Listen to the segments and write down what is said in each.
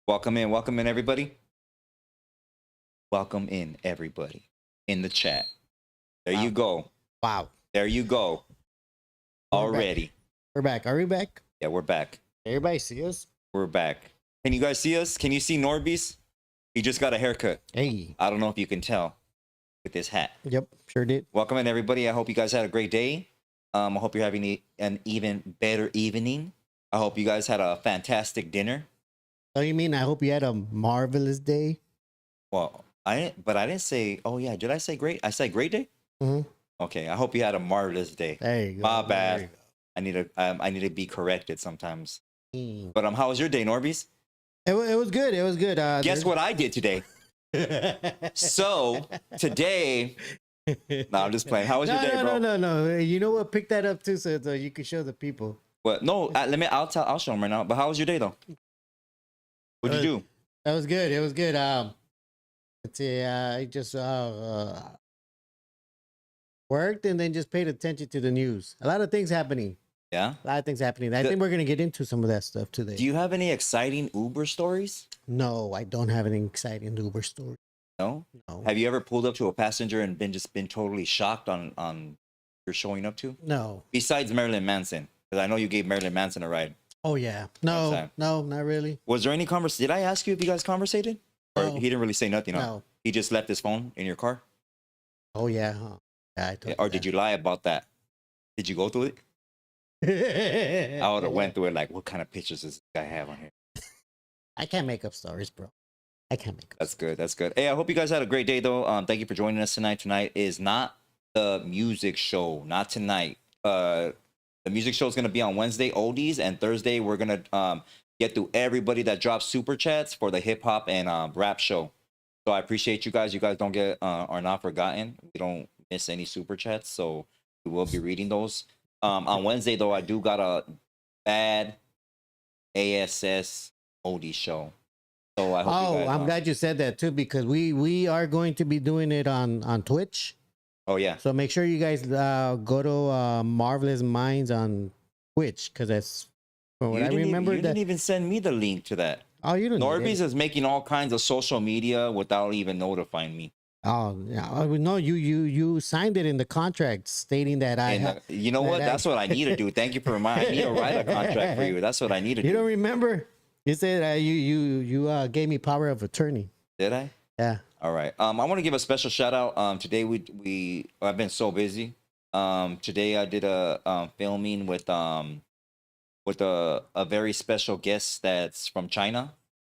Welcome in, everybody. Welcome in, everybody, in the chat. There you go. Wow. There you go. Already. We're back. Are we back? Yeah, we're back. Everybody see us? We're back. Can you guys see us? Can you see NORBEEZ? He just got a haircut. Hey. I don't know if you can tell with this hat. Yep, sure did. Welcome in, everybody. I hope you guys had a great day. I hope you're having an even better evening. I hope you guys had a fantastic dinner. Oh, you mean I hope you had a marvelous day? Well, I didn't say, oh yeah, did I say great? I said great day? Mm-hmm. Okay, I hope you had a marvelous day. There you go. My bad. I need to be corrected sometimes. But how was your day, NORBEEZ? It was good. It was good. Guess what I did today? So today, no, I'm just playing. How was your day, bro? No. You know what? Pick that up too, so you can show the people. What? No, I'll show them right now. But how was your day though? What'd you do? That was good. It was good. Let's see. I just worked and then just paid attention to the news. A lot of things happening. Yeah, a lot of things happening. I think we're gonna get into some of that stuff today. Do you have any exciting Uber stories? No, I don't have any exciting Uber stories. No. No. Have you ever pulled up to a passenger and been totally shocked on you're showing up to? No. Besides Marilyn Manson, because I know you gave Marilyn Manson a ride. Oh yeah. No, not really. Was there any conversation? Did I ask you if you guys conversated? Or No. he didn't really say nothing? No. He just left his phone in your car? Oh yeah. Yeah, or did you lie about that? Did you go through it? I would have went through it like, what kind of pictures does this guy have on here? I can't make up stories, bro. I can't make up. That's good. That's good. Hey, I hope you guys had a great day, though. Thank you for joining us tonight. Tonight is not the music show. Not tonight. The music show is going to be on Wednesday, oldies, and Thursday we're going to get through everybody that drops super chats for the hip hop and rap show. So I appreciate you guys. You guys don't get are not forgotten. We don't miss any super chats, so we will be reading those. On Wednesday, though, I do got a bad ASS oldie show. So I hope you guys, I'm glad you said that too, because we are going to be doing it on Twitch. Oh yeah. So make sure you guys go to Marvelous Minds on Twitch, because that's what I remember. You didn't even send me the link to that. Oh, you didn't. NORBEEZ is making all kinds of social media without even notifying me. Oh yeah. No, you signed it in the contract stating that you know what? That's what I need to do. Thank you for reminding. I need to write a contract for you. That's what I need to do. You don't remember? You said you gave me power of attorney. Did I? Yeah. All right. I want to give a special shout out. Today I've been so busy. Today I did a filming with a very special guest that's from China.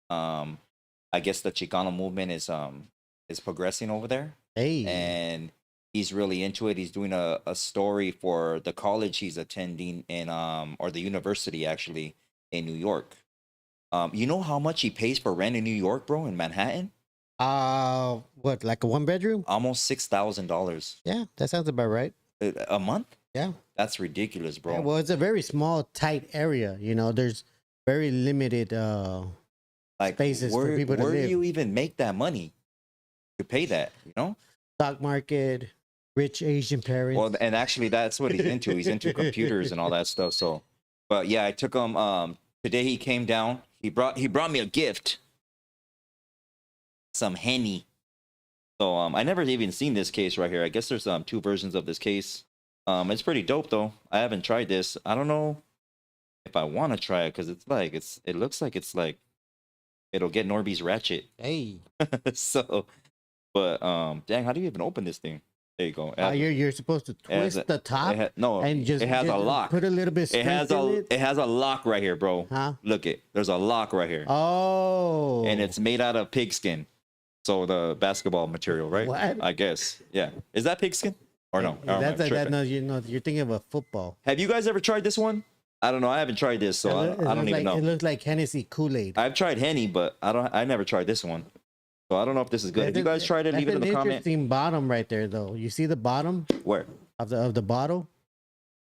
I guess the Chicano movement is progressing over there. Hey. And he's really into it. He's doing a story for the college he's attending in or the university actually in New York. You know how much he pays for rent in New York, bro, in Manhattan? What, like a 1-bedroom? Almost $6,000. Yeah, that sounds about right. A month? Yeah. That's ridiculous, bro. Yeah, well, it's a very small, tight area. You know, there's very limited spaces for people to live. Where do you even make that money to pay that, you know? Stock market, rich Asian parents. Well, and actually that's what he's into. He's into computers and all that stuff. So, but yeah, I took him today. He came down. He brought me a gift. Some Henny. So I never even seen this case right here. I guess there's 2 versions of this case. It's pretty dope though. I haven't tried this. I don't know if I want to try it because it looks like it's like it'll get NORBEEZ ratchet. Hey. So, but dang, how do you even open this thing? There you go. You're supposed to twist the top. And just it has a lock. Put a little bit. It has a lock right here, bro. Huh? Look there's a lock right here. Oh. And it's made out of pigskin. So the basketball material, right? What? I guess. Yeah. Is that pigskin? Or no? No, you're thinking of a football. Have you guys ever tried this one? I don't know. I haven't tried this, so I don't even know. It looks like Hennessy Kool-Aid. I've tried Henny, but I never tried this one. So I don't know if this is good. Have you guys tried it? Leave it in the comment. Interesting bottom right there, though. You see the bottom? Where? Of the bottle?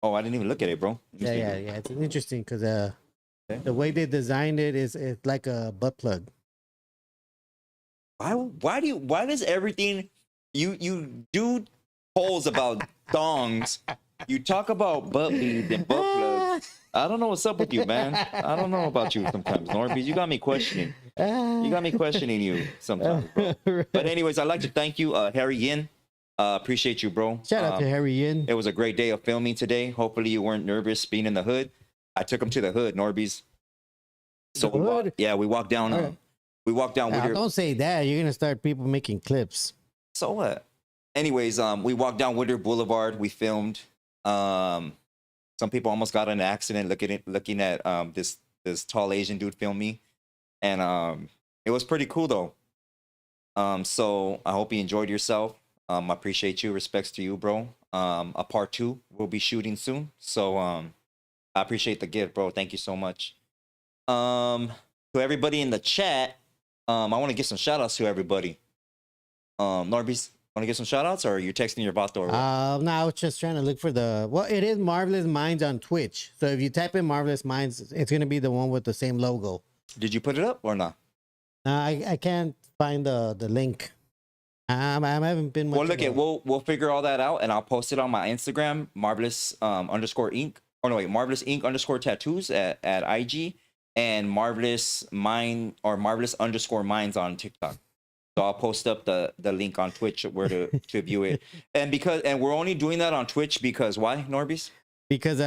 Oh, I didn't even look at it, bro. Yeah. It's interesting because the way they designed it is it's like a butt plug. Why does everything you do polls about thongs, you talk about butt beads and butt plugs, I don't know what's up with you, man. I don't know about you sometimes, NORBEEZ. You got me questioning. You got me questioning you sometimes, bro. Right. But anyways, I'd like to thank you, Harry Yin. Appreciate you, bro. Shout out to Harry Yin. It was a great day of filming today. Hopefully you weren't nervous being in the hood. I took him to the hood, NORBEEZ. So we walked down. We walked down. Don't say that. You're gonna start people making clips. So what? Anyways, we walked down Woodard Boulevard. We filmed. Some people almost got in an accident looking at this tall Asian dude film me, and it was pretty cool though. So I hope you enjoyed yourself. I appreciate you. Respects to you, bro. A part 2 will be shooting soon. So I appreciate the gift, bro. Thank you so much. To everybody in the chat, I want to give some shout outs to everybody. NORBEEZ, want to give some shout outs, or are you texting your vato? Or what? No, I was just trying to look for it is Marvelous Minds on Twitch. So if you type in Marvelous Minds, it's gonna be the one with the same logo. Did you put it up or not? I can't find the link. I haven't been much. Well, look at we'll figure all that out, and I'll post it on my Instagram, Marvelous underscore Inc. Or no, wait, Marvelous Inc. underscore tattoos at IG, and Marvelous Mind or Marvelous underscore Minds on TikTok. So I'll post up the link on Twitch where to view it. And we're only doing that on Twitch because why, NORBEEZ? Because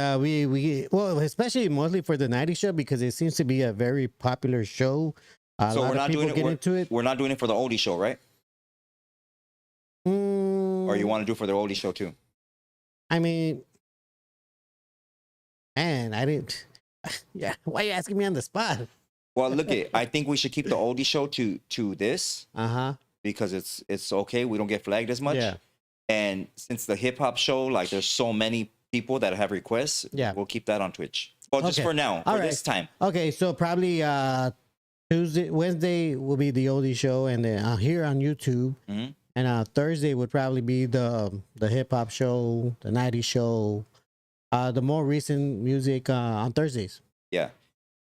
well, especially mostly for the 90s show, because it seems to be a very popular show. So we're not doing it. We're not doing it for the oldie show, right? Or you want to do for the oldie show too? I mean, man, I didn't. Yeah, why are you asking me on the spot? Well, look I think we should keep the oldie show to this. Because it's okay. We don't get flagged as much. Yeah. And since the hip hop show, like there's so many people that have requests, yeah, we'll keep that on Twitch. Well, just for now, for this time. Okay, so probably Wednesday will be the oldie show, and then here on YouTube. And Thursday would probably be the hip hop show, the 90s show, the more recent music on Thursdays. Yeah.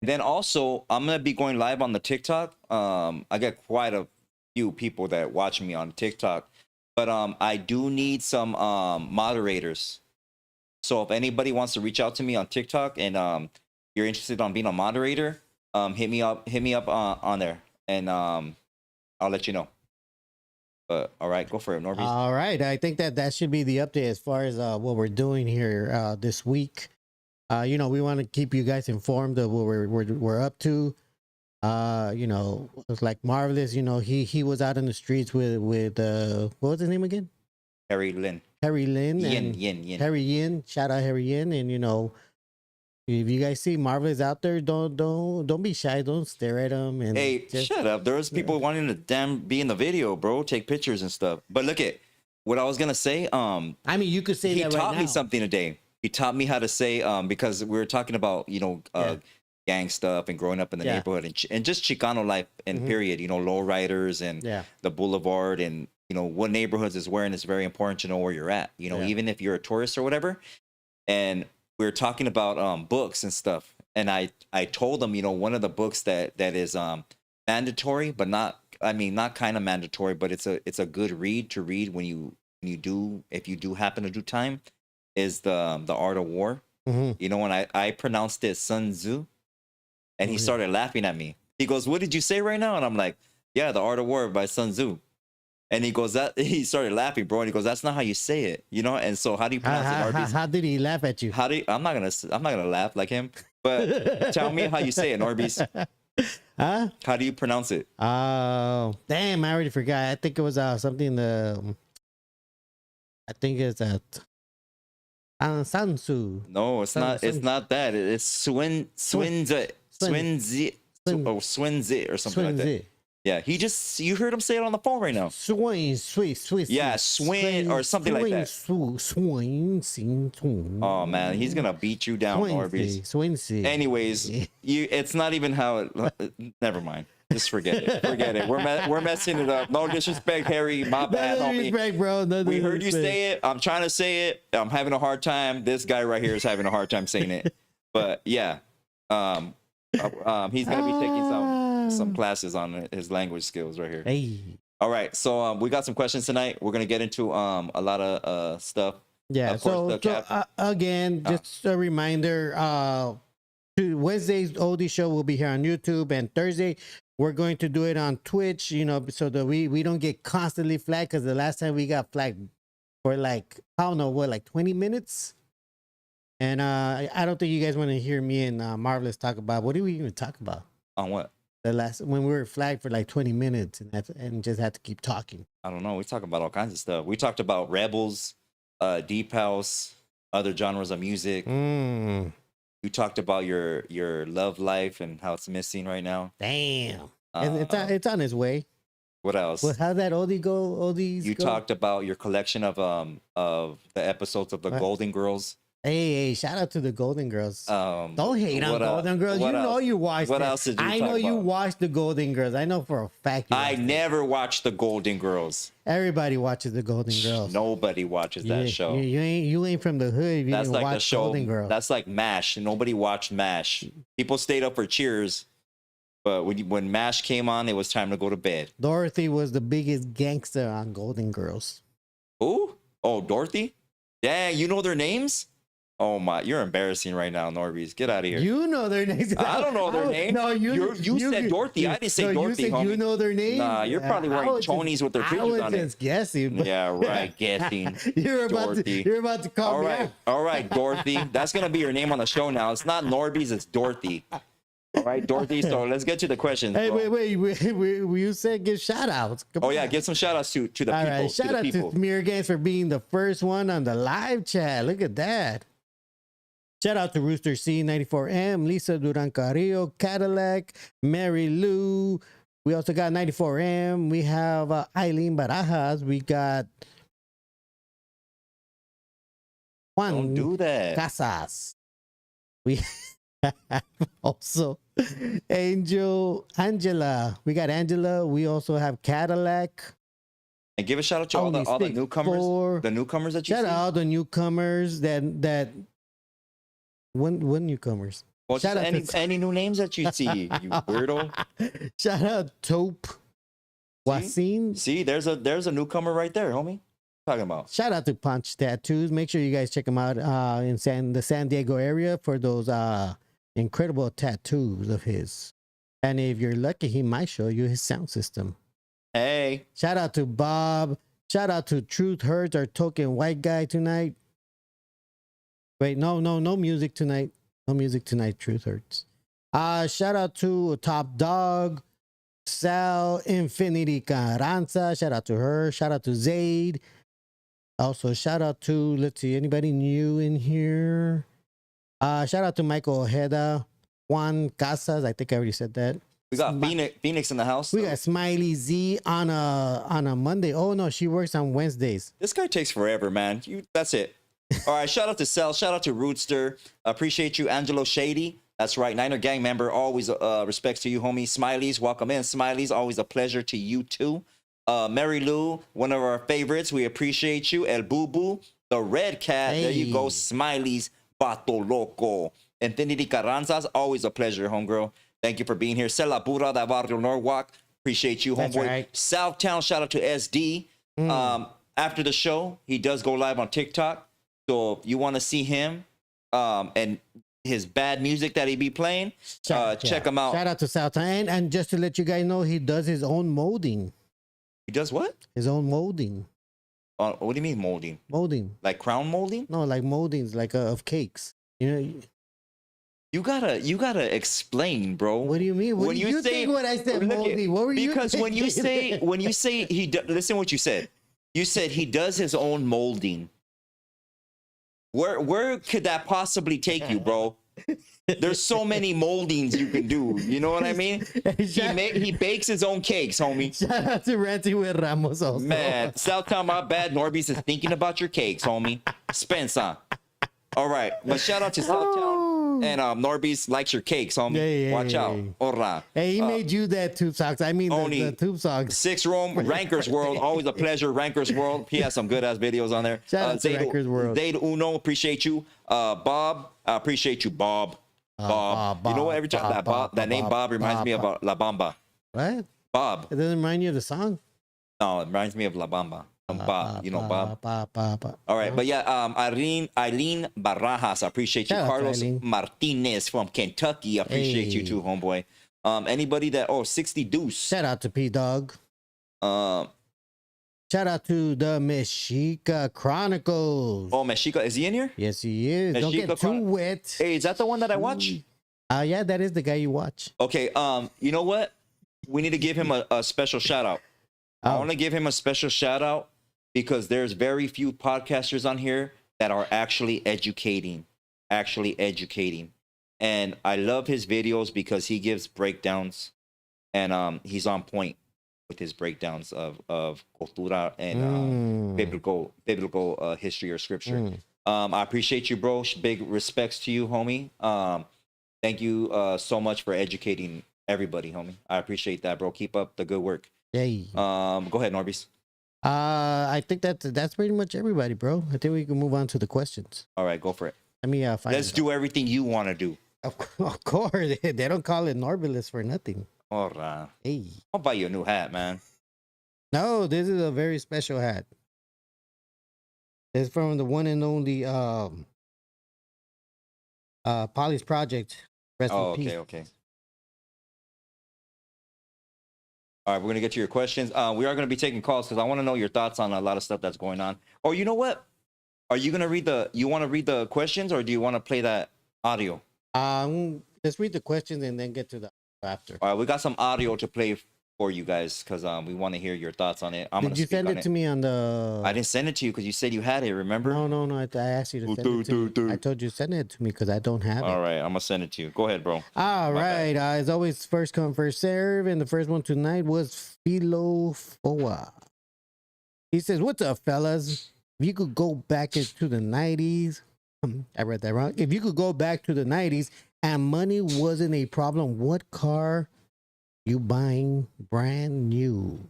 Then also, I'm gonna be going live on the TikTok. I get quite a few people that watch me on TikTok, but I do need some moderators. So if anybody wants to reach out to me on TikTok and you're interested on being a moderator, hit me up on there, and I'll let you know. But all right, go for it, NORBEEZ. All right, I think that should be the update as far as what we're doing here this week. We want to keep you guys informed of what we're up to. It's like Marvelous. He was out in the streets with what was his name again? Harry Lin. Yin. Harry Yin. Shout out Harry Yin. And if you guys see Marvelous out there, don't be shy. Don't stare at him. And hey, shut up. There's people wanting to be in the video, bro. Take pictures and stuff. But look at what I was gonna say. I mean, you could say that right now. He taught me something today. He taught me how to say because we were talking about gang stuff and growing up in the neighborhood and just Chicano life and period. Lowriders and the boulevard and what neighborhoods is where, and it's very important to know where you're at. Even if you're a tourist or whatever. And we were talking about books and stuff, and I told them one of the books that is mandatory, but not kind of mandatory, but it's a good read to read if you do happen to do time, is the Art of War. When I pronounced it Sun Tzu, and he started laughing at me. He goes, "What did you say right now?" And I'm like, "Yeah, the Art of War by Sun Tzu." And he goes, he started laughing, bro. And he goes, "That's not how you say it, And so, how do you pronounce it, NORBEEZ? How did he laugh at you? I'm not gonna laugh like him. But tell me how you say it, NORBEEZ. Huh? How do you pronounce it? Oh, damn! I already forgot. I think it was something. I think it's Sansu. No, it's not. It's not that. It's Swinze or something like that. Yeah, you heard him say it on the phone right now. Yeah, swing or something like that. Oh man, he's gonna beat you down, NORBEEZ. Anyways, it's not even how it. Never mind. Just forget it. Forget it. We're messing it up. No disrespect, Harry. My bad, homie. Disrespect, bro. We heard you say it. I'm trying to say it. I'm having a hard time. This guy right here is having a hard time saying it. But yeah, he's gonna be taking some classes on his language skills right here. Hey. All right, so we got some questions tonight. We're gonna get into a lot of stuff. Yeah. Again, just a reminder. Wednesday's oldie show will be here on YouTube, and Thursday We're going to do it on Twitch, you know, so that we don't get constantly flagged. Because the last time we got flagged for like, I don't know what, like 20 minutes. And I don't think you guys want to hear me and Marvelous talk about, what do we even talk about? On what? The last, when we were flagged for like 20 minutes and just had to keep talking. I don't know. We talk about all kinds of stuff. We talked about Rebels, Deep House, other genres of music. You talked about your love life and how it's missing right now. Damn. It's on its way. What else? Well, how'd that oldie go? Oldies You go? talked about your collection of the episodes of the Golden Girls. Hey, shout out to the Golden Girls. Don't hate on what Golden Girls. You know you watched What it. else did you I talk know you about? watched the Golden Girls. I know for a fact you I watched it. never watched the Golden Girls. Everybody watches the Golden Girls. Nobody watches that show. You ain't from the hood if you That's didn't like watch the show. Golden Girls. That's like MASH. Nobody watched MASH. People stayed up for Cheers, but when MASH came on, it was time to go to bed. Dorothy was the biggest gangster on Golden Girls. Who? Oh, Dorothy? Dang, you know their names? Oh my, you're embarrassing right now, NORBEEZ. Get out of here. You know their names. I don't know their name. No, you said Dorothy. I didn't say Dorothy, You said homie. you know their names. Nah, you're probably wearing chonies with their I pictures was on it. just guessing. But Yeah, right. Guessing. You're about to call All me right, out. all right, Dorothy. That's gonna be your name on the show now. It's not NORBEEZ, it's Dorothy. All right, Dorothy. So let's get to the questions. Hey, bro. wait. You said give shout outs. Oh yeah, give some shout outs to the people. All right, shout out to Smear Games for being the first one on the live chat. Look at that. Shout out to Rooster C 94M, Lisa Duran Carrillo, Cadillac, Mary Lou. We also got 94M. We have Eileen Barajas. We got Juan Don't do that. Casas. We have also Angela. We got Angela. We also have Cadillac. And give a shout out to all the newcomers. The newcomers that you Shout see. out the newcomers that when newcomers. Well, shout just out any new names that you see, you weirdo. Shout out Taupe Wasim. See, there's a newcomer right there, homie. Talking about. Shout out to Punch Tattoos. Make sure you guys check him out in the San Diego area for those incredible tattoos of his. And if you're lucky, he might show you his sound system. Hey. Shout out to Bob. Shout out to Truth Hurts, our token white guy tonight. Wait, no music tonight. No music tonight, Truth Hurts. Shout out to Top Dog, Sal Infinity Carranza. Shout out to her. Shout out to Zaid. Also, shout out to, let's see, anybody new in here? Shout out to Michael Ojeda, Juan Casas. I think I already said that. We got Phoenix in the house. We got Smiley Z on a Monday. Oh no, she works on Wednesdays. This guy takes forever, man. That's it. All right, shout out to Sal. Shout out to Rootster. Appreciate you, Angelo Shady. That's right, Niner gang member. Always respects to you, homie. Smileys, welcome in. Smileys, always a pleasure to you too. Mary Lou, one of our favorites. We appreciate you. El Boo Boo, the red cat. Hey. There you go. Smileys, Vato Loco. Infinity Carranzas, always a pleasure, homegirl. Thank you for being here. Sela Pura de Barrio Norwalk. Appreciate you, homeboy. Right. Southtown, shout out to SD. After the show, he does go live on TikTok. So if you want to see him and his bad music that he be playing, check him out. Shout out to Southtown. And just to let you guys know, he does his own molding. He does what? His own molding. What do you mean molding? Molding. Like crown molding? No, like moldings, like of cakes. You know. You gotta explain, bro. What do you mean? What do you think when I said molding? What were you Because thinking? when you say listen what you said. You said he does his own molding. Where could that possibly take you, bro? There's so many moldings you can do. You know what I mean? He bakes his own cakes, homie. Shout out to Ranty with Ramos also. Man, Southtown, my bad. NORBEEZ is thinking about your cakes, homie. Spencer. All right, but shout out to Southtown. And NORBEEZ likes your cakes, homie. Yeah, Watch out. Ora. Hey, he made you that tube socks. I mean, the tube socks. 6 Room, Rankers World. Always a pleasure. Rankers World. He has some good ass videos on there. Shout out to Rankers World. Zaid Uno, appreciate you. Bob, I appreciate you, Bob. Bob. You know what? Every time that name Bob reminds me of La Bamba. What? Bob. It doesn't remind you of the song? No, it reminds me of La Bamba. Bob. You know Bob. Bob. All right, but yeah, Eileen Barajas, I appreciate you. Shout out to Carlos Eileen. Martinez from Kentucky, I appreciate you too, homeboy. Anybody that 60 Deuce. Shout out to P Dog. Um, Shout out to the Mexica Chronicles. oh, Mexica, is he in here? Yes, he is. Don't Mexica get too wet. Hey, is that the one that I watch? Yeah, that is the guy you watch. Okay. You know what? We need to give him a special shout out. I want to give him a special shout out because there's very few podcasters on here that are actually educating. And I love his videos because he gives breakdowns, and he's on point with his breakdowns of cultura and biblical history or scripture. I appreciate you, bro. Big respects to you, homie. Thank you so much for educating everybody, homie. I appreciate that, bro. Keep up the good work. Yay. Go ahead, NORBEEZ. I think that's pretty much everybody, bro. I think we can move on to the questions. All right, go for it. Let me find. Let's do everything you want to do. Of course, they don't call it NORBEEZ for nothing. All right. Hey. I'll buy you a new hat, man. No, this is a very special hat. It's from the one and only Polly's Project. Rest in peace. Okay. All right, we're gonna get to your questions. We are gonna be taking calls because I want to know your thoughts on a lot of stuff that's going on. Or you know what? Are you gonna read you want to read the questions, or do you want to play that audio? Let's read the questions and then get to the after. All right, we got some audio to play for you guys because we want to hear your thoughts on it. Did you send it to me on the? I didn't send it to you because you said you had it. Remember? No. I asked you to send it to me. I told you to send it to me because I don't have it. All right, I'm gonna send it to you. Go ahead, bro. All right. As always, first come, first serve, and the first one tonight was Philo Foa. He says, "What's up, fellas? If you could go back into the 90s," I read that wrong. If you could go back to the 90s and money wasn't a problem, what car you buying brand new?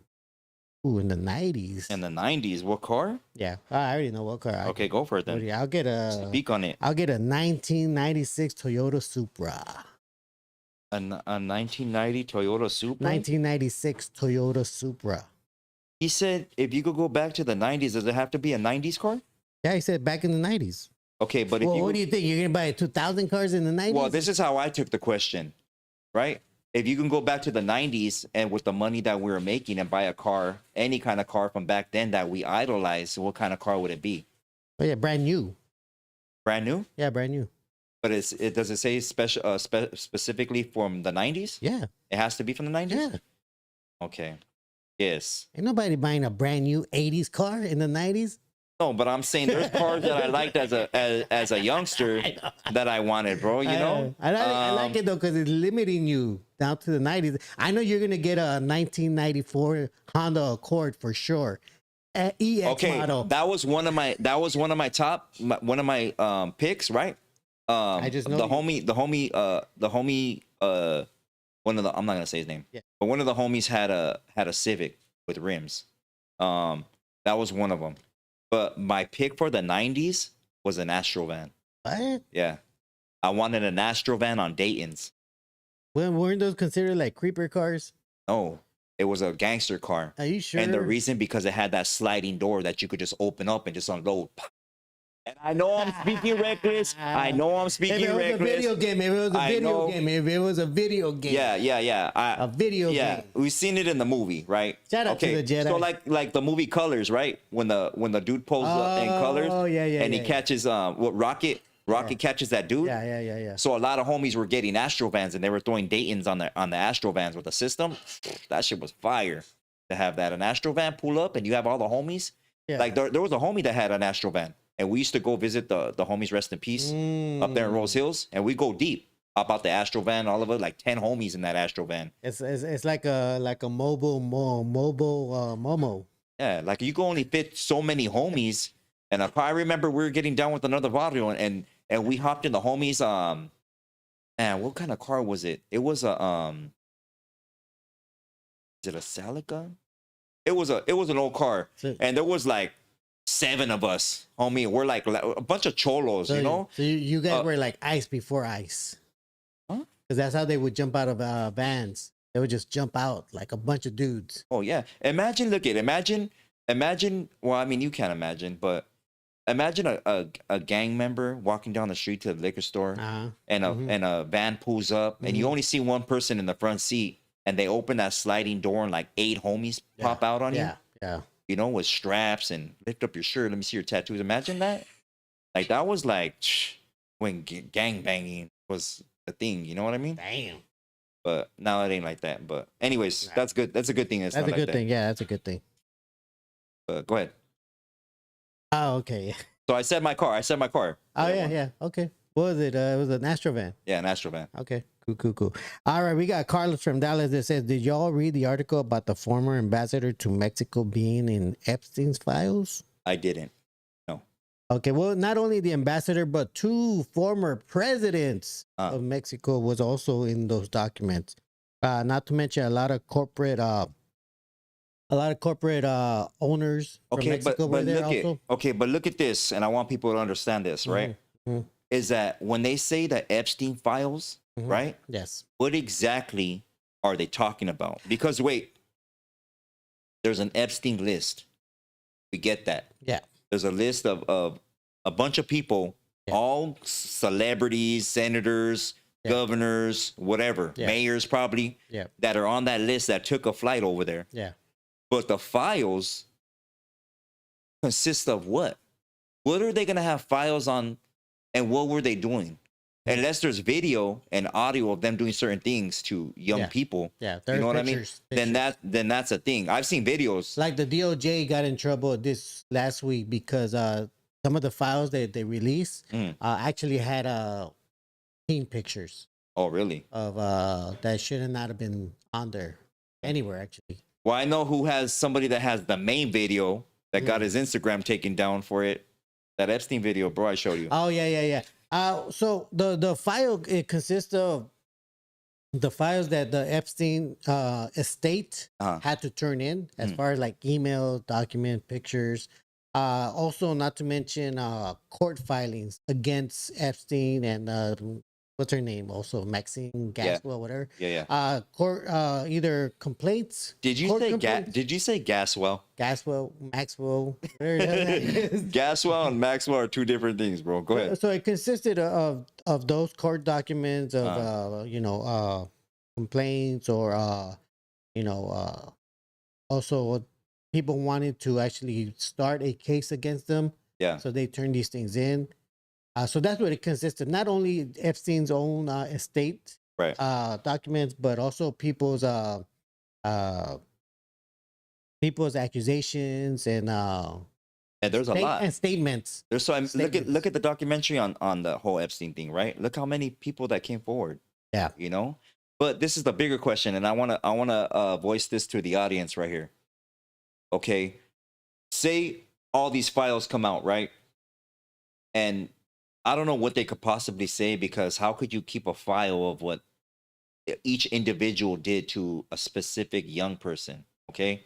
Ooh, in the 90s. In the 90s, what car? Yeah, I already know what car. Okay, go for it then. I'll get a. Speak on it. I'll get a 1996 Toyota Supra. A 1990 Toyota Supra? 1996 Toyota Supra. He said, if you could go back to the 90s, does it have to be a 90s car? Yeah, he said back in the 90s. Okay, but well, what do you think? You're going to buy 2,000 cars in the 90s? Well, this is how I took the question, right? If you can go back to the 90s and with the money that we were making and buy a car, any kind of car from back then that we idolized, what kind of car would it be? Oh, yeah, brand new. Brand new? Yeah, brand new. But does it say specifically from the 90s? Yeah. It has to be from the 90s? Yeah. Okay. Yes. Ain't nobody buying a brand new 80s car in the 90s. No, but I'm saying there's cars that I liked as a youngster that I wanted, bro. You know, I like it though because it's limiting you down to the 90s. I know you're gonna get a 1994 Honda Accord for sure. EX model. That was one of my top picks, right? I just know the homie. One of the, I'm not gonna say his name, but one of the homies had a Civic with rims. That was one of them. But my pick for the 90s was an Astrovan. What? Yeah. I wanted an Astrovan on Dayton's. Well, weren't those considered like creeper cars? No, it was a gangster car. Are you sure? And the reason because it had that sliding door that you could just open up and just unload. And I know I'm speaking reckless. I know I'm speaking reckless. If it was a video game, if it was a video game. Yeah. A video game. Yeah, we've seen it in the movie, right? Shout out to the Jedi. So like the movie Colors, right? When the dude pulls up in Colors, and he catches Rocket catches that dude. Yeah. So a lot of homies were getting Astrovans and they were throwing Dayton's on the Astrovans with the system. That shit was fire to have that. An Astrovan pull up and you have all the homies. Yeah. Like there was a homie that had an Astrovan. And we used to go visit the homies, rest in peace, up there in Rose Hills. And we go deep about the Astrovan, all of it, like 10 homies in that Astrovan. It's like a mobile Momo. Yeah, like you can only fit so many homies. And I remember we were getting down with another barrio and we hopped in the homies. Man, what kind of car was it? It was a is it a Celica? It was an old car. And there was like 7 of us, homie. We're like a bunch of cholos, you know? So you guys were like ice before ice. Huh? Because that's how they would jump out of vans. They would just jump out like a bunch of dudes. Oh, yeah. Imagine, well, I mean, you can't imagine, but imagine a gang member walking down the street to the liquor store, and a van pulls up, and you only see one person in the front seat, and they open that sliding door, and like 8 homies pop out on you. Yeah. You know, with straps, and lift up your shirt. Let me see your tattoos. Imagine that. Like that was like when gang banging was a thing. You know what I mean? Damn. But now it ain't like that. But anyways, that's good. That's a good thing. That's a good thing. Yeah, that's a good thing. But go ahead. Oh, okay. So I said my car. Oh, yeah. Okay. What was it? It was an Astro van. Yeah, an Astro van. Okay. Cool. All right. We got Carlos from Dallas that says, did y'all read the article about the former ambassador to Mexico being in Epstein's files? I didn't. No. Okay. Well, not only the ambassador, but 2 former presidents of Mexico was also in those documents. Not to mention a lot of corporate owners from Mexico were there also. But look at this, and I want people to understand this, right? Is that when they say the Epstein files, right? Yes. What exactly are they talking about? Because wait, there's an Epstein list. We get that. Yeah. There's a list of a bunch of people, all celebrities, senators, governors, whatever, mayors probably, that are on that list that took a flight over there. Yeah. But the files consist of what? What are they going to have files on, and what were they doing? Unless there's video and audio of them doing certain things to young people, you know what I mean? Then that's a thing. I've seen videos. Like the DOJ got in trouble this last week because some of the files that they released actually had teen pictures. Oh, really? Of that should not have been on there anywhere actually. Well, I know who has somebody that has the main video that got his Instagram taken down for it. That Epstein video, bro, I showed you. Oh, yeah. So the file, it consists of the files that the Epstein estate had to turn in, as far as like email, document, pictures. Also, not to mention court filings against Epstein and what's her name? Also, Maxine Gaswell, whatever. Yeah. Court either complaints. Did you say Gaswell? Gaswell, Maxwell. Gaswell and Maxwell are 2 different things, bro. Go ahead. So it consisted of those court documents of complaints or also people wanted to actually start a case against them. Yeah. So they turned these things in. So that's what it consisted. Not only Epstein's own estate documents, but also people's accusations and there's a lot and statements. Look at the documentary on the whole Epstein thing, right? Look how many people that came forward. Yeah. You know? But this is the bigger question, and I wanna voice this to the audience right here. Okay. Say all these files come out, right? And I don't know what they could possibly say, because how could you keep a file of what each individual did to a specific young person? Okay.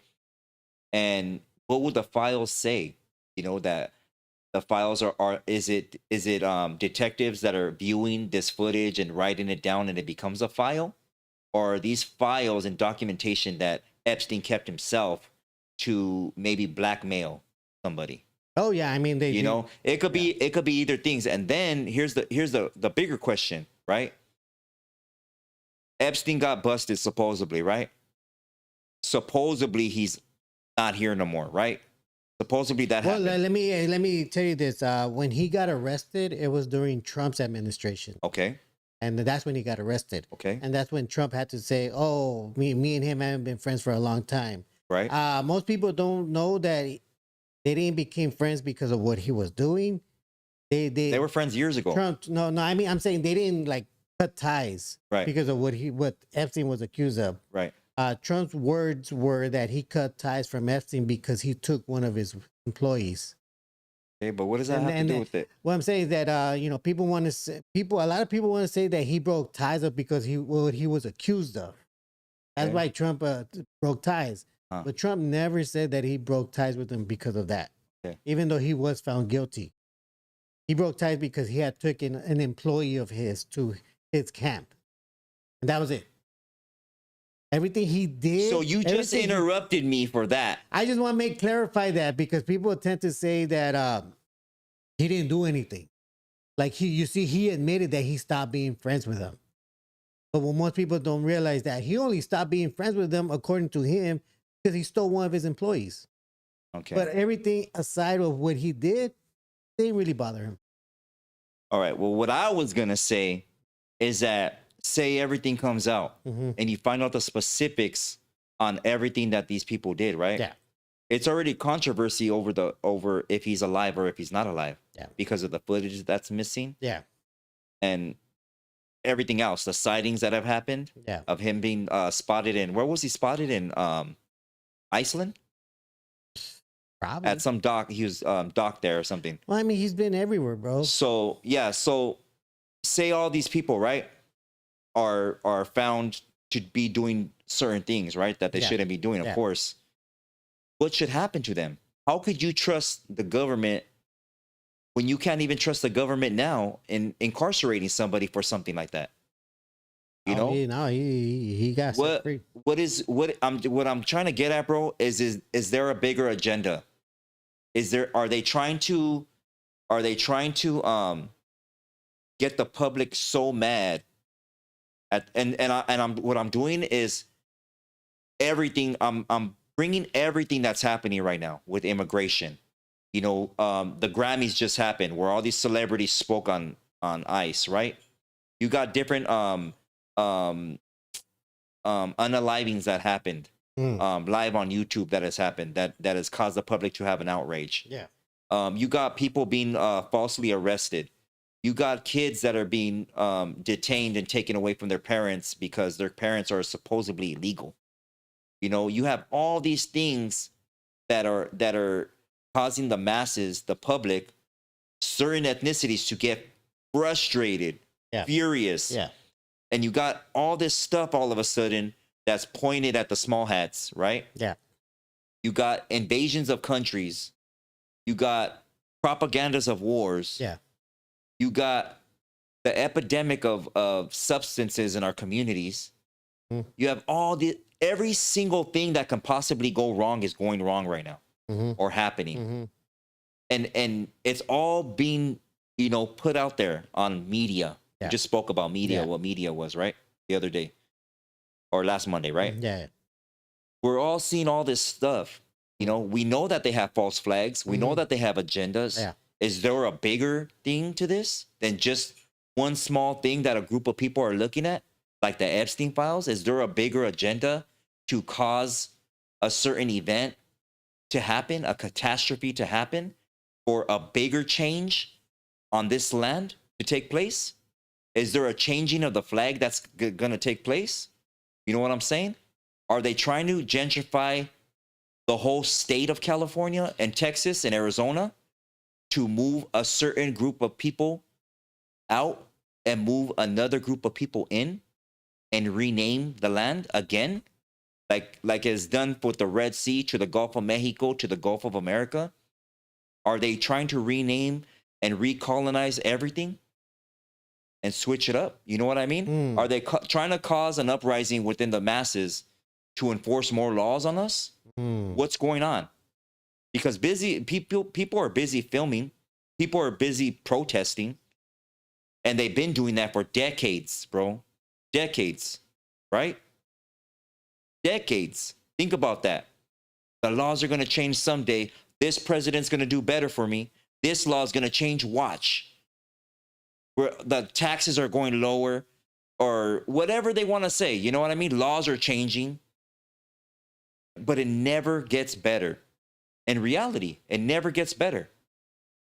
And what would the files say? You know, that the files is it detectives that are viewing this footage and writing it down and it becomes a file? Or are these files and documentation that Epstein kept himself to maybe blackmail somebody? Oh yeah, I mean it could be either things. And then here's the bigger question, right? Epstein got busted supposedly, right? Supposedly he's not here no more, right? Supposedly that happened. Well, let me tell you this. When he got arrested, it was during Trump's administration. Okay. And that's when he got arrested. Okay. And that's when Trump had to say, "Oh, me and him haven't been friends for a long time." Right. Most people don't know that they didn't become friends because of what he was doing. They were friends years ago. Trump, no. I mean, I'm saying they didn't like cut ties, right? Because of what Epstein was accused of, right? Trump's words were that he cut ties from Epstein because he took one of his employees. Okay, but what does that have to do with it? What I'm saying is that a lot of people want to say that he broke ties up because what he was accused of. That's why Trump broke ties. But Trump never said that he broke ties with him because of that. Okay. Even though he was found guilty. He broke ties because he had taken an employee of his to his camp. And that was it. Everything he did. So you just interrupted me for that. I just want to clarify that, because people tend to say that he didn't do anything. Like you see, he admitted that he stopped being friends with them. But what most people don't realize that he only stopped being friends with them, according to him, because he stole one of his employees. Okay. But everything aside of what he did, didn't really bother him. All right. Well, what I was gonna say is that say everything comes out and you find out the specifics on everything that these people did, right? Yeah. It's already controversy over if he's alive or if he's not alive. Yeah. Because of the footage that's missing. Yeah. And everything else, the sightings that have happened. Yeah. Of him being spotted in, where was he spotted in? Iceland? Probably. At some dock. He was docked there or something. Well, I mean, he's been everywhere, bro. So yeah, so say all these people, right, are found to be doing certain things, right, that they shouldn't be doing, of course. What should happen to them? How could you trust the government when you can't even trust the government now in incarcerating somebody for something like that? You know? He got set free. What I'm trying to get at, bro, is there a bigger agenda? Are they trying to get the public so mad at what I'm doing is everything. I'm bringing everything that's happening right now with immigration. You know, the Grammys just happened where all these celebrities spoke on ICE, right? You got different unalivings that happened live on YouTube that has happened that has caused the public to have an outrage. Yeah. You got people being falsely arrested. You got kids that are being detained and taken away from their parents because their parents are supposedly illegal. You know, you have all these things that are causing the masses, the public, certain ethnicities to get frustrated, furious. Yeah. And you got all this stuff all of a sudden that's pointed at the small hats, right? Yeah. You got invasions of countries. You got propagandas of wars. Yeah. You got the epidemic of substances in our communities. You have every single thing that can possibly go wrong is going wrong right now or happening. And it's all being, you know, put out there on media. We just spoke about media, what media was, right? The other day or last Monday, right? Yeah. We're all seeing all this stuff. You know, we know that they have false flags. We know that they have agendas. Yeah. Is there a bigger thing to this than just one small thing that a group of people are looking at, like the Epstein files? Is there a bigger agenda to cause a certain event to happen, a catastrophe to happen, or a bigger change on this land to take place? Is there a changing of the flag that's going to take place? You know what I'm saying? Are they trying to gentrify the whole state of California and Texas and Arizona to move a certain group of people out and move another group of people in and rename the land again? Like it's done with the Red Sea to the Gulf of Mexico to the Gulf of America? Are they trying to rename and recolonize everything and switch it up? You know what I mean? Are they trying to cause an uprising within the masses to enforce more laws on us? What's going on? Because people are busy filming, people are busy protesting, and they've been doing that for decades, bro. Decades, right? Decades. Think about that. The laws are going to change someday. This president's going to do better for me. This law is going to change. Watch. Where the taxes are going lower or whatever they want to say. You know what I mean? Laws are changing. But it never gets better. In reality, it never gets better.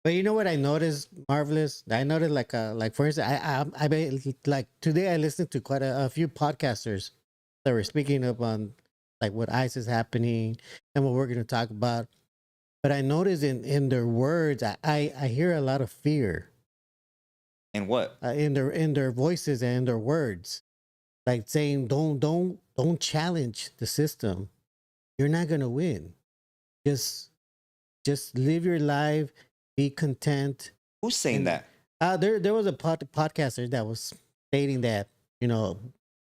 But you know what I noticed, Marvelous? I noticed like for instance, like today I listened to quite a few podcasters that were speaking up on like what ICE is happening and what we're going to talk about. But I noticed in their words, I hear a lot of fear. And what? In their voices and their words, like saying, don't challenge the system. You're not gonna win. Just live your life, be content. Who's saying that? There was a podcaster that was stating that, you know,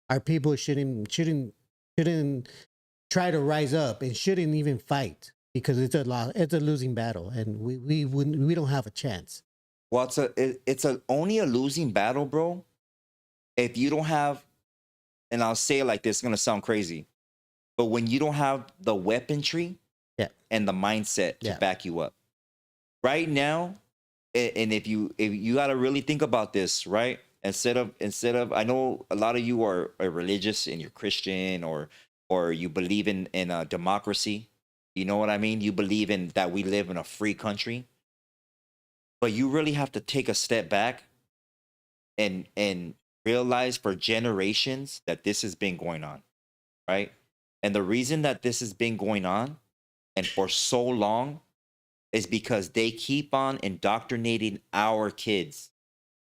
our people shouldn't try to rise up and shouldn't even fight because it's a losing battle and we don't have a chance. Well, it's only a losing battle, bro. If you don't have, and I'll say it like this, it's gonna sound crazy, but when you don't have the weaponry Yeah. and the mindset to Yeah. back you up, right now, and if you got to really think about this, right? Instead of, I know a lot of you are religious and you're Christian, or you believe in a democracy. You know what I mean? You believe in that we live in a free country, but you really have to take a step back and realize for generations that this has been going on, right? And the reason that this has been going on and for so long is because they keep on indoctrinating our kids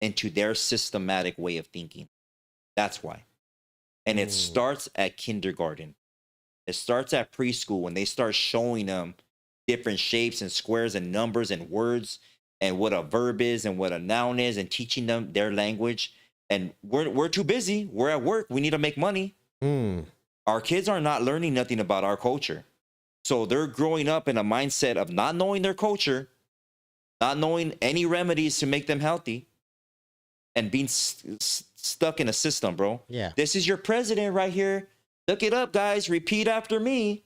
into their systematic way of thinking. That's why. And it starts at kindergarten. It starts at preschool when they start showing them different shapes and squares and numbers and words and what a verb is and what a noun is and teaching them their language. And we're too busy. We're at work. We need to make money. Our kids are not learning nothing about our culture. So they're growing up in a mindset of not knowing their culture, not knowing any remedies to make them healthy, and being stuck in a system, bro. Yeah. This is your president right here. Look it up, guys. Repeat after me.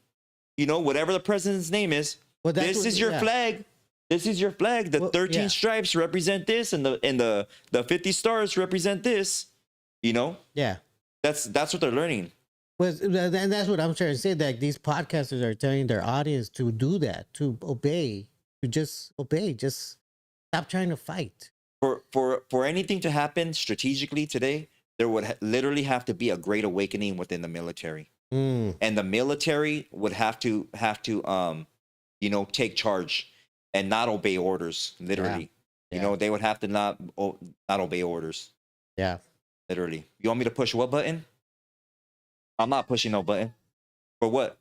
You know, whatever the president's name is. Well, this is your flag. This is your flag. The 13 stripes represent this, and the 50 stars represent this. You know? Yeah. That's what they're learning. Well, and that's what I'm trying to say. That these podcasters are telling their audience to do that, to obey, to just obey, just stop trying to fight. For anything to happen strategically today, there would literally have to be a great awakening within the military, and the military would have to you know, take charge and not obey orders. Literally, you know, they would have to not obey orders. Yeah, literally. You want me to push what button? I'm not pushing no button. For what?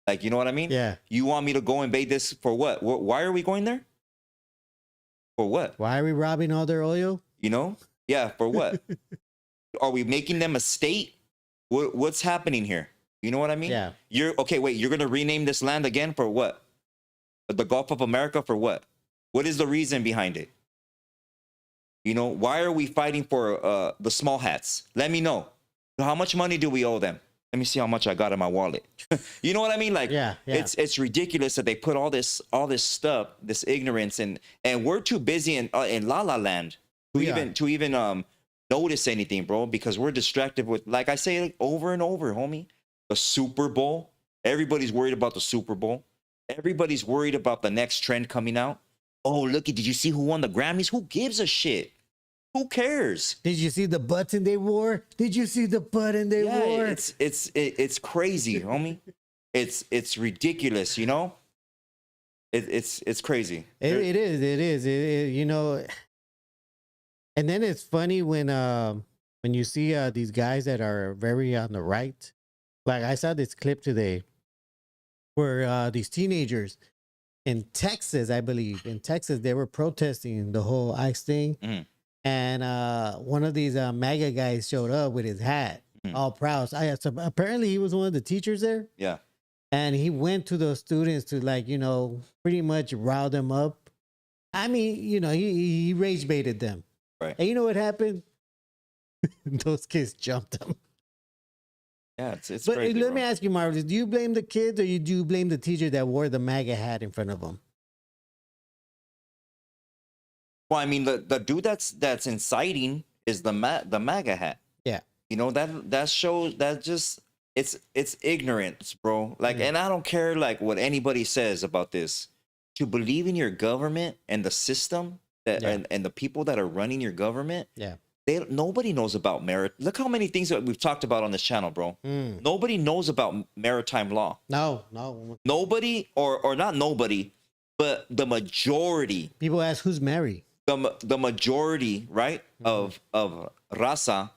Like, you know what I mean? Yeah. You want me to go invade this for what? Why are we going there? For what? Why are we robbing all their oil? You know? Yeah, for what? Are we making them a state? What's happening here? You know what I mean? Yeah. You're okay, wait, you're gonna rename this land again for what? The Gulf of America for what? What is the reason behind it? You know, why are we fighting for the small hats? Let me know. How much money do we owe them? Let me see how much I got in my wallet. You know what I mean? Like, it's ridiculous that they put all this stuff, this ignorance, and we're too busy in La La Land to even notice anything, bro, because we're distracted with, like I say, like, over and over, homie. The Super Bowl. Everybody's worried about the Super Bowl. Everybody's worried about the next trend coming out. Oh, look, did you see who won the Grammys? Who gives a shit? Who cares? Did you see the button they wore? Did you see the button they wore? It's crazy, homie. It's ridiculous, you know? It's crazy. It is. You know, and then it's funny when you see these guys that are very on the right. Like, I saw this clip today where these teenagers in Texas, I believe, they were protesting the whole ICE thing. Mm-hmm. And one of these MAGA guys showed up with his hat, all proud. So apparently he was one of the teachers there. Yeah. And he went to those students to, like, you know, pretty much rile them up. I mean, you know, he rage baited them. Right. And you know what happened? Those kids jumped him. Yeah, it's but crazy, let me ask you, Marvelous, do you blame the kids or do you blame the teacher that wore the MAGA hat in front of them? Well, I mean, the dude that's inciting is the MAGA hat. Yeah. You know, that shows that just it's ignorance, bro. Like, and I don't care like what anybody says about this. To believe in your government and the system that and the people that are running your government. Yeah. Nobody knows about merit. Look how many things that we've talked about on this channel, bro. Nobody knows about maritime law. No. Nobody, or not nobody, but the majority. People ask, who's Mary? The majority, right, of raza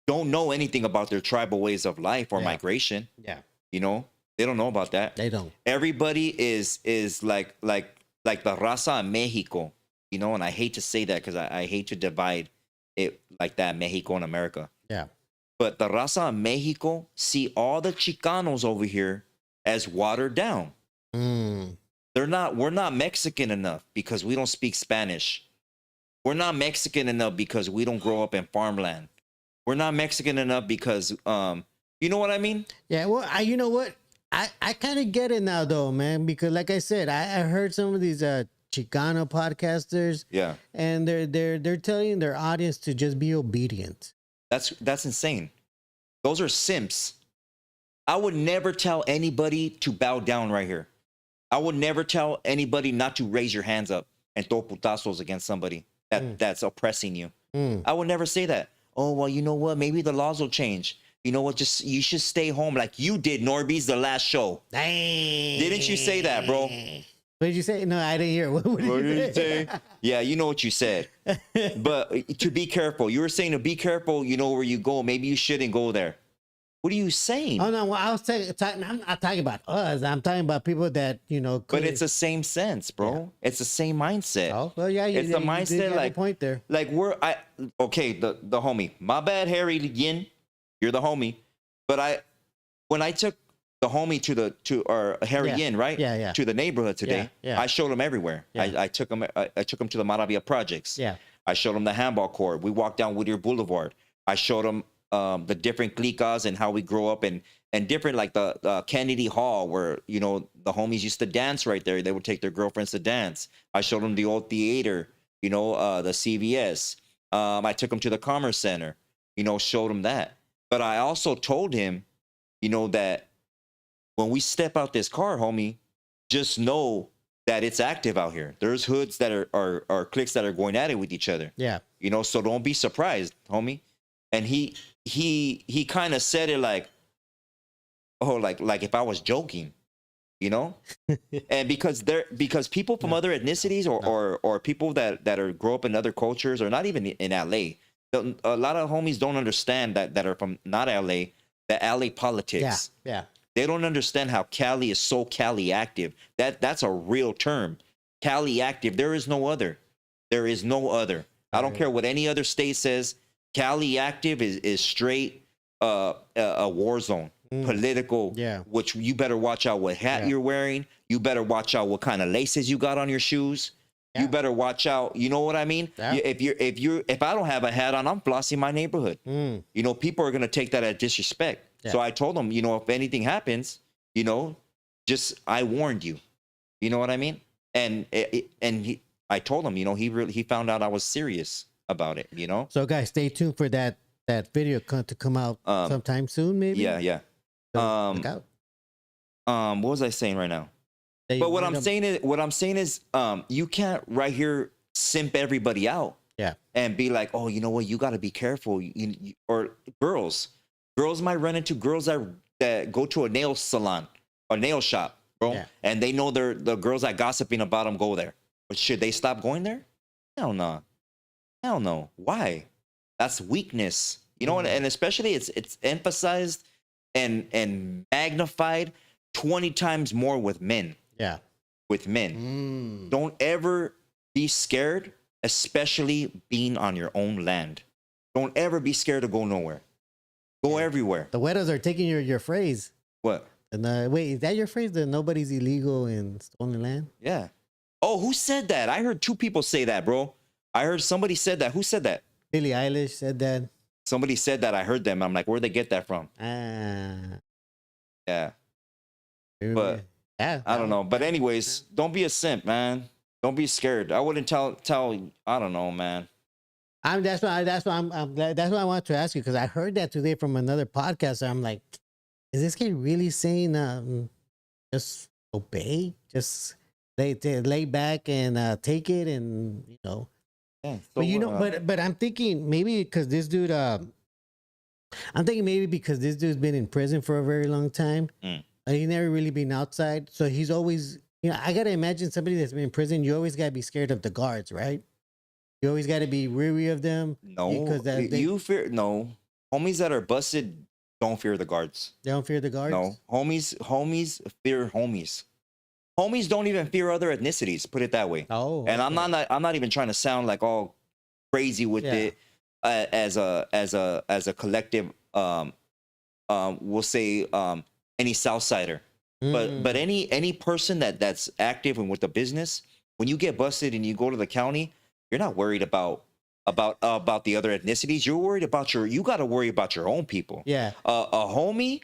don't know anything about their tribal ways of life or migration. Yeah. You know, they don't know about that. They don't. Everybody is like the raza in Mexico, you know, and I hate to say that because I hate to divide it like that, Mexico and America. Yeah. But the raza in Mexico see all the Chicanos over here as watered down. We're not Mexican enough because we don't speak Spanish. We're not Mexican enough because we don't grow up in farmland. We're not Mexican enough because you know what I mean? Yeah, well, you know what? I kind of get it now though, man, because like I said, I heard some of these Chicano podcasters, Yeah. and they're telling their audience to just be obedient. That's insane. Those are simps. I would never tell anybody to bow down right here. I would never tell anybody not to raise your hands up and throw putazos against somebody that's oppressing you. I would never say that. Oh, well, you know what? Maybe the laws will change. You know what? Just you should stay home like you did, NORBEEZ, the last show. Dang. Didn't you say that, bro? What did you say? No, I didn't hear. What did you say? Yeah, you know what you said. But to be careful. You were saying to be careful, you know where you go. Maybe you shouldn't go there. What are you saying? Oh, no, well, I was talking, I'm not talking about us. I'm talking about people that, you know. But it's the same sense, bro. Yeah. It's the same mindset. Oh, well, yeah. It's the mindset, like, point there. Like, okay, the homie. My bad, Harry Yin. You're the homie. But when I took the homie to Harry Yin, right? Yeah. To the neighborhood today. Yeah. I showed him everywhere. Yeah. I took him to the Maravilla projects. Yeah. I showed him the handball court. We walked down Whittier Boulevard. I showed him the different clicas and how we grow up and different, like the Kennedy Hall where, you know, the homies used to dance right there. They would take their girlfriends to dance. I showed them the old theater, you know, the CVS. I took him to the Commerce Center, you know, showed him that. But I also told him, you know, that when we step out this car, homie, just know that it's active out here. There's hoods that are cliques that are going at it with each other. Yeah. You know, so don't be surprised, homie. And he kind of said it like, oh, like if I was joking, you know? And because people from other ethnicities or people that are grow up in other cultures or not even in LA, a lot of homies don't understand that are from not LA, the LA politics. Yeah. They don't understand how Cali is so Cali active. That's a real term. Cali active. There is no other. There is no other. I don't care what any other state says. Cali active is straight a war zone, political. Yeah. Which you better watch out what hat you're wearing. You better watch out what kind of laces you got on your shoes. Yeah. You better watch out. You know what I mean? Yeah. If I don't have a hat on, I'm flossing my neighborhood. You know, people are gonna take that as disrespect. Yeah. So I told them, you know, if anything happens, you know, just I warned you. You know what I mean? And I told him, you know, he found out I was serious about it. You know. So guys, stay tuned for that video to come out sometime soon, maybe. Yeah. So look out. What was I saying right now? But what I'm saying is, you can't right here simp everybody out. Yeah. And be like, oh, you know what? You got to be careful. Or girls might run into girls that go to a nail salon or nail shop, bro. Yeah. And they know the girls that gossiping about them go there. But should they stop going there? Hell no. Hell no. Why? That's weakness. You know, and especially it's emphasized and magnified 20 times more with men. Yeah. With men. Don't ever be scared, especially being on your own land. Don't ever be scared to go nowhere. Go everywhere. The Wedders are taking your phrase. What? And wait, is that your phrase? That nobody's illegal in stolen land? Yeah. Oh, who said that? I heard two people say that, bro. I heard somebody said that. Who said that? Billie Eilish said that. Somebody said that. I heard them. I'm like, where'd they get that from? Yeah. But yeah, I don't know. But anyways, don't be a simp, man. Don't be scared. I wouldn't tell. I don't know, man. That's why I wanted to ask you, because I heard that today from another podcast. I'm like, is this guy really saying just obey, just lay back and take it, and you know? Yeah, so but you know, but I'm thinking maybe because this dude, dude's been in prison for a very long time. He never really been outside, so he's always, you know, I gotta imagine somebody that's been in prison. You always gotta be scared of the guards, right? You always gotta be weary of them. No, because you fear homies that are busted don't fear the guards. They don't fear the guards. No, homies fear homies. Homies don't even fear other ethnicities. Put it that way. Oh, okay. And I'm not even trying to sound like all crazy with it as a collective. We'll say any Southsider, but any person that's active and with the business, when you get busted and you go to the county, you're not worried about the other ethnicities. You're worried about you got to worry about your own people. Yeah. A homie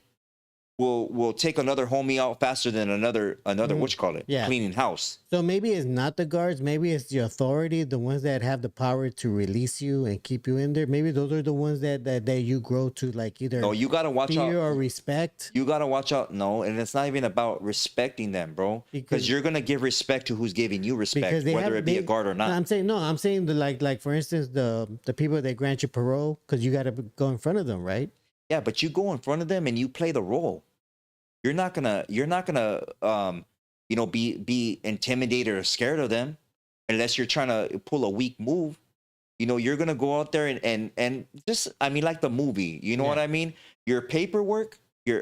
will take another homie out faster than another what you call it, Yeah. cleaning house. So maybe it's not the guards. Maybe it's the authority, the ones that have the power to release you and keep you in there. Maybe those are the ones that you grow to, like, either No, you gotta watch fear out or respect. You gotta watch out. No, and it's not even about respecting them, bro. Because you're gonna give respect to who's giving you respect, whether it be a guard or not. I'm saying the like for instance the people that grant you parole, because you got to go in front of them, right? Yeah, but you go in front of them and you play the role. You're not gonna be intimidated or scared of them unless you're trying to pull a weak move. You're gonna go out there and just, I mean, like the movie, you know what I mean? Your paperwork,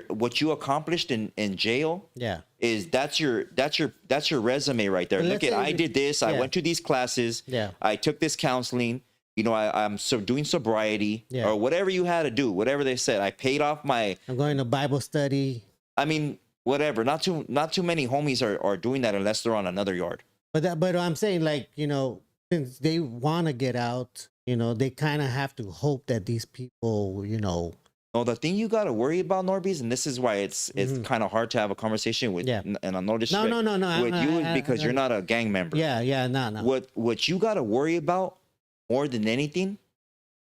what you accomplished in jail, that's your resume right there. But Look at, I did this, I went to these classes, I took this counseling, I'm doing sobriety, or whatever you had to do, whatever they said. I paid off I'm going to Bible study. I mean, whatever. Not too many homies are doing that unless they're on another yard. But I'm saying, like, since they want to get out, they kind of have to hope that these people, No, the thing you got to worry about, NORBEEZ, and this is why it's kind of hard to have a conversation with, and I know this no, with you is because you're not a gang member. No. What you got to worry about more than anything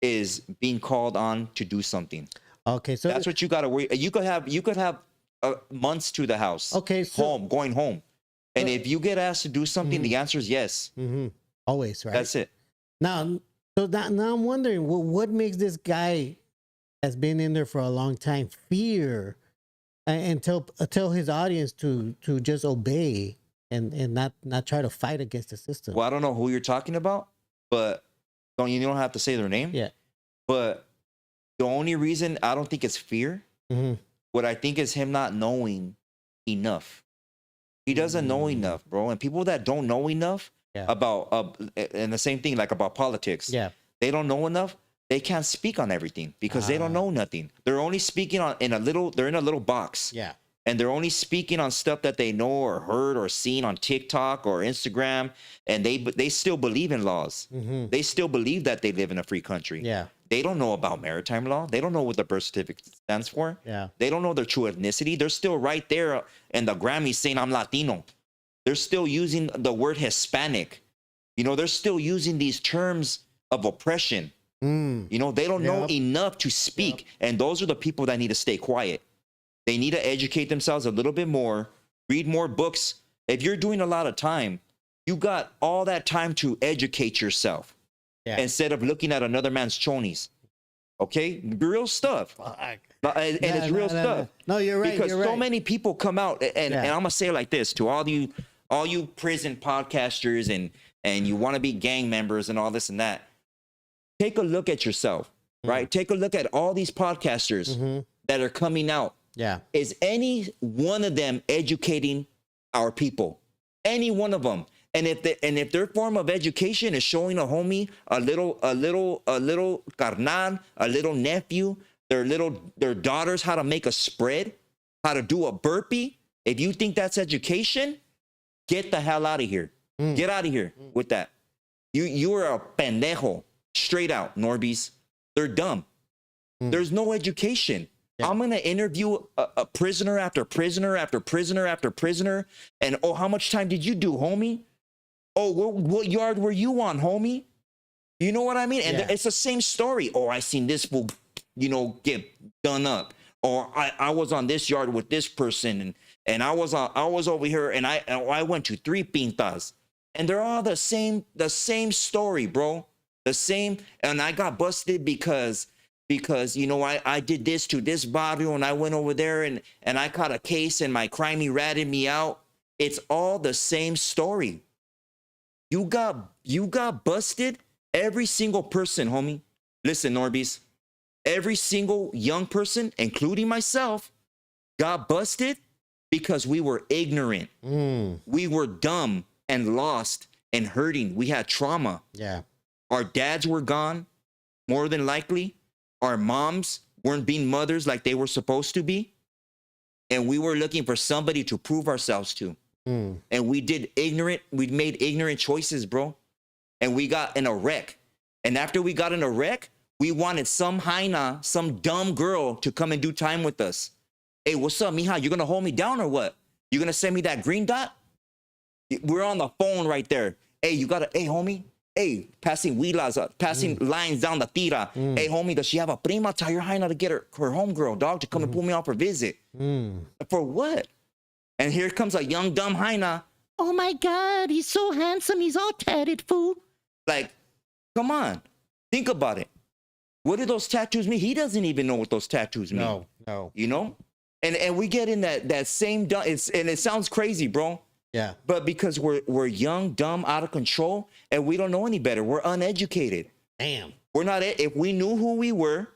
is being called on to do something. Okay, so that's what you got to worry. You could have months to the house. Okay, so going home, and if you get asked to do something, the answer is yes. Always, right? That's it. Now I'm wondering, what makes this guy has been in there for a long time fear and tell his audience to just obey and not try to fight against the system. Well, I don't know who you're talking about, but you don't have to say their name. Yeah. But the only reason I don't think it's fear, what I think is him not knowing enough. He doesn't know enough, bro. And people that don't know enough about and the same thing, like about politics. Yeah. They don't know enough. They can't speak on everything because they don't know nothing. They're only speaking they're in a little box. Yeah. And they're only speaking on stuff that they know or heard or seen on TikTok or Instagram. And they still believe in laws. They still believe that they live in a free country. Yeah. They don't know about maritime law. They don't know what the birth certificate stands for. Yeah. They don't know their true ethnicity. They're still right there in the Grammys saying, I'm Latino. They're still using the word Hispanic. They're still using these terms of oppression. They don't know enough to speak. And those are the people that need to stay quiet. They need to educate themselves a little bit more, read more books. If you're doing a lot of time, you got all that time to educate yourself instead of looking at another man's chonies. Okay? Real stuff. And it's real stuff. No, you're right. Because you're so right. many people come out, and I'm going to say it like this to all you prison podcasters and you want to be gang members and all this and that. Take a look at yourself, right? Take a look at all these podcasters that are coming out. Yeah. Is any one of them educating our people? Any one of them? And if their form of education is showing a homie, a little carnal, a little nephew, their daughters how to make a spread, how to do a burpee, if you think that's education, get the hell out of here. Get out of here with that. You are a pendejo. Straight out, NORBEEZ. They're dumb. There's no education. I'm going to interview a prisoner after prisoner after prisoner after prisoner. And, how much time did you do, homie? Oh, what yard were you on, homie? You know what I mean? And it's the same story. Oh, I seen this fool, get done up. Or I was on this yard with this person and I was over here and I went to 3 pintas. And they're all the same story, bro. The same, and I got busted because I did this to this barrio and I went over there and I caught a case and my crimey ratted me out. It's all the same story. You got busted. Every single person, homie. Listen, NORBEEZ. Every single young person, including myself, got busted because we were ignorant. We were dumb and lost and hurting. We had trauma. Yeah. Our dads were gone, more than likely. Our moms weren't being mothers like they were supposed to be. And we were looking for somebody to prove ourselves to. And we made ignorant choices, bro. and we got in a wreck. And after we got in a wreck, we wanted some hyena, some dumb girl to come and do time with us. Hey, what's up, mija? You gonna hold me down or what? You gonna send me that green dot? We're on the phone right there. Hey, you gotta, hey, homie. Hey, passing huilas, passing lines down the tira. Hey, homie, does she have a prima? Tell your hyena to get her homegirl, dog, to come and pull me off for visit. For what? And here comes a young, dumb hyena. Oh my God, he's so handsome. He's all tatted, fool. Like, come on. Think about it. What do those tattoos mean? He doesn't even know what those tattoos mean. No. You know? And we get in that same dumb, and it sounds crazy, bro. Yeah. But because we're young, dumb, out of control, and we don't know any better. We're uneducated. Damn. We're not, if we knew who we were,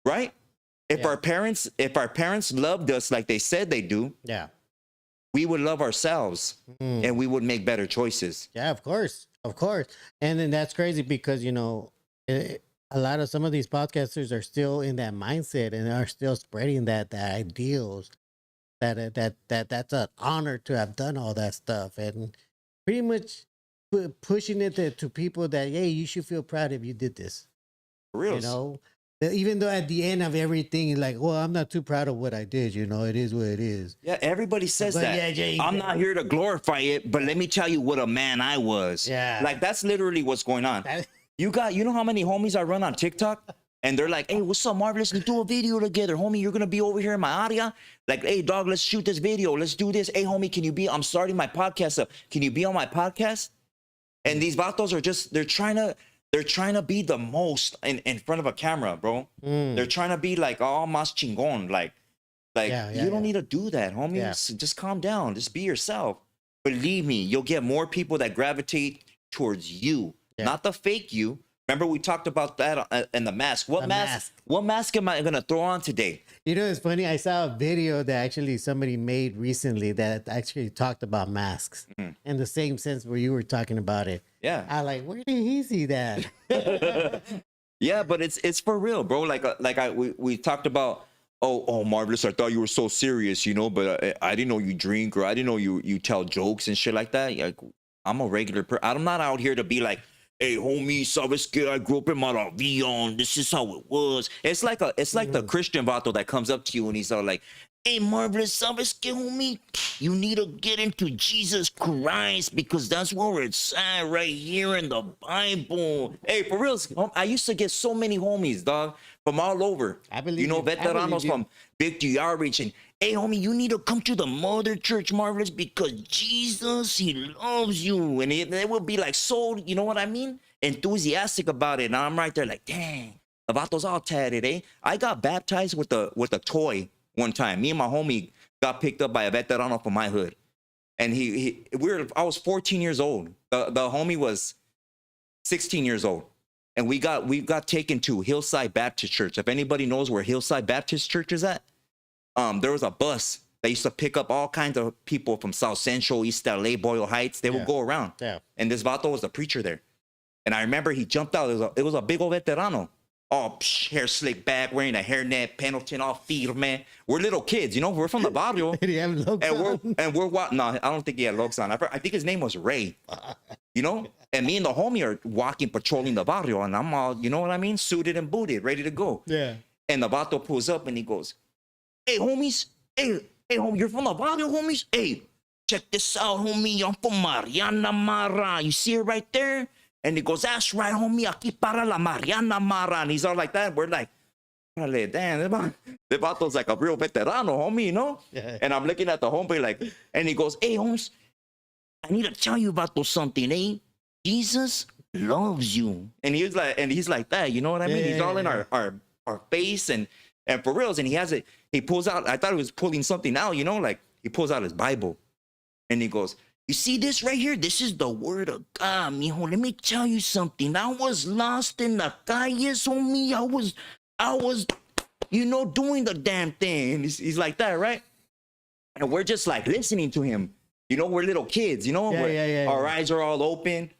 right? If our parents loved us like they said they do, yeah, we would love ourselves and we would make better choices. Yeah, of course. And then that's crazy because, you know, a lot of some of these podcasters are still in that mindset and are still spreading that ideals that's an honor to have done all that stuff, and pretty much pushing it to people that, hey, you should feel proud if you did this. For real. You know, even though at the end of everything, it's like, well, I'm not too proud of what I did. You know, it is what it is. Yeah, everybody says that. Yeah, I'm not here to glorify it, but let me tell you what a man I was. Yeah. Like, that's literally what's going on. You know how many homies I run on TikTok? And they're like, hey, what's up, Marvelous? Let's do a video together. Homie, you're going to be over here in my area. Like, hey, dog, let's shoot this video. Let's do this. Hey, homie, I'm starting my podcast up. Can you be on my podcast? And these vatos are they're trying to be the most in front of a camera, bro. They're trying to be like, oh, mas chingon. Like you don't need to do that, homie. Yeah. Just calm down. Just be yourself. Believe me, you'll get more people that gravitate towards you, not the fake you. Remember, we talked about that in the mask. What mask am I going to throw on today? You know, it's funny. I saw a video that actually somebody made recently that actually talked about masks in the same sense where you were talking about it. Yeah. I like, where did he see that? Yeah, but it's for real, bro. We talked about, oh, Marvelous, I thought you were so serious, you know, but I didn't know you drink, or I didn't know you tell jokes and shit like that. Like, I'm a regular person. I'm not out here to be like, hey, homie, sabes que I grew up in Maravillon. This is how it was. It's like the Christian vato that comes up to you and he's all like, hey, Marvelous, sabes que, homie, you need to get into Jesus Christ because that's where it's at right here in the Bible. Hey, for real, I used to get so many homies, dog, from all over. I believe you know, veteranos from Big DR region. Hey, homie, you need to come to the mother church, Marvelous, because Jesus, he loves you. And they will be like so, you know what I mean? Enthusiastic about it. And I'm right there like, dang, the vatos all tatted, eh? I got baptized with a toy one time. Me and my homie got picked up by a veterano from my hood. And I was 14 years old. The homie was 16 years old. And we got taken to Hillside Baptist Church. If anybody knows where Hillside Baptist Church is at, there was a bus that used to pick up all kinds of people from South Central, East LA, Boyle Heights. They would go around. Yeah. And this vato was the preacher there. And I remember he jumped out. It was a big old veterano. All hair slicked back, wearing a hairnet, Pendleton, all firme. We're little kids, you know. We're from the barrio. Did he have looks on? No, I don't think he had looks on. I think his name was Ray. You know? And me and the homie are walking, patrolling the barrio. And I'm all, you know what I mean? Suited and booted, ready to go. Yeah. And the vato pulls up and he goes, hey, homies. Hey, homie, you're from the barrio, homies? Hey, check this out, homie. I'm from Mariana Mara. You see her right there? And he goes, that's right, homie. Aquí para la Mariana Mara. And he's all like that. We're like, damn, the vato's like a real veterano, homie, you know? Yeah. And I'm looking at the homie like, and he goes, hey, homies, I need to tell you about something, eh? Jesus loves you. And he's like that, you know what I mean? Yeah, he's all in our face and for reals. And he pulls out, I thought he was pulling something out, you know, like he pulls out his Bible and he goes, you see this right here? This is the word of God, mijo. Let me tell you something. I was lost in the calles, homie. I was, you know, doing the damn thing. And he's like that, right? And we're just like listening to him. You know, we're little kids, you know? Our eyes are all open.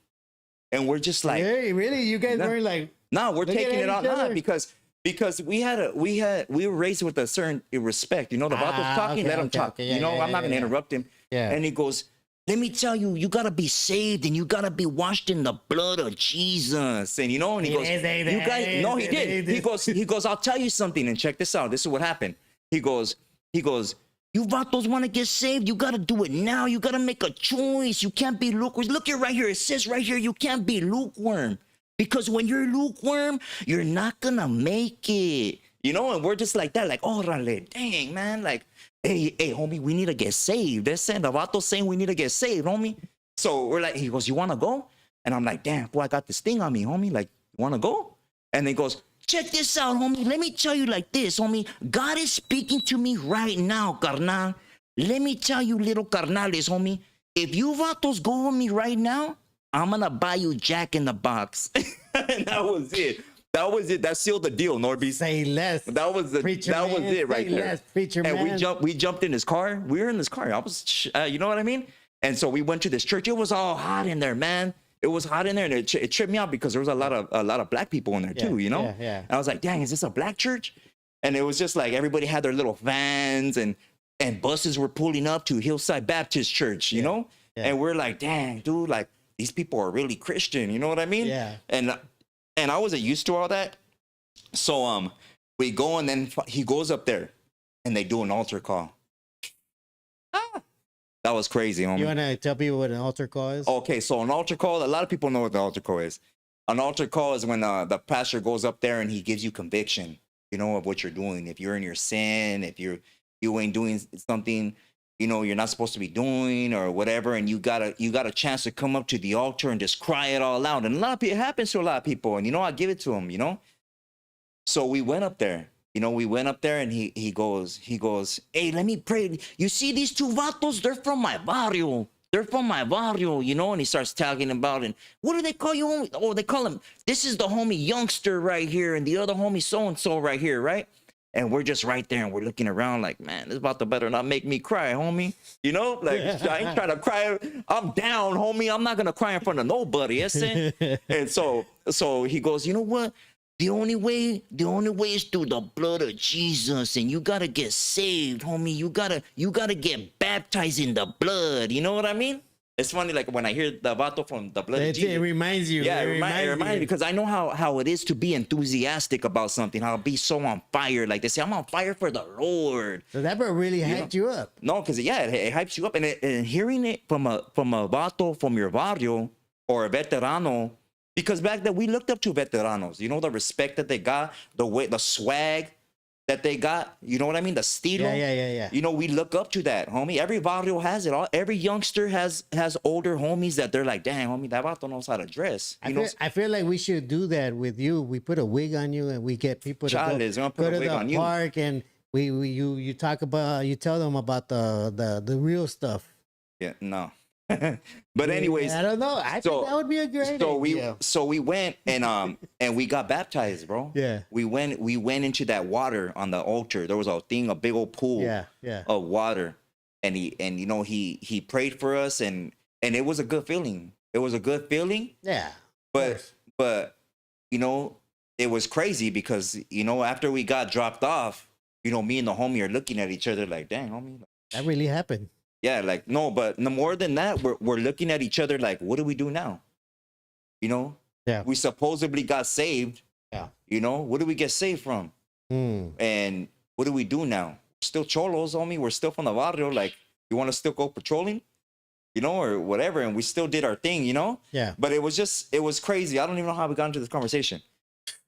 And we're just like, hey, really? You guys weren't like, no, we're taking it out now because we were raised with a certain respect. You know, the vato's talking, let him talk. Yeah, you know, I'm not gonna interrupt him. Yeah. And he goes, let me tell you, you gotta be saved and you gotta be washed in the blood of Jesus. And you know, and he goes, you guys, no, he did. He goes, I'll tell you something, and check this out. This is what happened. He goes, you vatos want to get saved, you gotta do it now. You gotta make a choice. You can't be lukewarm. Look here, right here. It says right here, you can't be lukewarm. Because when you're lukewarm, you're not gonna make it. You know, and we're just like that, like, oh, dang, man, like, hey, homie, we need to get saved. They're saying, the vato saying we need to get saved, homie. So we're like, he goes, you want to go? And I'm like, damn, boy, I got this thing on me, homie. Like, you want to go? And he goes, check this out, homie. Let me tell you like this, homie. God is speaking to me right now, carnal. Let me tell you, little carnales, homie. If you vatos go with me right now, I'm going to buy you Jack in the Box. And that was it. That was it. That sealed the deal, NORBEEZ. Say less. That was it right there. Less, preacher and man. we jumped in his car. We were in his car. I was, you know what I mean? And so we went to this church. It was all hot in there, man. It was hot in there, and it tripped me out because there was a lot of black people in there too. You know? Yeah. And I was like, dang, is this a black church? And it was just like everybody had their little vans and buses were pulling up to Hillside Baptist Church. You know? Yeah. And we're like, dang, dude, like these people are really Christian. You know what I mean? Yeah. And I wasn't used to all that. So we go, and then he goes up there and they do an altar call. That was crazy, homie. You want to tell people what an altar call is? Okay, so an altar call, a lot of people know what the altar call is. An altar call is when the pastor goes up there and he gives you conviction, you know, of what you're doing. If you're in your sin, if you ain't doing something, you know, you're not supposed to be doing or whatever, and you got a chance to come up to the altar and just cry it all out. And it happens to a lot of people, and you know, I give it to them, you know. So we went up there, you know, and he goes, hey, let me pray. You see these two vatos? They're from my barrio. You know, and he starts talking about, and what do they call you, homie? Oh, they call him, this is the homie youngster right here, and the other homie so-and-so right here, right? And we're just right there, and we're looking around like, man, this vato better not make me cry, homie. You know, like, I ain't trying to cry. I'm down, homie. I'm not going to cry in front of nobody. And so he goes, you know what? The only way is through the blood of Jesus, and you gotta get saved, homie. You gotta get baptized in the blood. You know what I mean? It's funny, like when I hear the vato from the blood of Jesus. It reminds you. Yeah, it reminds me because I know how it is to be enthusiastic about something. How to be so on fire, like they say, I'm on fire for the Lord. So that really hyped you up. No, because it hypes you up, and hearing it from a vato from your barrio or a veterano. Because back then we looked up to veteranos, you know, the respect that they got, the swag that they got, you know what I mean? The estilo. Yeah. You know, we look up to that, homie. Every barrio has it. Every youngster has older homies that they're like, dang, homie, that vato knows how to dress. I feel like we should do that with you. We put a wig on you and we get people to go to the park, and you talk about, you tell them about the real stuff. Yeah, no. But anyways, I don't know. I think that would be a great idea. So we went and we got baptized, bro. Yeah. We went into that water on the altar. There was a big old pool of water. And he prayed for us, and it was a good feeling. It was a good feeling. Yeah. But you know, it was crazy because, you know, after we got dropped off, you know, me and the homie are looking at each other like, dang, homie. That really happened. Yeah, like, no, but no more than that, we're looking at each other like, what do we do now? You know? Yeah. We supposedly got saved. Yeah. You know? What do we get saved from? And what do we do now? Still cholos, homie. We're still from the barrio. Like, you want to still go patrolling? You know, or whatever. And we still did our thing, you know? Yeah. But it was crazy. I don't even know how we got into this conversation.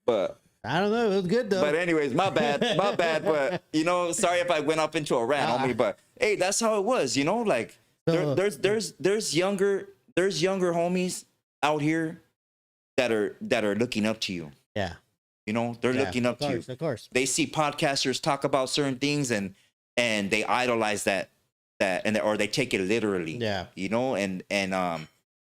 But I don't know. It was good though. But anyways, my bad. But you know, sorry if I went up into a rant on me. But hey, that's how it was. You know, like there's younger homies out here that are looking up to you. Yeah. You know, they're looking up to you. Of course. They see podcasters talk about certain things and they idolize that or they take it literally. Yeah. You know, and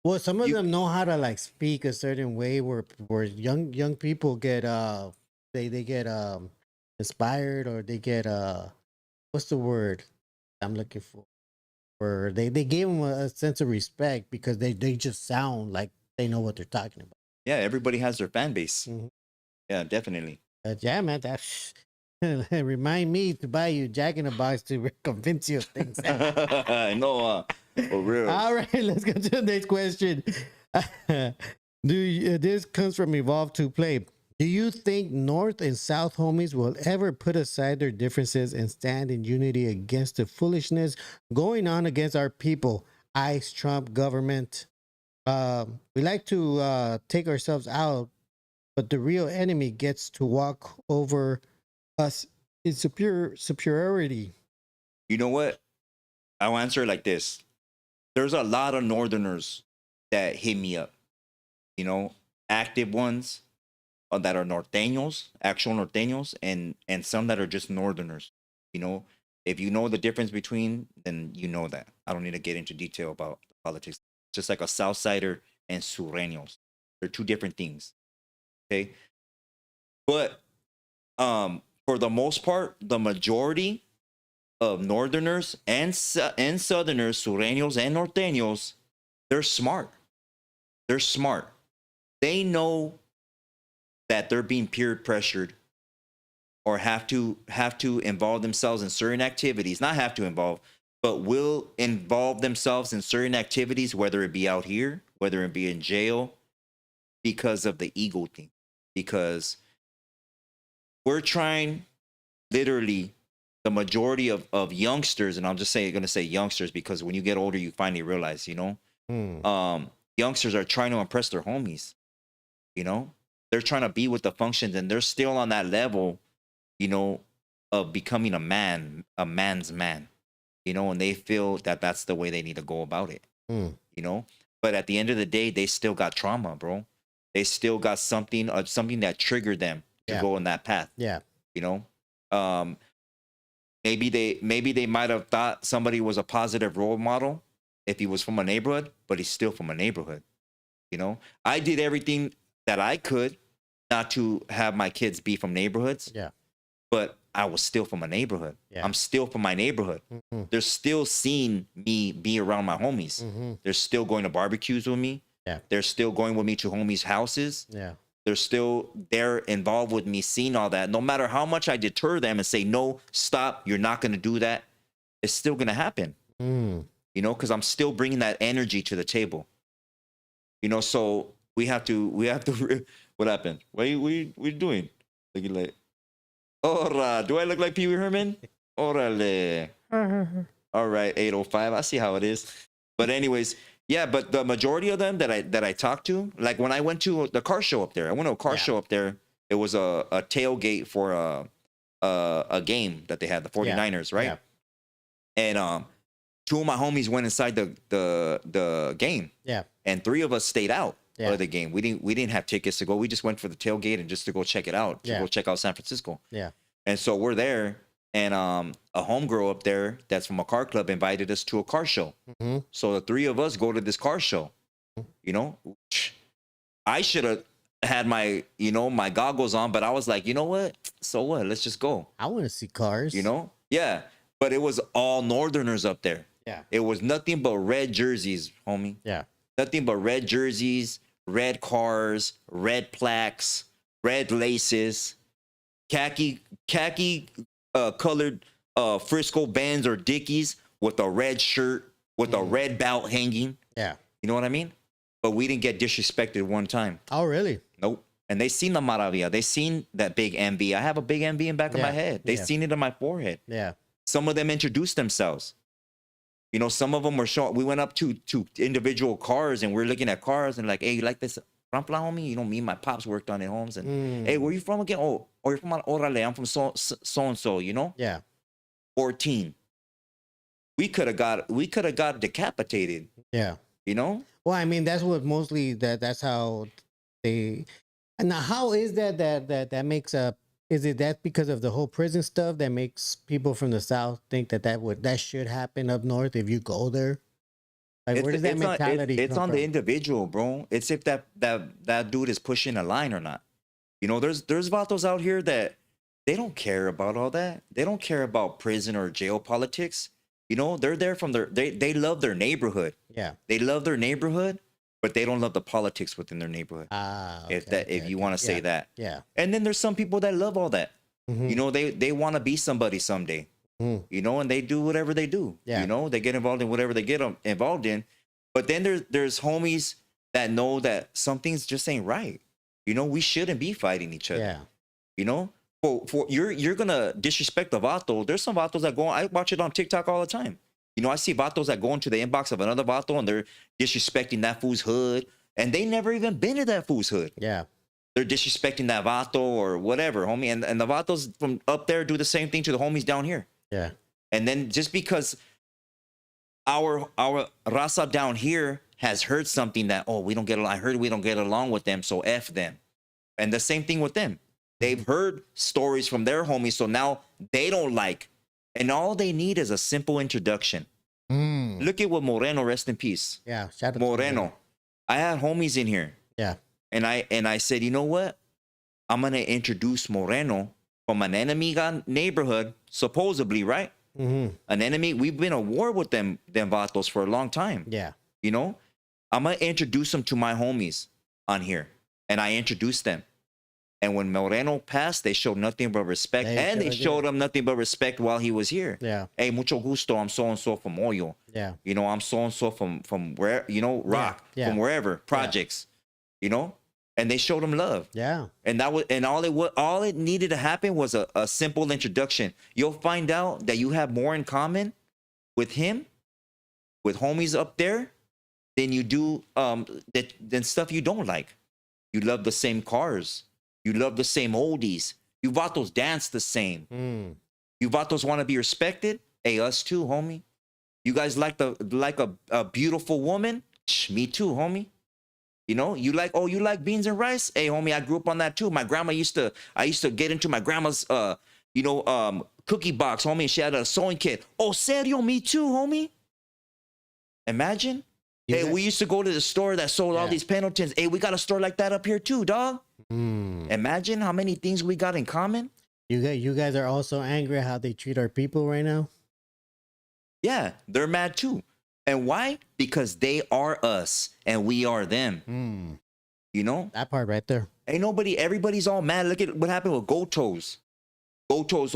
well, some of them know how to like speak a certain way where young people get they get inspired, or they get what's the word I'm looking for? Or they gave them a sense of respect because they just sound like they know what they're talking about. Yeah, everybody has their fan base. Mm-hmm. Yeah, definitely. Yeah, man, that remind me to buy you Jack in the Box to convince you of things. No, For real. All right, let's go to the next question. This comes from Evolve to Play. Do you think North and South homies will ever put aside their differences and stand in unity against the foolishness going on against our people? ICE, Trump, government. We like to take ourselves out, but the real enemy gets to walk over us in superiority. You know what? I'll answer it like this. There's a lot of Northerners that hit me up, you know, active ones that are norteños, actual norteños, and some that are just Northerners. You know, if you know the difference between, then you know that. I don't need to get into detail about politics. Just like a Southsider and Sureños. They're two different things. Okay. But for the most part, the majority of Northerners and Southerners, Sureños and Norteños, they're smart. They're smart. They know that they're being peer pressured or have to involve themselves in certain activities. Not have to involve, but will involve themselves in certain activities, whether it be out here, whether it be in jail, because of the ego thing. Because we're trying, literally, the majority of youngsters, and I'm just going to say youngsters, because when you get older, you finally realize, you know, youngsters are trying to impress their homies. You know, they're trying to be with the functions, and they're still on that level, you know, of becoming a man's man, you know, and they feel that that's the way they need to go about it, you know. But at the end of the day, they still got trauma, bro. They still got something that triggered them to go in that path. Yeah. You know, maybe they might have thought somebody was a positive role model if he was from a neighborhood, but he's still from a neighborhood. You know, I did everything that I could not to have my kids be from neighborhoods. Yeah. But I was still from a neighborhood. Yeah. I'm still from my neighborhood. They're still seeing me be around my homies. They're still going to barbecues with me. Yeah. They're still going with me to homies' houses. Yeah. They're involved with me, seeing all that. No matter how much I deter them and say, no, stop, you're not going to do that, it's still going to happen. You know, because I'm still bringing that energy to the table. You know, so we have to, what happened? What are you doing? Looking like, ora, do I look like Pee Wee Herman? Orale. All right, 805. I see how it is. But anyways, yeah, but the majority of them that I talked to, like when I went to the car show up there, I went to a car show up there. It was a tailgate for a game that they had, the 49ers, right? Yeah. And two of my homies went inside the game. Yeah. And three of us stayed out of the game. We didn't have tickets to go. We just went for the tailgate and just to go check it out, to go check out San Francisco. Yeah. And so we're there, and a homegirl up there that's from a car club invited us to a car show. So the three of us go to this car show. You know, I should have had my goggles on, but I was like, you know what? So what? Let's just go. I want to see cars. You know? Yeah. But it was all Northerners up there. Yeah. It was nothing but red jerseys, homie. Yeah. Nothing but red jerseys, red cars, red plaques, red laces, khaki colored Frisco Benz or Dickies with a red shirt with a red belt hanging. Yeah. You know what I mean? But we didn't get disrespected one time. Oh, really? Nope. And they seen the Maravilla. They seen that big MV. I have a big MV in the back of my head. They seen it on my forehead. Yeah. Some of them introduced themselves. You know, some of them were showing. We went up to individual cars and we're looking at cars and like, hey, you like this Rampla, homie? You know, me and my pops worked on it, homes. And hey, where you from again? Oh, you're from Orale. I'm from so and so. You know? Yeah. 14. We could have got decapitated. Yeah. You know? Well, I mean, that's what mostly that's how they. And now, how is that makes a? Is it that because of the whole prison stuff that makes people from the South think that should happen up north if you go there? Like, where does that mentality come from? It's on the individual, bro. It's if that dude is pushing a line or not. You know, there's vatos out here that they don't care about all that. They don't care about prison or jail politics. You know, they're there from they love their neighborhood. Yeah. They love their neighborhood, but they don't love the politics within their neighborhood. Okay, if you want to say that. Yeah. And then there's some people that love all that. You know, they want to be somebody someday. You know, and they do whatever they do. Yeah. You know, they get involved in whatever they get involved in. But then there's homies that know that something's just ain't right. You know, we shouldn't be fighting each other. Yeah. You know, for you're gonna disrespect the vato. There's some vatos that go. I watch it on TikTok all the time. You know, I see vatos that go into the inbox of another vato and they're disrespecting that fool's hood, and they never even been to that fool's hood. Yeah. They're disrespecting that vato or whatever, homie. And the vatos from up there do the same thing to the homies down here. Yeah. And then just because our raza down here has heard something that, oh, we don't get along. I heard we don't get along with them, so F them. And the same thing with them. They've heard stories from their homies, so now they don't like. And all they need is a simple introduction. Look at what Moreno, rest in peace. Yeah. Shout out Moreno. I had homies in here. Yeah. And I said, you know what? I'm gonna introduce Moreno from an enemy neighborhood, supposedly, right? An enemy. We've been at war with them vatos for a long time. Yeah. You know, I'm gonna introduce them to my homies on here, and I introduced them. And when Moreno passed, they showed nothing but respect, and they showed him nothing but respect while he was here. Yeah. Hey, mucho gusto. I'm so and so from Oyo. Yeah. You know, I'm so and so from where, you know, Rock, from wherever, projects. You know, and they showed him love. Yeah. And that was, and all it needed to happen was a simple introduction. You'll find out that you have more in common with him, with homies up there, than you do than stuff you don't like. You love the same cars. You love the same oldies. You vatos dance the same. You vatos want to be respected. Hey, us too, homie. You guys like a beautiful woman? Me too, homie. You know, you like beans and rice? Hey, homie, I grew up on that too. My grandma I used to get into my grandma's, cookie box, homie. She had a sewing kit. Oh, serio? Me too, homie. Imagine. Hey, we used to go to the store that sold all these Pendletons. Hey, we got a store like that up here too, dog. Imagine how many things we got in common. You guys are also angry at how they treat our people right now? Yeah, they're mad too. And why? Because they are us and we are them. You know? That part right there. Ain't nobody, everybody's all mad. Look at what happened with Gotos. Gotos,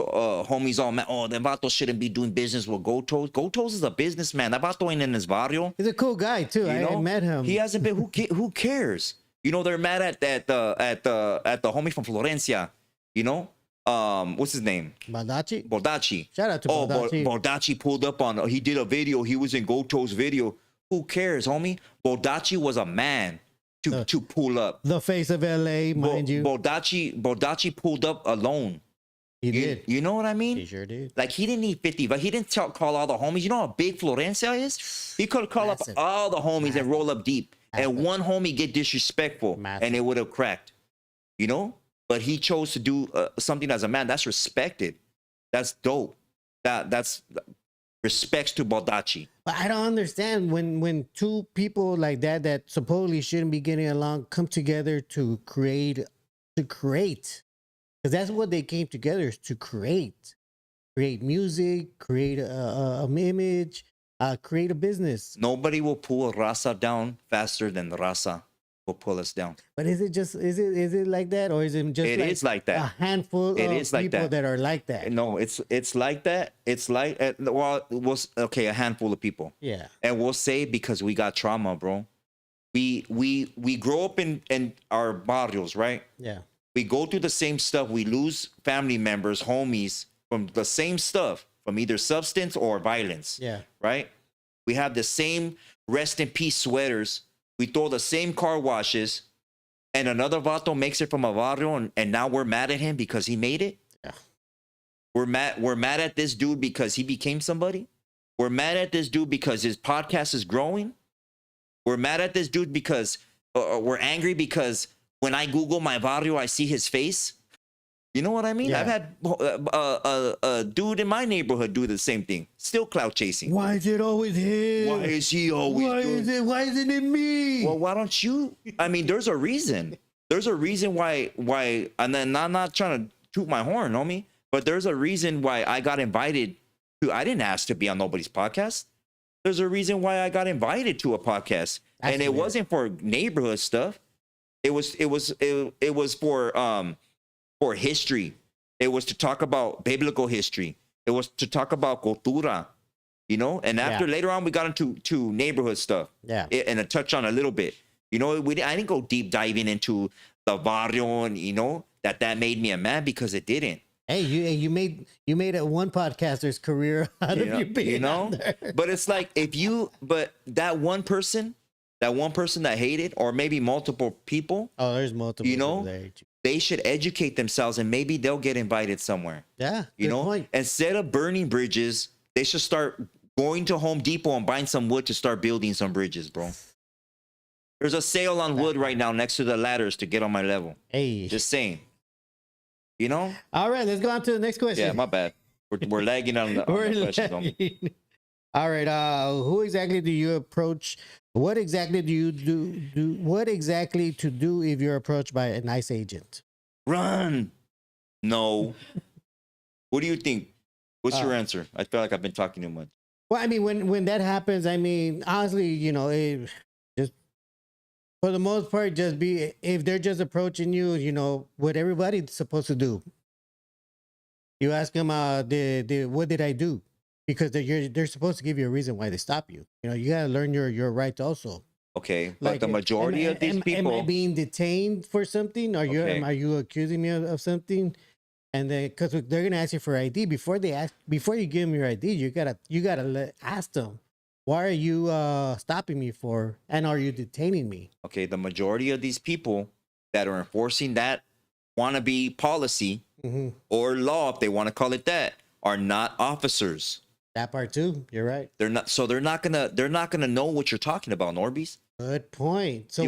homies all mad. Oh, the vato shouldn't be doing business with Gotos. Gotos is a businessman. That vato ain't in his barrio. He's a cool guy too. I met him. He hasn't been. Who cares? You know, they're mad at the homie from Florencia. You know, what's his name? Baldacci. Shout out to Baldacci. Baldacci pulled up on. He did a video. He was in Goto's video. Who cares, homie? Baldacci was a man to pull up. The face of LA, mind you. Baldacci pulled up alone. He did. You know what I mean? He sure did. Like, he didn't need 50, but he didn't call all the homies. You know how big Florencia is? He could call up all the homies and roll up deep. And one homie get disrespectful, and it would have cracked. You know? But he chose to do something as a man. That's respected. That's dope. That's respects to Baldacci. But I don't understand when two people like that supposedly shouldn't be getting along come together to create. Because that's what they came together is to create music, create an image, create a business. Nobody will pull Raza down faster than the Raza will pull us down. But is it like that, or is it just is like that. A handful of people that are like that? No, it's like that. It's like a handful of people. Yeah, and we'll say because we got trauma, bro. We grow up in our barrios, right? Yeah. We go through the same stuff. We lose family members, homies from the same stuff, from either substance or violence. Yeah. Right? We have the same rest in peace sweaters. We throw the same car washes, and another vato makes it from a barrio, and now we're mad at him because he made it. Yeah. We're mad at this dude because he became somebody. We're mad at this dude because his podcast is growing. We're mad at this dude because we're angry because when I Google my barrio, I see his face. You know what I mean? Yeah. I've had a dude in my neighborhood do the same thing. Still clout chasing. Why is it always him? Why is he always Why isn't it me? Well, why don't you? I mean, there's a reason. There's a reason why, and then I'm not trying to toot my horn, homie, but there's a reason why I got invited to, I didn't ask to be on nobody's podcast. There's a reason why I got invited to a podcast. And it wasn't for neighborhood stuff. It was for history. It was to talk about biblical history. It was to talk about cultura, you know. And after later on, we got into neighborhood stuff. Yeah. And a touch on a little bit. You know, I didn't go deep diving into the barrio, and you know that made me a man, because it didn't. Hey, you made a one podcaster's career out of you being, you know. out there. But it's like but that one person that hated, or maybe multiple people. Oh, there's multiple. You know, there. They should educate themselves, and maybe they'll get invited somewhere. Yeah, you know, point. Instead of burning bridges, they should start going to Home Depot and buying some wood to start building some bridges, bro. There's a sale on wood right now next to the ladders to get on my level. Hey, just saying. You know. All right, let's go on to the next question. Yeah, my bad. We're lagging on the questions. All right. Who exactly do you approach? What exactly do you do? What exactly to do if you're approached by a nice agent? Run. No. What do you think? What's your answer? I feel like I've been talking too much. Well, I mean, when that happens, I mean, honestly, you know, just for the most part, just be, if they're just approaching you, you know, what everybody's supposed to do. You ask them, what did I do? Because they're supposed to give you a reason why they stop you. You know, you gotta learn your rights also. Okay, but like, the majority of these people, am I being detained for something? Are you accusing me of something? And then, because they're gonna ask you for ID before you give them your ID, you gotta ask them, why are you stopping me for, and are you detaining me? Okay, the majority of these people that are enforcing that wannabe policy or law, if they want to call it that, are not officers. That part too. You're right. They're not. So they're not gonna know what you're talking about, NORBEEZ. Good point. So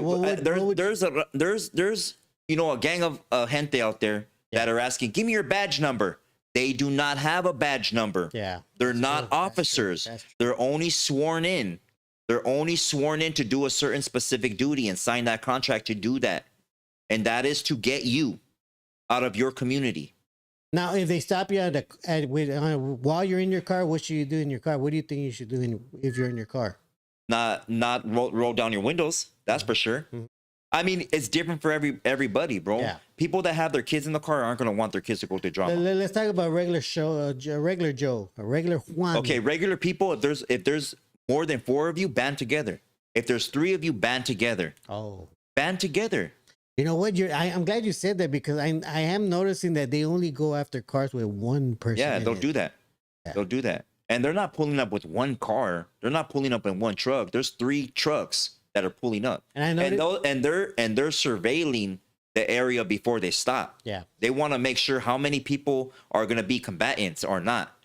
there's you know, a gang of gente out there that are asking, give me your badge number. They do not have a badge number. Yeah. They're not officers. That's true. They're only sworn in. They're only sworn in to do a certain specific duty and sign that contract to do that. And that is to get you out of your community. Now, if they stop you while you're in your car, what should you do in your car? What do you think you should do if you're in your car? Not roll down your windows. That's for sure. I mean, it's different for everybody, bro. Yeah. People that have their kids in the car aren't going to want their kids to go to drama. Let's talk about regular Joe, a regular Juan. Okay, regular people. If there's more than 4 of you, band together. If there's 3 of you, band together. Oh, band together. You know what? I'm glad you said that, because I am noticing that they only go after cars with one person. Yeah, they'll do that. Yeah. They'll do that, and they're not pulling up with one car. They're not pulling up in one truck. There's 3 trucks that are pulling up, and they're surveilling the area before they stop. Yeah, they want to make sure how many people are going to be combatants or not.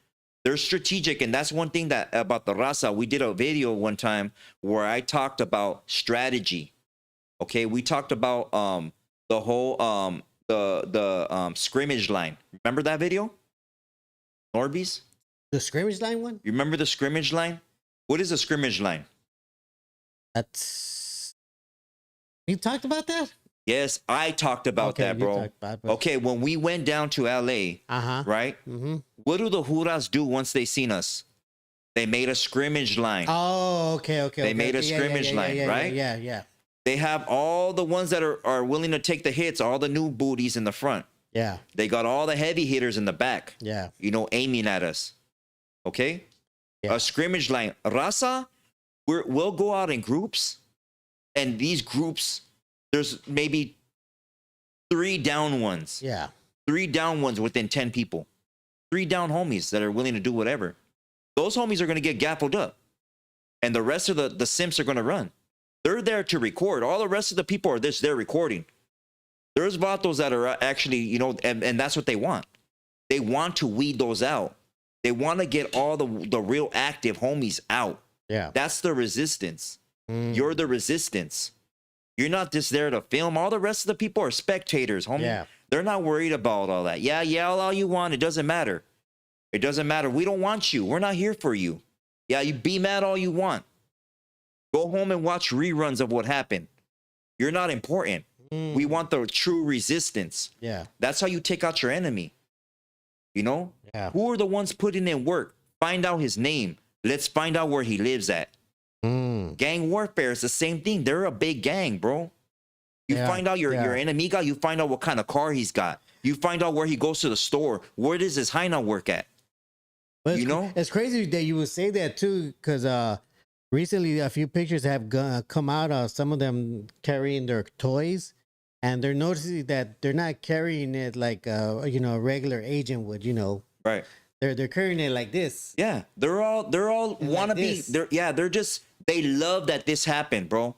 They're strategic, and that's one thing that about the raza. We did a video one time where I talked about strategy. Okay, we talked about the whole the scrimmage line. Remember that video, NORBEEZ? The scrimmage line one? You remember the scrimmage line? What is a scrimmage line? You talked about that? Yes, I talked about that, bro. Okay, when we went down to LA, right? What do the Huras do once they seen us? They made a scrimmage line. Oh, okay. They made a scrimmage line, right? Yeah. They have all the ones that are willing to take the hits, all the new booties in the front. Yeah. They got all the heavy hitters in the back. Yeah. You know, aiming at us. Okay? Yeah. A scrimmage line. Raza, we'll go out in groups, and these groups, there's maybe 3 down ones. Yeah. 3 down ones within 10 people. 3 down homies that are willing to do whatever. Those homies are going to get gaffled up. And the rest of the simps are going to run. They're there to record. All the rest of the people are there recording. There's vatos that are actually, you know, and that's what they want. They want to weed those out. They want to get all the real active homies out. Yeah. That's the resistance. You're the resistance. You're not just there to film. All the rest of the people are spectators, homie. Yeah. They're not worried about all that. Yeah, yell all you want. It doesn't matter. It doesn't matter. We don't want you. We're not here for you. Yeah, you be mad all you want. Go home and watch reruns of what happened. You're not important. We want the true resistance. Yeah. That's how you take out your enemy. You know? Yeah. Who are the ones putting in work? Find out his name. Let's find out where he lives at. Gang warfare is the same thing. They're a big gang, bro. You find out your enemy guy. You find out what kind of car he's got. You find out where he goes to the store. Where does his hyena work at? But You know? it's crazy that you would say that too, because recently a few pictures have come out of some of them carrying their toys, and they're noticing that they're not carrying it like a regular agent would. Right. They're carrying it like this. Yeah, they're all And wanna like be. this. They're just, they love that this happened, bro.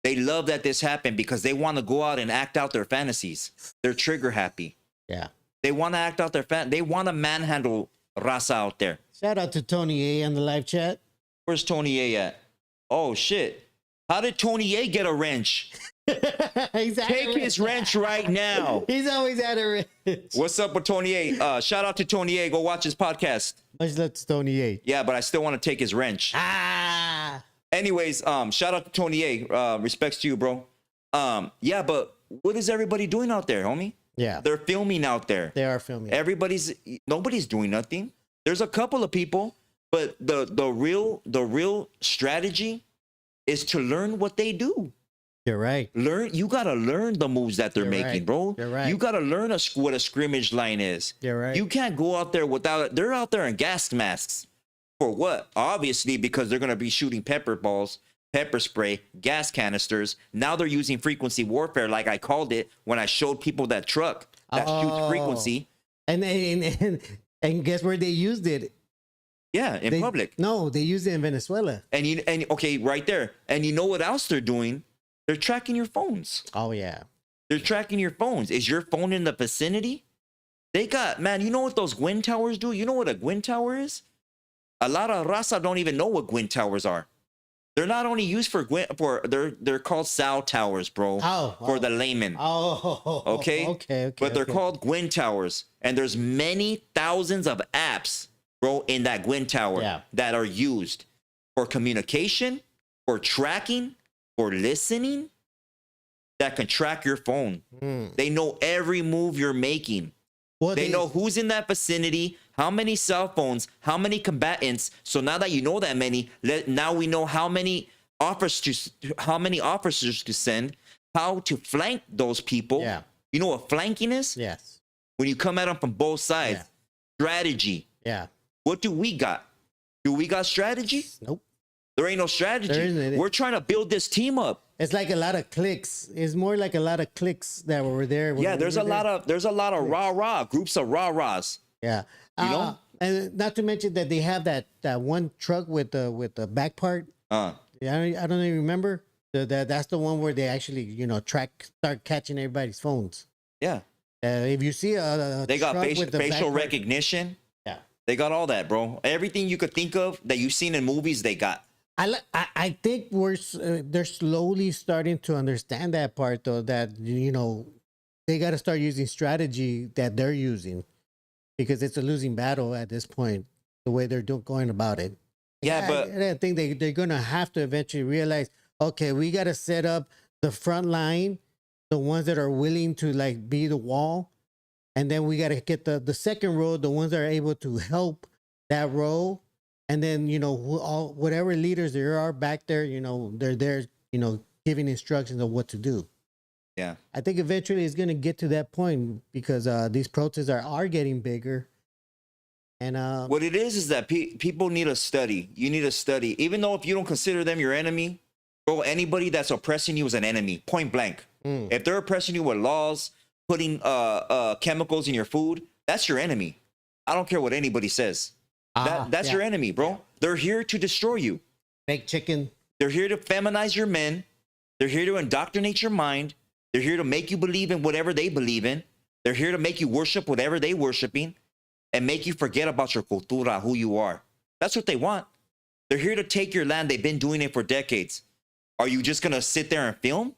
They love that this happened because they want to go out and act out their fantasies. They're trigger happy. Yeah. They want to act out their they want to manhandle raza out there. Shout out to Tony A on the live chat. Where's Tony A at? Oh shit! How did Tony A get a wrench? Take his wrench right now. He's always at a wrench. What's up with Tony A? Shout out to Tony A. Go watch his podcast. Much love to Tony A. Yeah, but I still want to take his wrench. Ah. Anyways, shout out to Tony A. Respects to you, bro. Yeah, but what is everybody doing out there, homie? Yeah. They're filming out there. They are filming. Nobody's doing nothing. There's a couple of people, but the real strategy is to learn what they do. You're right. You gotta learn the moves that they're You're making, right. bro. You're right. You gotta learn what a scrimmage line is. You're right. You can't go out there without. They're out there in gas masks. For what? Obviously, because they're gonna be shooting pepper balls, pepper spray, gas canisters. Now they're using frequency warfare, like I called it when I showed people that truck that shoots frequency. And guess where they used it? Yeah, in public. No, they used it in Venezuela. And okay, right there. And you know what else they're doing? They're tracking your phones. Oh yeah. They're tracking your phones. Is your phone in the vicinity? They got, man, you know what those Gwyn towers do? You know what a Gwyn tower is? A lot of raza don't even know what Gwyn towers are. They're not only used for they're called cell towers, bro. For the layman. Okay. But they're called Gwyn towers, and there's many thousands of apps, bro, in that Gwyn tower that are used for communication, for tracking, for listening. That can track your phone. They know every move you're making. Well, they know who's in that vicinity, how many cell phones, how many combatants. So now that you know that many, now we know how many officers to send, how to flank those people. Yeah. You know what flanking is? Yes. When you come at them from both sides. Yeah. Strategy. Yeah. What do we got? Do we got strategy? Nope. There ain't no strategy. We're trying to build this team up. It's like a lot of clicks. It's more like a lot of clicks that were there. Yeah, there's a lot of rah-rah, groups of rah-rahs. Yeah. You know? And not to mention that they have that one truck with the back part. Yeah, I don't even remember. That's the one where they actually, start catching everybody's phones. Yeah. If you see they got facial recognition. Yeah. They got all that, bro. Everything you could think of that you've seen in movies, they got. I think they're slowly starting to understand that part, though, that, they got to start using strategy that they're using, because it's a losing battle at this point, the way they're going about it. Yeah, but I think they're going to have to eventually realize, okay, we got to set up the front line, the ones that are willing to like be the wall. And then we got to get the second row, the ones that are able to help that row. And then, whatever leaders there are back there, they're there, giving instructions on what to do. Yeah. I think eventually it's going to get to that point, because these protests are getting bigger. And what it is that people need to study. You need to study. Even though if you don't consider them your enemy, bro, anybody that's oppressing you is an enemy, point blank. If they're oppressing you with laws, putting chemicals in your food, that's your enemy. I don't care what anybody says. That's your enemy, bro. They're here to destroy you. Fake chicken. They're here to feminize your men. They're here to indoctrinate your mind. They're here to make you believe in whatever they believe in. They're here to make you worship whatever they worshiping, and make you forget about your cultura, who you are. That's what they want. They're here to take your land. They've been doing it for decades. Are you just going to sit there and film?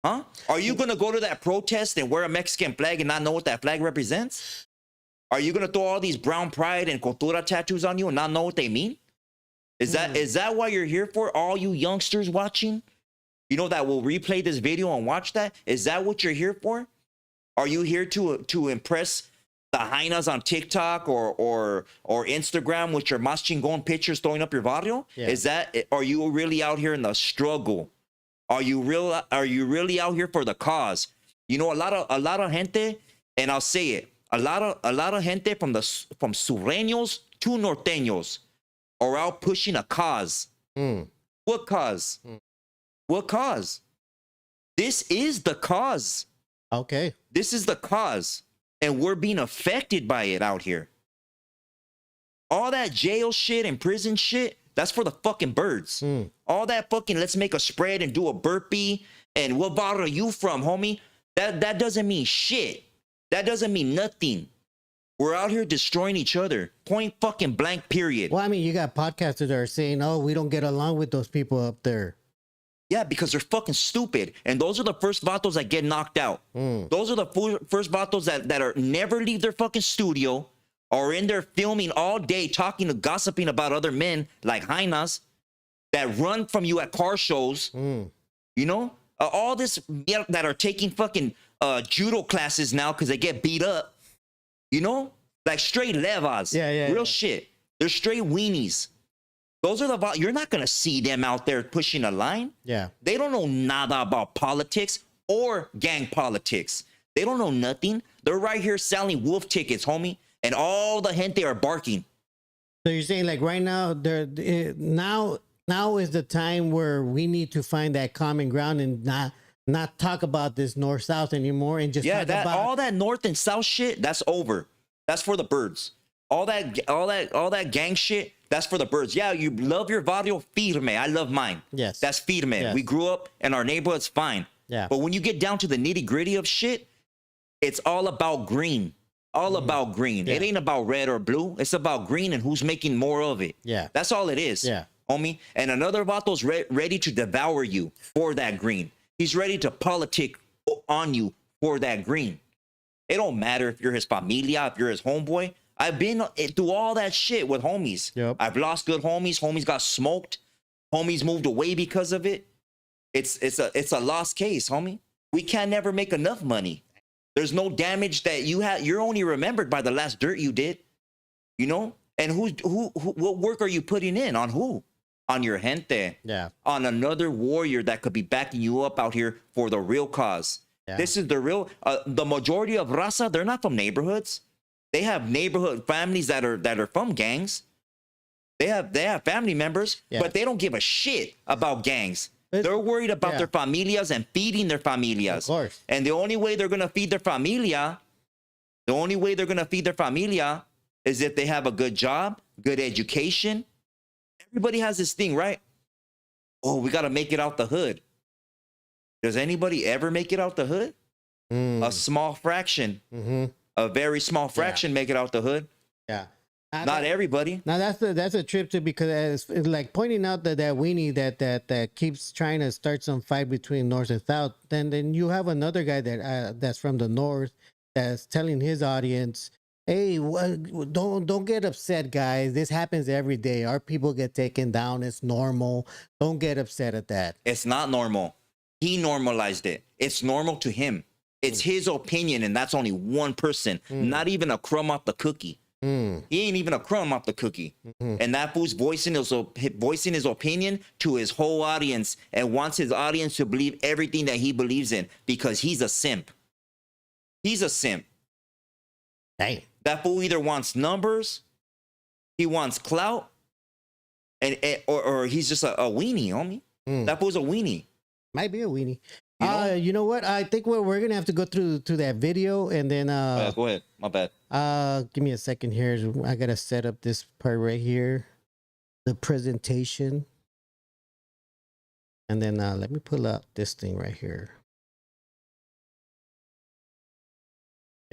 Huh? Are you going to go to that protest and wear a Mexican flag and not know what that flag represents? Are you going to throw all these brown pride and cultura tattoos on you and not know what they mean? Is that why you're here for, all you youngsters watching? That will replay this video and watch that? Is that what you're here for? Are you here to impress the hyenas on TikTok or Instagram with your mas chingon pictures throwing up your barrio? Yeah. Are you really out here in the struggle? Are you really out here for the cause? A lot of gente, and I'll say it, a lot of gente from sureños two norteños are out pushing a cause. What cause? What cause? This is the cause. Okay. This is the cause. And we're being affected by it out here. All that jail shit and prison shit, that's for the fucking birds. All that fucking let's make a spread and do a burpee and what bottle are you from, homie? That doesn't mean shit. That doesn't mean nothing. We're out here destroying each other. Point fucking blank, period. Well, I mean, you got podcasters that are saying, oh, we don't get along with those people up there. Yeah, because they're fucking stupid. And those are the first vatos that get knocked out. Those are the first vatos that are never leave their fucking studio or in there filming all day, talking and gossiping about other men like Hainas that run from you at car shows. You know? All this that are taking fucking judo classes now because they get beat up. You know? Like straight levas. Real shit. They're straight weenies. Those are the you're not gonna see them out there pushing a line. Yeah. They don't know nada about politics or gang politics. They don't know nothing. They're right here selling wolf tickets, homie, and all the gente are barking. So you're saying like right now, now is the time where we need to find that common ground and not talk about this north south anymore and just talk about all that north and south shit. That's over. That's for the birds. All that gang shit. That's for the birds. Yeah, you love your barrio firme. I love mine. Yes. That's firme. Yes. We grew up in our neighborhood's fine. Yeah. But when you get down to the nitty gritty of shit, it's all about green. All about green. Yeah. It ain't about red or blue. It's about green and who's making more of it. Yeah. That's all it is. Yeah. Homie. And another vato's ready to devour you for that green. He's ready to politic on you for that green. It don't matter if you're his familia, if you're his homeboy. I've been through all that shit with homies. Yep. I've lost good homies. Homies got smoked. Homies moved away because of it. It's a lost case, homie. We can never make enough money. There's no damage that you had. You're only remembered by the last dirt you did. You know? And who what work are you putting in? On who? On your gente. Yeah. On another warrior that could be backing you up out here for the real cause. Yeah. This is the real the majority of Raza, they're not from neighborhoods. They have neighborhood families that are from gangs. They have family members, but they don't give a shit about gangs. They're worried about their familias and feeding their familias. Of course. And the only way they're gonna feed their familia, is if they have a good job, good education. Everybody has this thing, right? Oh, we gotta make it out the hood. Does anybody ever make it out the hood? A small fraction. A very small fraction make it out the hood. Yeah. Not everybody. Now that's a trip too, because it's like pointing out that weenie that keeps trying to start some fight between north and south. Then you have another guy that's from the north that's telling his audience, hey, don't get upset, guys. This happens every day. Our people get taken down. It's normal. Don't get upset at that. It's not normal. He normalized it. It's normal to him. It's his opinion, and that's only one person. Not even a crumb off the cookie. He ain't even a crumb off the cookie. And that fool's voicing his opinion to his whole audience and wants his audience to believe everything that he believes in because he's a simp. He's a simp. Hey. That fool either wants numbers, he wants clout, or he's just a weenie, homie. That fool's a weenie. Might be a weenie. You know? You know what? I think we're gonna have to go through to that video and then go ahead. My bad. Give me a second here. I gotta set up this part right here, the presentation, and then let me pull up this thing right here.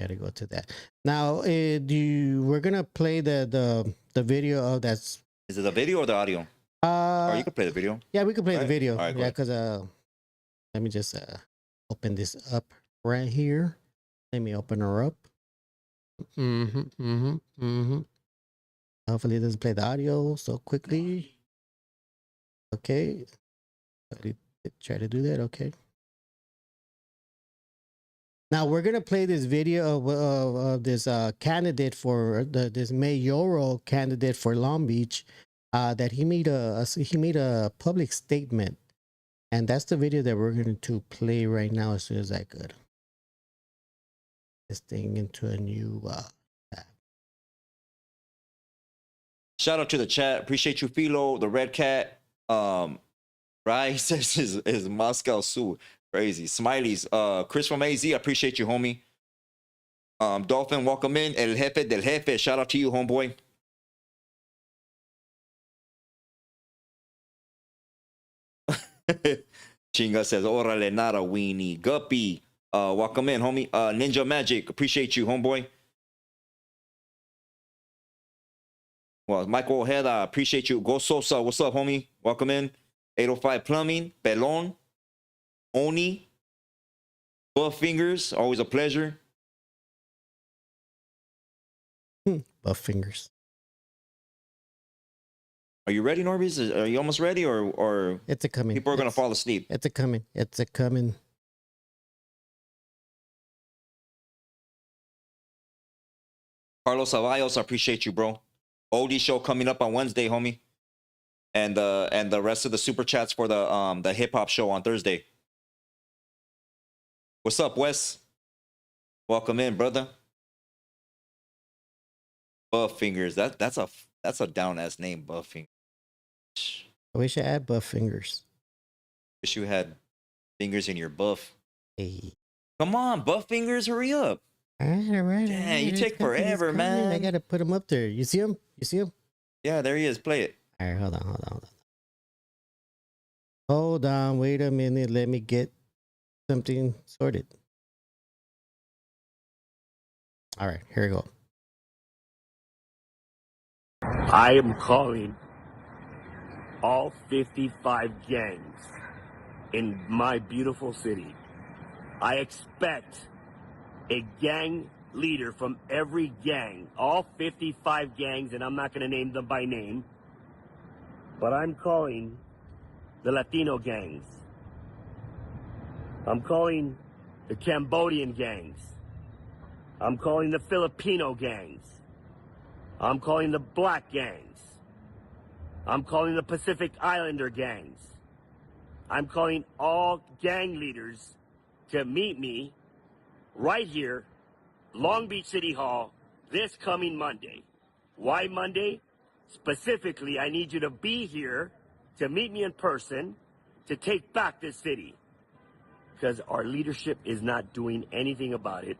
Gotta go to that now. We're gonna play the video of that's. Is it the video or the audio? Or you could play the video. Yeah, we could play the video. All right, yeah, because let me just open this up right here. Let me open her up. Hopefully it doesn't play the audio so quickly. Okay. Try to do that. Okay. Now we're gonna play this video of this candidate for this mayoral candidate for Long Beach. That he made a public statement. And that's the video that we're going to play right now as soon as I could. This thing into a new tab. Shout out to the chat. Appreciate you, Philo, the Red Cat. Right? He says his Moscow suit. Crazy. Smileys. Chris from AZ. Appreciate you, homie. Dolphin, welcome in. El Jefe del Jefe. Shout out to you, homeboy. Chinga says, Orale nada weenie. Guppy. Welcome in, homie. Ninja Magic. Appreciate you, homeboy. Well, Michael Ojeda, appreciate you. Go Sosa, what's up, homie? Welcome in. 805 Plumbing, Pelon, Oni, Buff Fingers, always a pleasure. Buff Fingers. Are you ready, NORBEEZ? Are you almost ready, or it's a coming? People are gonna fall asleep. It's a coming. It's a coming. Carlos Ceballos, I appreciate you, bro. Oldie show coming up on Wednesday, homie. And the rest of the super chats for the hip hop show on Thursday. What's up, Wes? Welcome in, brother. Buff Fingers. That's a down ass name, Buff Fingers. I wish I had Buff Fingers. Wish you had fingers in your buff. Hey. Come on, Buff Fingers, hurry up. All right. Damn, you take forever, man. I gotta put him up there. You see him? You see him? Yeah, there he is. Play it. All right, hold on. Hold on, wait a minute. Let me get something sorted. All right, here we go. I am calling all 55 gangs in my beautiful city. I expect a gang leader from every gang, all 55 gangs, and I'm not going to name them by name, but I'm calling the Latino gangs. I'm calling the Cambodian gangs. I'm calling the Filipino gangs. I'm calling the black gangs. I'm calling the Pacific Islander gangs. I'm calling all gang leaders to meet me right here, Long Beach City Hall, this coming Monday. Why Monday? Specifically, I need you to be here to meet me in person to take back this city. Because our leadership is not doing anything about it,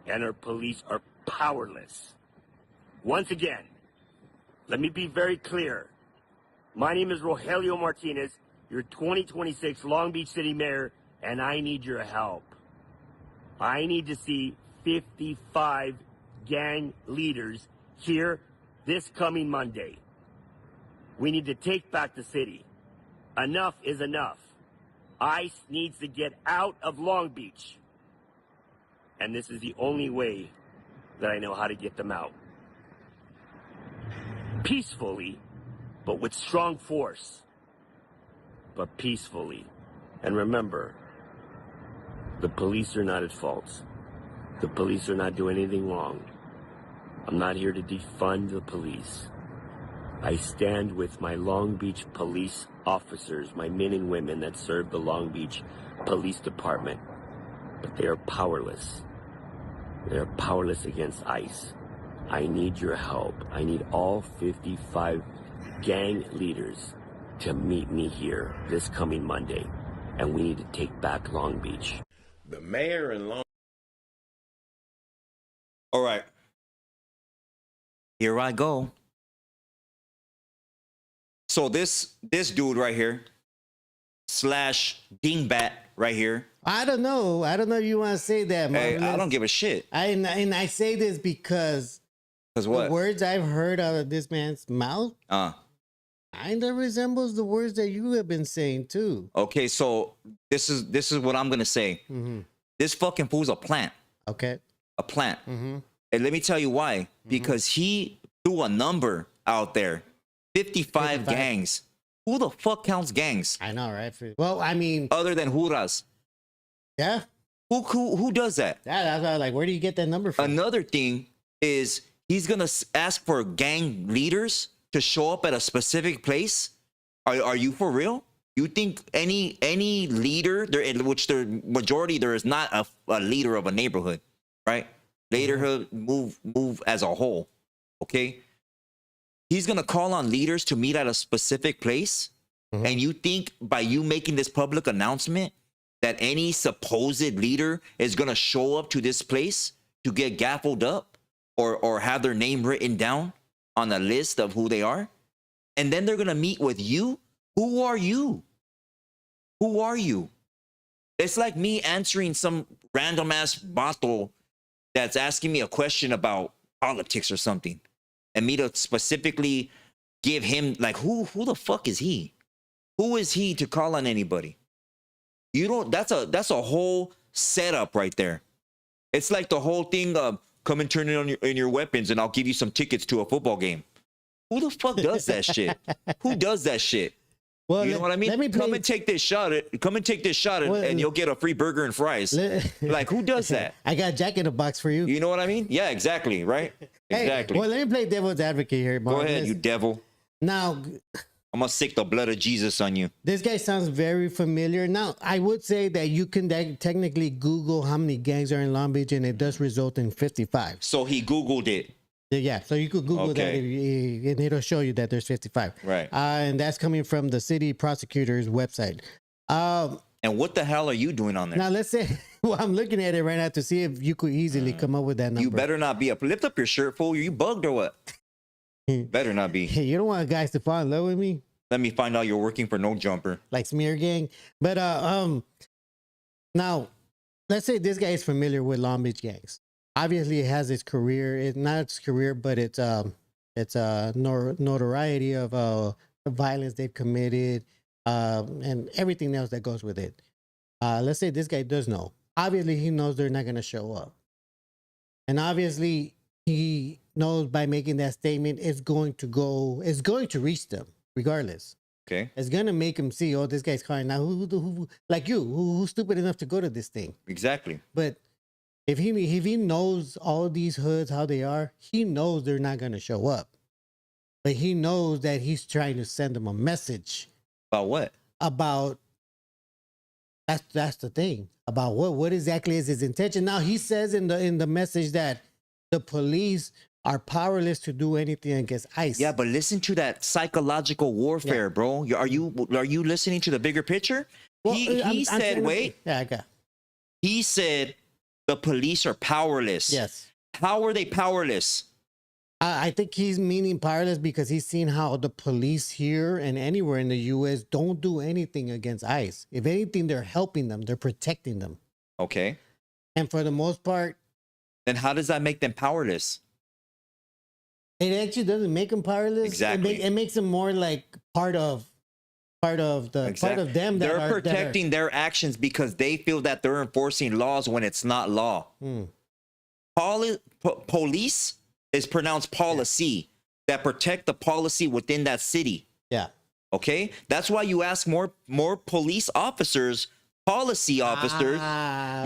and our police are powerless. Once again, let me be very clear. My name is Rogelio Martinez, your 2026 Long Beach City Mayor, and I need your help. I need to see 55 gang leaders here this coming Monday. We need to take back the city. Enough is enough. ICE needs to get out of Long Beach. And this is the only way that I know how to get them out. Peacefully, but with strong force. But peacefully. And remember, the police are not at fault. The police are not doing anything wrong. I'm not here to defund the police. I stand with my Long Beach police officers, my men and women that serve the Long Beach Police Department. But they are powerless. They are powerless against ICE. I need your help. I need all 55 gang leaders to meet me here this coming Monday. And we need to take back Long Beach. The mayor in Long All right. Here I go. So this dude right here, slash dingbat right here. I don't know if you want to say that, Hey, Marvelous. I don't give a shit. And I say this because What? the words I've heard out of this man's mouth kinda resembles the words that you have been saying too. Okay, so this is what I'm gonna say. Mm-hmm. This fucking fool's a plant. Okay. A plant. Mm-hmm. And let me tell you why. Because he threw a number out there. 55 gangs. Who the fuck counts gangs? I know, right? Well, I mean, Other than Juras. yeah. Who does that? That's why I was like, where do you get that number from? Another thing is he's gonna ask for gang leaders to show up at a specific place. Are you for real? You think any leader there, in which the majority there is not a leader of a neighborhood, right? Neighborhood move as a whole. Okay. he's gonna call on leaders to meet at a specific place, and you think by you making this public announcement that any supposed leader is gonna show up to this place to get gaffled up or have their name written down on a list of who they are, and then they're gonna meet with you? Who are you? Who are you? It's like me answering some random ass bottle that's asking me a question about politics or something, and me to specifically give him like, who the fuck is he? Who is he to call on anybody? You don't. That's a whole setup right there. It's like the whole thing of come and turn it on in your weapons, and I'll give you some tickets to a football game. Who the fuck does that shit? Who does that shit? Well, You know what I mean? Come and take this shot. Come and take this shot, and you'll get a free burger and fries. Like, who does that? I got Jack in a box for you. You know what I mean? Yeah, exactly. Right? Exactly. Hey, well, let me play devil's advocate here, Mark. Go ahead, you devil. Now, I'm gonna sick the blood of Jesus on you. this guy sounds very familiar. Now, I would say that you can technically Google how many gangs are in Long Beach, and it does result in 55. So he Googled it. Yeah, so you could Google that, Okay. and it'll show you that there's 55. Right. And that's coming from the city prosecutor's website. And what the hell are you doing on there? Now, let's say, well, I'm looking at it right now to see if you could easily come up with that number. You better not be up. Lift up your shirt, fool. You bugged or what? Better not be. Hey, you don't want guys to fall in love with me, Let me find out you're working for No Jumper. like Smear Gang. But now, let's say this guy is familiar with Long Beach gangs. Obviously, it has his career. It's not its career, but it's notoriety of the violence they've committed, and everything else that goes with it. Let's say this guy does know. Obviously, he knows they're not going to show up. And obviously, he knows by making that statement, it's going to reach them regardless. Okay. It's going to make him see, oh, this guy's calling. Now, who like you, who's stupid enough to go to this thing? Exactly. But if he knows all these hoods, how they are, he knows they're not going to show up. But he knows that he's trying to send them a message. About what? About, that's the thing. About what exactly is his intention. Now, he says in the message that the police are powerless to do anything against ICE. Yeah, but listen to that psychological warfare, bro. Are you listening to the bigger picture? Well, He said, wait. Yeah, I got. He said the police are powerless. Yes. How are they powerless? I think he's meaning powerless because he's seen how the police here and anywhere in the U.S. don't do anything against ICE. If anything, they're helping them. They're protecting them. Okay. And for the most part, Then how does that make them powerless? it actually doesn't make them powerless. Exactly. It makes them more like part of them. That They're are protecting their actions because they feel that they're enforcing laws when it's not law. Police is pronounced policy that protect the policy within that city. Yeah. Okay, that's why you ask more police officers, policy officers.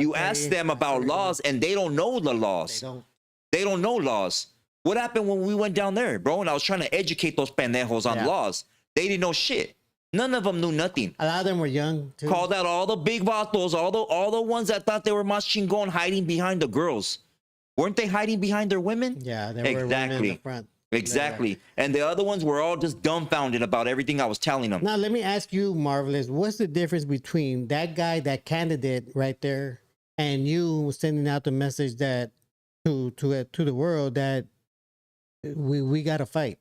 You ask them about laws, and they don't know the laws. They don't know laws. What happened when we went down there, bro? And I was trying to educate those pendejos on laws. They didn't know shit. None of them knew nothing. A lot of them were young too. Called out all the big vatos, all the ones that thought they were más chingón hiding behind the girls. Weren't they hiding behind their women? Yeah, they were women in the front. Exactly. Yeah. And the other ones were all just dumbfounded about everything I was telling them. Now, let me ask you, Marvelous, what's the difference between that guy, that candidate right there, and you sending out the message that to the world that we got to fight?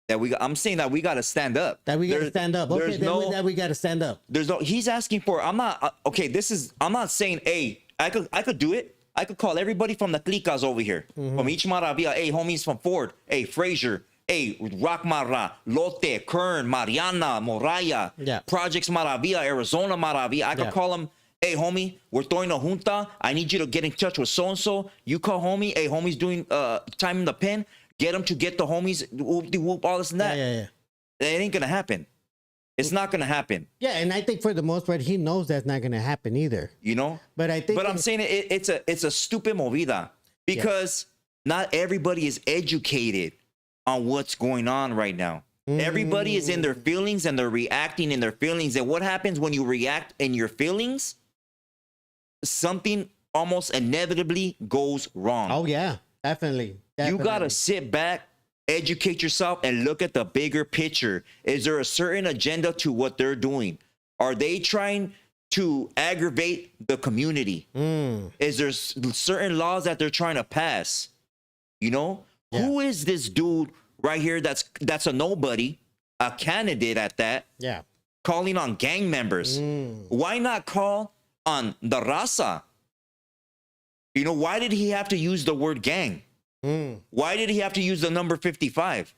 I'm saying that we got to stand up. That we got to stand up. Okay, that we got to stand up. He's asking for, I'm not saying, hey, I could do it. I could call everybody from the clicas over here, from each maravilla. Hey, homies from Ford. Hey, Fraser. Hey, Rock Mara, Lote, Kern, Mariana, Moraya, Projects Maravilla, Arizona Maravilla. I could call them. Hey, homie, we're throwing a junta. I need you to get in touch with so and so. You call homie. Hey, homie's doing time in the pen. Get them to get the homies. Whoop, all this and that. Yeah. It ain't gonna happen. It's not gonna happen. Yeah, and I think for the most part, he knows that's not gonna happen either. You know. But I'm saying it's a stupid movida because not everybody is educated on what's going on right now. Everybody is in their feelings and they're reacting in their feelings. And what happens when you react in your feelings? Something almost inevitably goes wrong. Oh yeah, definitely. You gotta sit back Educate yourself and look at the bigger picture. Is there a certain agenda to what they're doing? Are they trying to aggravate the community? Is there certain laws that they're trying to pass? You know, who is this dude right here that's a nobody, a candidate at that, calling on gang members? Why not call on the raza? You know, why did he have to use the word gang? Why did he have to use the number 55?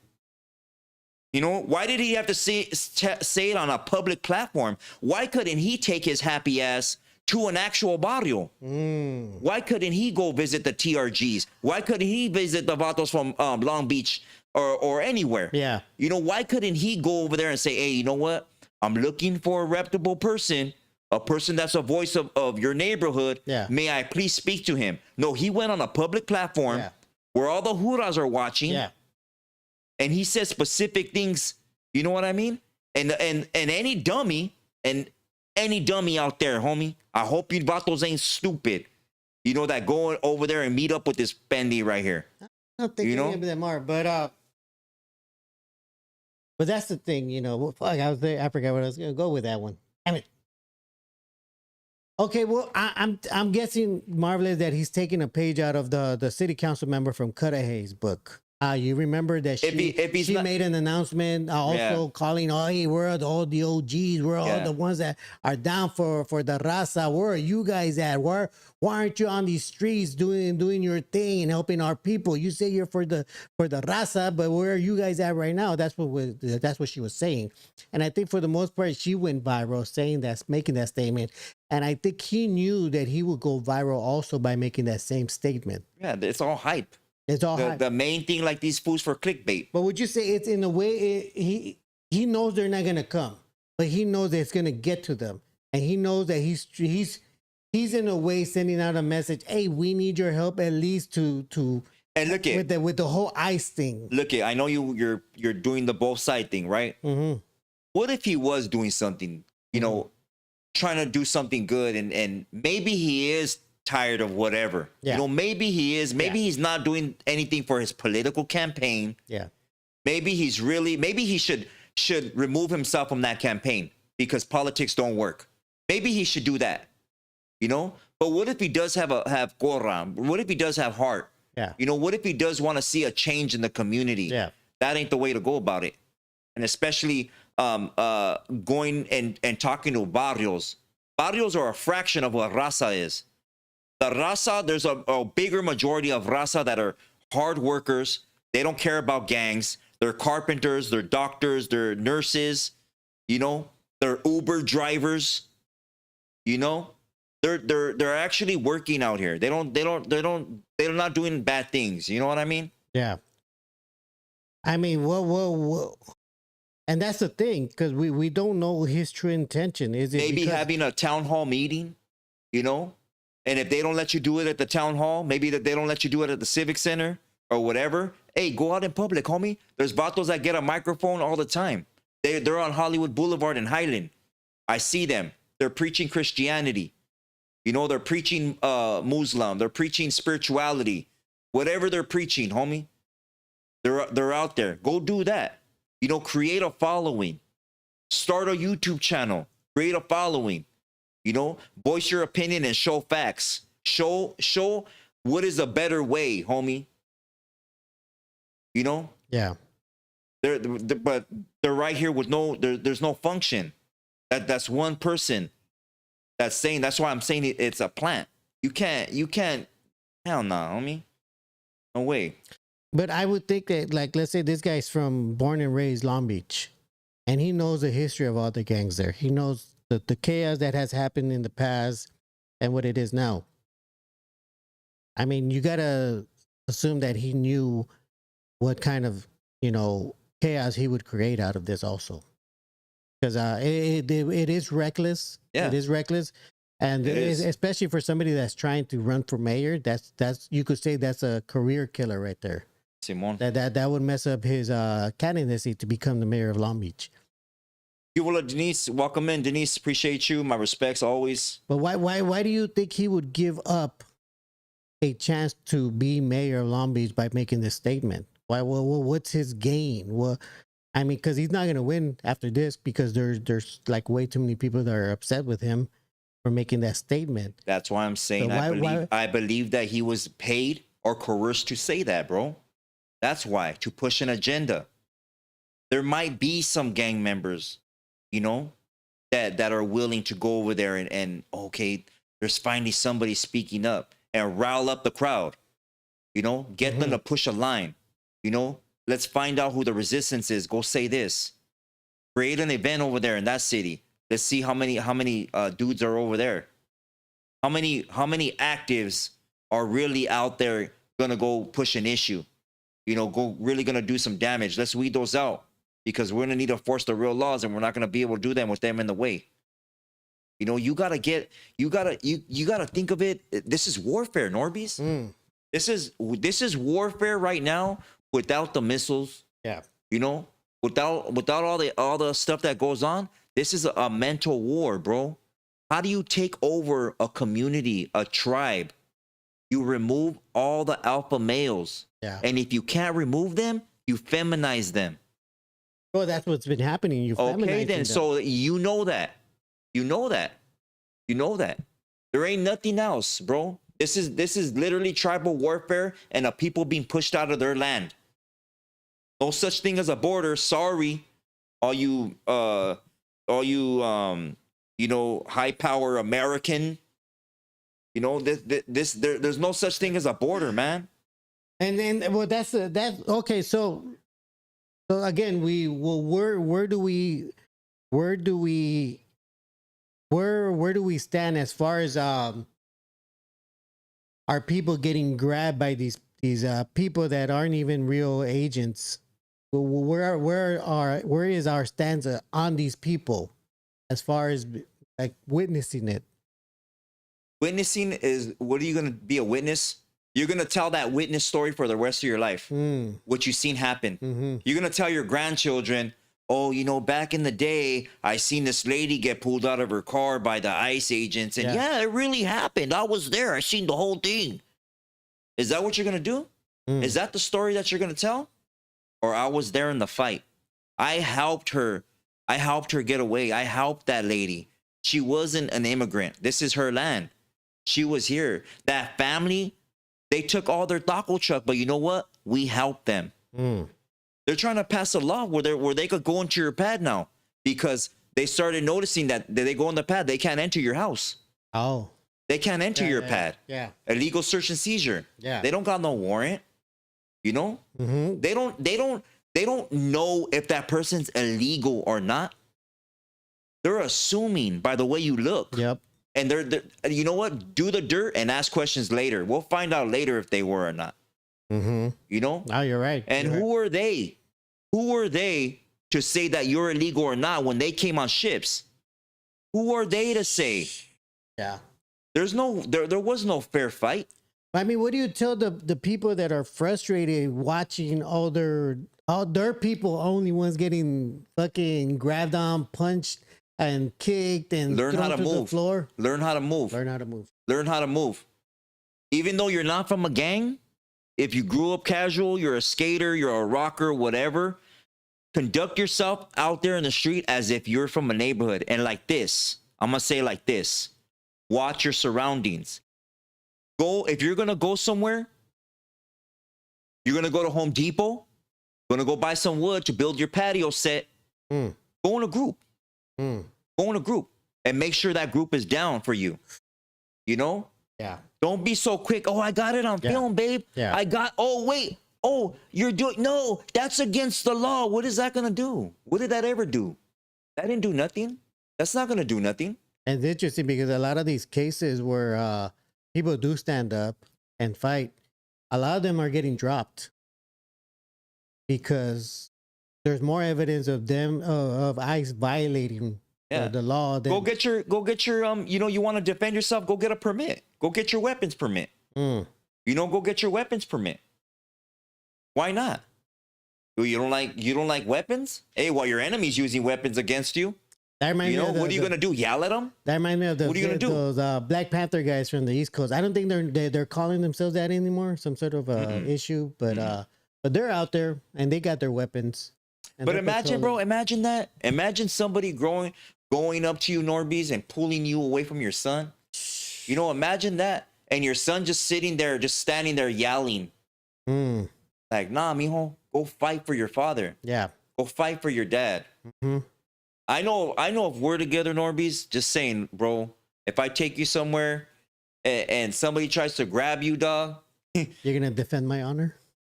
You know, why did he have to say it on a public platform? Why couldn't he take his happy ass to an actual barrio? Why couldn't he go visit the TRGs? Why couldn't he visit the vatos from Long Beach or anywhere? Yeah. You know, why couldn't he go over there and say, hey, you know what? I'm looking for a reputable person, a person that's a voice of your neighborhood. Yeah. May I please speak to him? No, he went on a public platform where all the huras are watching. Yeah. And he says specific things, you know what I mean? And any dummy out there, homie, I hope you vatos ain't stupid. You know, that going over there and meet up with this bendy right here. I don't think any of them are, but that's the thing, you know. Fuck, I was there. I forgot what I was gonna go with that one. Damn it. Okay, well, I'm guessing, Marvelous, that he's taking a page out of the city council member from Cudahy's book. You remember that she made an announcement also calling, oh, hey, we're all the OGs. We're all the ones that are down for the raza. Where are you guys at? Why aren't you on these streets doing your thing and helping our people? You say you're for the raza, but where are you guys at right now? That's what she was saying. And I think for the most part, she went viral making that statement. And I think he knew that he would go viral also by making that same statement. Yeah, it's all hype. It's all the main thing, like these fools for clickbait. But would you say it's in a way he knows they're not gonna come, but he knows that it's gonna get to them, and he knows that he's in a way sending out a message. Hey, we need your help at least to and look at with the whole ICE thing. Look at I know you're doing the both side thing, right? What if he was doing something, you know, trying to do something good, and maybe he is tired of whatever. You know, maybe he is. Maybe he's not doing anything for his political campaign. Maybe he should remove himself from that campaign because politics don't work. Maybe he should do that. You know? But what if he does have Goran? What if he does have heart? You know, what if he does want to see a change in the community? That ain't the way to go about it. And especially going and talking to barrios. Barrios are a fraction of what raza is. The raza, there's a bigger majority of raza that are hard workers. They don't care about gangs. They're carpenters, they're doctors, they're nurses, you know, they're Uber drivers, you know. They're actually working out here. They're not doing bad things. You know what I mean? Yeah. I mean, whoa. And that's the thing, because we don't know his true intention. Is it maybe having a town hall meeting, you know? And if they don't let you do it at the town hall, maybe that they don't let you do it at the civic center or whatever. Hey, go out in public, homie. There's vatos that get a microphone all the time. They're on Hollywood Boulevard in Highland. I see them. They're preaching Christianity. You know, they're preaching Muslim. They're preaching spirituality. Whatever they're preaching, homie. They're out there. Go do that. You know, create a following. Start a YouTube channel. Create a following. You know, voice your opinion and show facts. Show what is a better way, homie. You know? Yeah. But they're right here with there's no function. That's one person that's saying. That's why I'm saying it's a plant. You can't. Hell no, homie. No way. But I would think that, like, let's say this guy's born and raised Long Beach, and he knows the history of all the gangs there. He knows the chaos that has happened in the past and what it is now. I mean, you gotta assume that he knew what kind of, you know, chaos he would create out of this also, because it is reckless. It is reckless, and especially for somebody that's trying to run for mayor. That's you could say that's a career killer right there. Simon. That would mess up his candidacy to become the mayor of Long Beach. Denise, welcome in. Denise, appreciate you. My respects always. But why do you think he would give up a chance to be mayor of Long Beach by making this statement? Why? Well, what's his gain? Well, I mean, because he's not gonna win after this because there's like way too many people that are upset with him for making that statement. That's why I'm saying So I believe that he was paid or coerced to say that, bro. That's why, to push an agenda. There might be some gang members, you know, that are willing to go over there and okay, there's finally somebody speaking up and rile up the crowd. You know, get them to push a line. You know, let's find out who the resistance is. Go say this. Create an event over there in that city. Let's see how many dudes are over there. How many actives are really out there gonna go push an issue? You know, go really gonna do some damage. Let's weed those out because we're gonna need to enforce the real laws, and we're not gonna be able to do them with them in the way. You know, you gotta think of it. This is warfare, NORBEEZ. This is warfare right now without the missiles. Yeah. You know, without all the stuff that goes on. This is a mental war, bro. How do you take over a community, a tribe? You remove all the alpha males. Yeah. And if you can't remove them, you feminize them. Well, that's what's been happening. You okay, then. So you know that. You know that. You know that. There ain't nothing else, bro. This is literally tribal warfare and a people being pushed out of their land. No such thing as a border. Sorry, all you you know, high power American. You know, there's no such thing as a border, man. And then, well, that's okay. So again, where do we stand as far as are people getting grabbed by these people that aren't even real agents? Where is our stance on these people as far as like witnessing it? Witnessing is, what are you gonna be, a witness? You're gonna tell that witness story for the rest of your life. What you've seen happen. You're gonna tell your grandchildren, oh, you know, back in the day, I seen this lady get pulled out of her car by the ICE agents, and yeah, it really happened. I was there. I seen the whole thing. Is that what you're gonna do? Is that the story that you're gonna tell? Or I was there in the fight. I helped her. I helped her get away. I helped that lady. She wasn't an immigrant. This is her land. She was here. That family, they took all their taco truck, but you know what? We helped them. They're trying to pass a law where they could go into your pad now because they started noticing that they go on the pad, they can't enter your house. Oh. They can't enter your pad. Yeah. Illegal search and seizure. Yeah. They don't got no warrant. You know? They don't know if that person's illegal or not. They're assuming by the way you look. Yep. And they're you know what? Do the dirt and ask questions later. We'll find out later if they were or not. You know? Oh, you're right. And who are they? Who are they to say that you're illegal or not when they came on ships? Who are they to say? Yeah. There was no fair fight. I mean, what do you tell the people that are frustrated watching all their people only ones getting fucking grabbed on, punched, and kicked and learn how to through move. the floor? Learn how to move. Learn how to move. Learn how to move. Even though you're not from a gang, if you grew up casual, you're a skater, you're a rocker, whatever, conduct yourself out there in the street as if you're from a neighborhood. And like this, I'm gonna say like this. Watch your surroundings. If you're gonna go somewhere, you're gonna go to Home Depot, gonna go buy some wood to build your patio set. Go in a group. Go in a group and make sure that group is down for you. You know? Yeah. Don't be so quick. Oh, I got it on film, babe. Yeah. Oh, wait. Oh, you're doing, no, that's against the law. What is that gonna do? What did that ever do? That didn't do nothing. That's not gonna do nothing. And it's interesting because a lot of these cases where people do stand up and fight, a lot of them are getting dropped because there's more evidence of them of ICE violating the law. Go get your you know, you want to defend yourself, go get a permit. Go get your weapons permit. You know, go get your weapons permit. Why not? You don't like weapons? Hey, while your enemy's using weapons against you, that reminds me of what are you gonna do? Yell at them? That reminds me of what are you gonna do? Those Black Panther guys from the East Coast. I don't think they're calling themselves that anymore. Some sort of issue, but But they're out there and they got their weapons. And But they're imagine, patrolling. bro, imagine that. Imagine somebody going up to you, NORBEEZ, and pulling you away from your son. You know, imagine that. And your son just sitting there, just standing there yelling. Mm, Like, nah, mijo, go fight for your father. yeah. Go fight for your dad. Mhm. I know if we're together, NORBEEZ, just saying, bro, if I take you somewhere and somebody tries to grab you, dog, You're gonna defend my honor?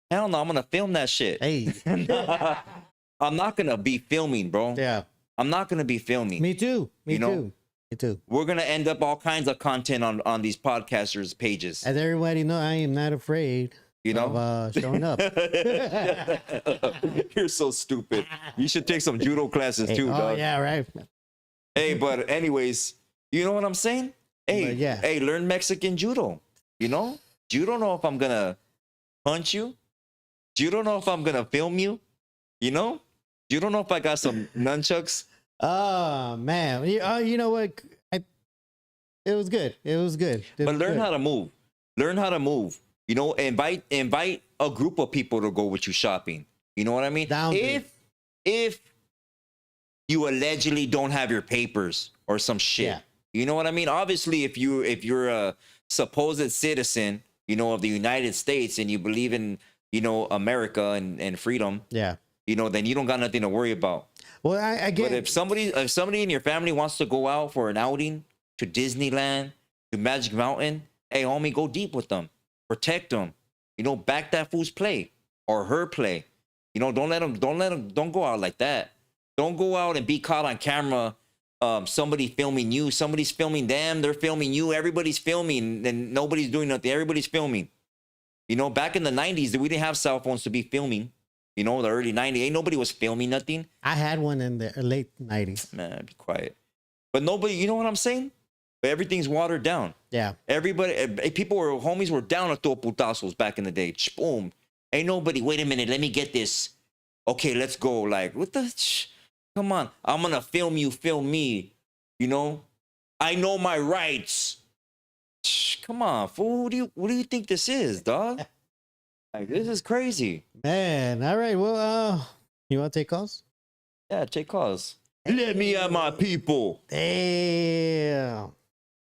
hell no, I'm gonna film that shit. Hey. I'm not gonna be filming, bro. Yeah. I'm not gonna be filming. Me too. Me You know? too. Me too. We're gonna end up all kinds of content on these podcasters' pages. As everybody know, I am not afraid You know, of showing up. you're so stupid. You should take some judo classes too, Oh dog. yeah, right. Hey, but anyways, you know what I'm saying? Hey, But yeah. hey, learn Mexican judo. You know, you don't know if I'm gonna punch you. You don't know if I'm gonna film you. You know, you don't know if I got some nunchucks. Oh man, you know what? It was good. It was good. But learn how to move. Learn how to move. You know, invite a group of people to go with you shopping. You know what I mean? Down, dude. If you allegedly don't have your papers or some shit. Yeah. You know what I mean? Obviously, if you're a supposed citizen, you know, of the United States and you believe in, you know, America and freedom, Yeah. you know, then you don't got nothing to worry about. Well, I get. But if somebody in your family wants to go out for an outing to Disneyland, to Magic Mountain, hey homie, go deep with them. Protect them. You know, back that fool's play or her play. You know, don't go out like that. Don't go out and be caught on camera. Somebody filming you, somebody's filming them, they're filming you, everybody's filming, and nobody's doing nothing. Everybody's filming. You know, back in the 90s, we didn't have cell phones to be filming. You know, the early 90s, ain't nobody was filming nothing. I had one in the late 90s. Man, be quiet. But nobody, you know what I'm saying? But everything's watered down. Yeah. Everybody, homies were down at putazos back in the day. Boom. Ain't nobody, wait a minute, let me get this. Okay, let's go. Like, what the? Come on. I'm going to film you, film me. You know? I know my rights. Come on, fool. What do you think this is, dog? Like, this is crazy. Man. All right. Well, you want to take calls? Yeah, take calls. Let me at my people. Damn.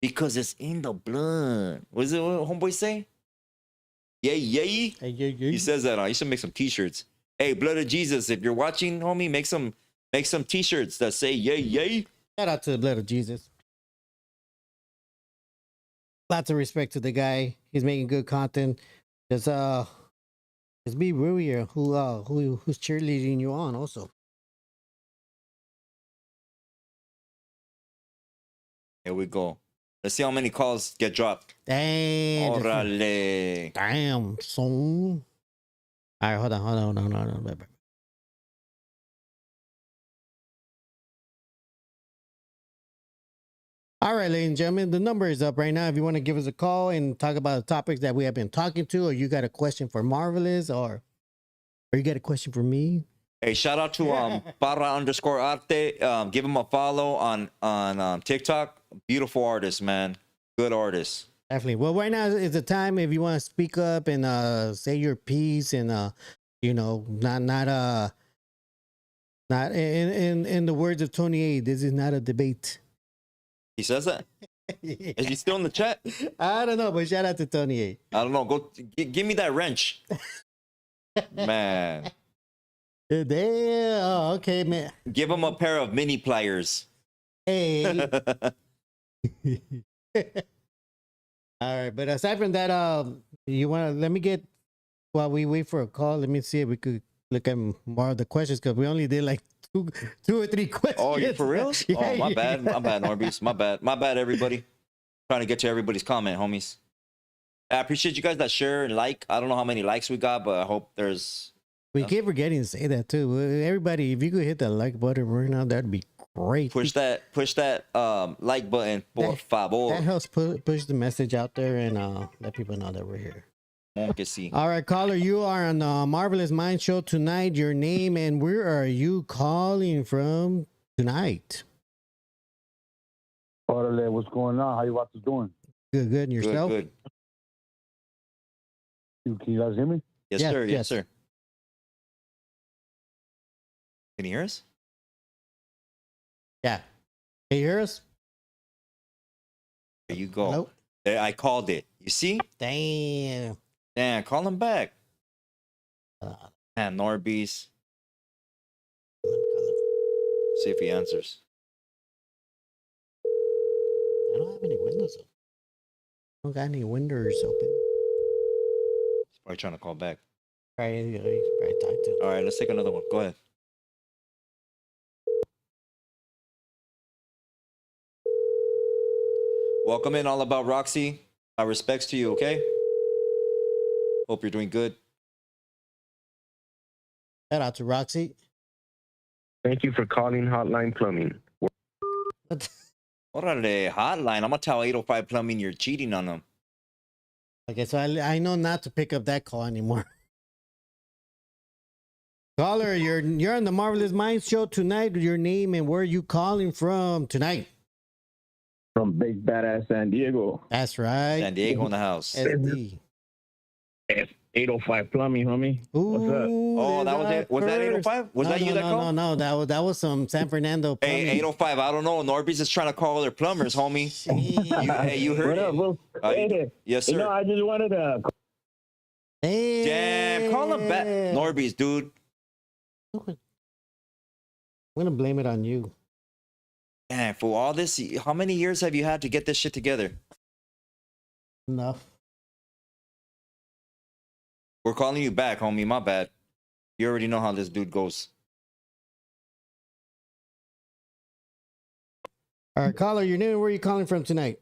Because it's in the blood. What is it what homeboy say? Yay, yay. Hey, yeah. He says that. You should make some t-shirts. Hey, blood of Jesus, if you're watching, homie, make some t-shirts that say yay, yay. Shout out to the blood of Jesus. Lots of respect to the guy. He's making good content. Just be real here. Who's cheerleading you on also. Here we go. Let's see how many calls get dropped. Damn. Orale. Damn, son. All right, hold on. Wait. All right, ladies and gentlemen, the number is up right now. If you want to give us a call and talk about the topics that we have been talking to, or you got a question for Marvelous, or you got a question for me. Hey, shout out to para_arte. Give him a follow on TikTok. Beautiful artist, man. Good artist. Definitely. Well, right now is the time if you want to speak up and say your piece and you know, not in the words of Tony A, this is not a debate. He says that. Is he still in the chat? I don't know, but shout out to Tony A. I don't know. Go give me that wrench, man. Damn. Oh, okay, man. Give him a pair of mini pliers. Hey. All right, but aside from that, you want to let me get while we wait for a call. Let me see if we could look at more of the questions because we only did like two or three questions. Oh, you for real? Oh, my bad. My bad, NORBEEZ. My bad, everybody. Trying to get to everybody's comment, homies. I appreciate you guys that share and like. I don't know how many likes we got, but I hope there's. We keep forgetting to say that too. Everybody, if you could hit the like button right now, that'd be great. Push that like button, por favor. That helps push the message out there and let people know that we're here. All right, caller, you are on the Marvelous Mind Show tonight. Your name and where are you calling from tonight? Orale, what's going on? How you guys doing? Good. And yourself? Good. Can you guys hear me? Yes, sir. Yes, sir. Can you hear us? Yeah. Can you hear us? There you go. Hello? There, I called it. You see? Damn. Damn, call him back. Uh, And NORBEEZ. See if he answers. I don't have any windows open. I don't got any windows open. He's probably trying to call back. Right, talk to him. All right, let's take another one. Go ahead. Welcome in, All About Roxy. My respects to you, okay? Hope you're doing good. Shout out to Roxy. Thank you for calling Hotline Plumbing. What? Orale, hotline. I'm gonna tell 805 Plumbing you're cheating on them. Okay, so I know not to pick up that call anymore. Caller, you're on the Marvelous Minds show tonight. Your name and where you calling from tonight? From Big Badass San Diego. That's right. San Diego in the house. SD. 805 Plumbing, homie. What's up? Oh, that was it. Was that 805? Was that you that called? No, that was some San Fernando Plumbing. Hey, 805. I don't know. NORBEEZ is trying to call their plumbers, homie. You heard What up, it. bro? Yes, sir. You know, I just wanted to... Damn, call him back. NORBEEZ, dude. I'm gonna blame it on you. Man, for all this, how many years have you had to get this shit together? Enough. We're calling you back, homie. My bad. You already know how this dude goes. All right, caller, your name and where you calling from tonight?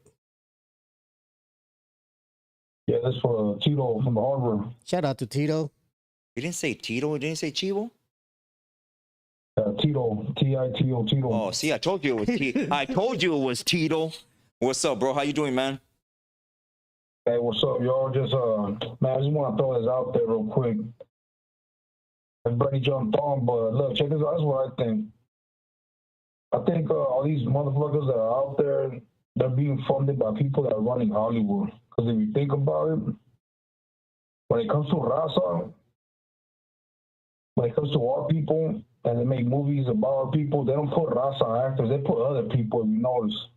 Yeah, that's for Tito from the Harbor. Shout out to Tito. You didn't say Tito. You didn't say Chivo. Tito, T-I-T-O, Tito. Oh, see, I told you it was I told you it was Tito. What's up, bro? How you doing, man? Hey, what's up, y'all? Just, man, I just want to throw this out there real quick. Everybody jumped on, but look, check this out. That's what I think. I think all these motherfuckers that are out there, they're being funded by people that are running Hollywood. Because if you think about it, when it comes to raza, when it comes to our people, and they make movies about our people, they don't put raza actors. They put other people, if you notice.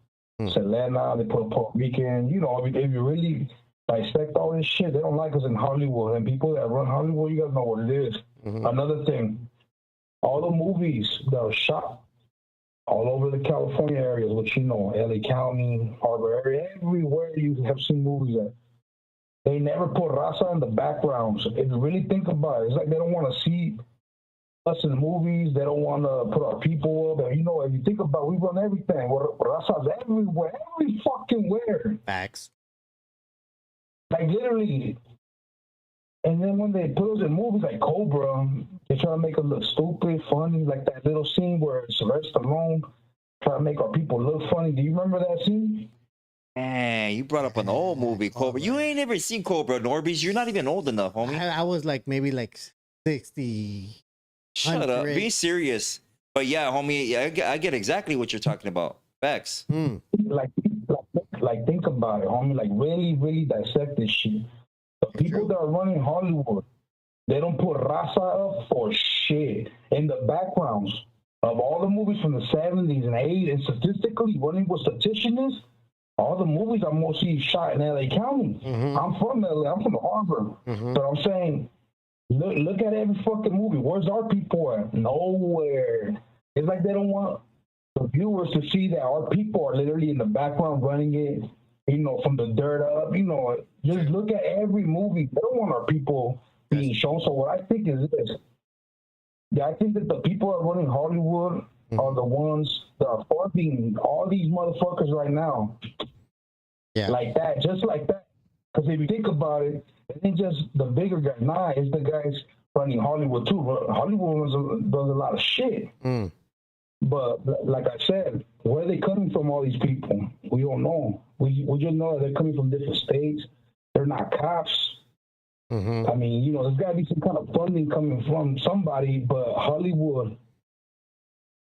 Selena, they put Puerto Rican. You know, if you really dissect all this shit, they don't like us in Hollywood. And people that run Hollywood, you guys know what it is. Another thing, all the movies that are shot all over the California areas, which you know, LA County, Harbor area, everywhere you have seen movies at, they never put raza in the backgrounds. If you really think about it, it's like they don't want to see us in movies. They don't want to put our people up. And you know, if you think about it, we run everything. Raza's everywhere, every fucking where. Facts. Like literally. And then when they put us in movies like Cobra, they try to make us look stupid, funny, like that little scene where Sylvester Stallone try to make our people look funny. Do you remember that scene? Man, you brought up an old movie, Cobra. You ain't never seen Cobra, NORBEEZ. You're not even old enough, homie. I was like maybe like 60. Shut up. 100. Be serious. But yeah, homie, I get exactly what you're talking about. Facts. Like think about it, homie. Like really, really dissect this shit. The people that are running Hollywood, they don't put raza up for shit in the backgrounds of all the movies from the 70s and 80s. And statistically, running with statisticians, all the movies are mostly shot in LA County. I'm from LA. I'm from the Harbor. But I'm saying, look at every fucking movie. Where's our people at? Nowhere. It's like they don't want the viewers to see that our people are literally in the background running it, you know, from the dirt up. You know, just look at every movie. They don't want our people being shown. So what I think is this. Yeah, I think that the people that are running Hollywood are the ones that are funding all these motherfuckers right now. Yeah. Like that, just like that. Because if you think about it, it ain't just the bigger guys. Nah, it's the guys running Hollywood too. Hollywood does a lot of shit. But like I said, where are they coming from, all these people? We don't know. We just know they're coming from different states. They're not cops. I mean, you know, there's got to be some kind of funding coming from somebody, but Hollywood,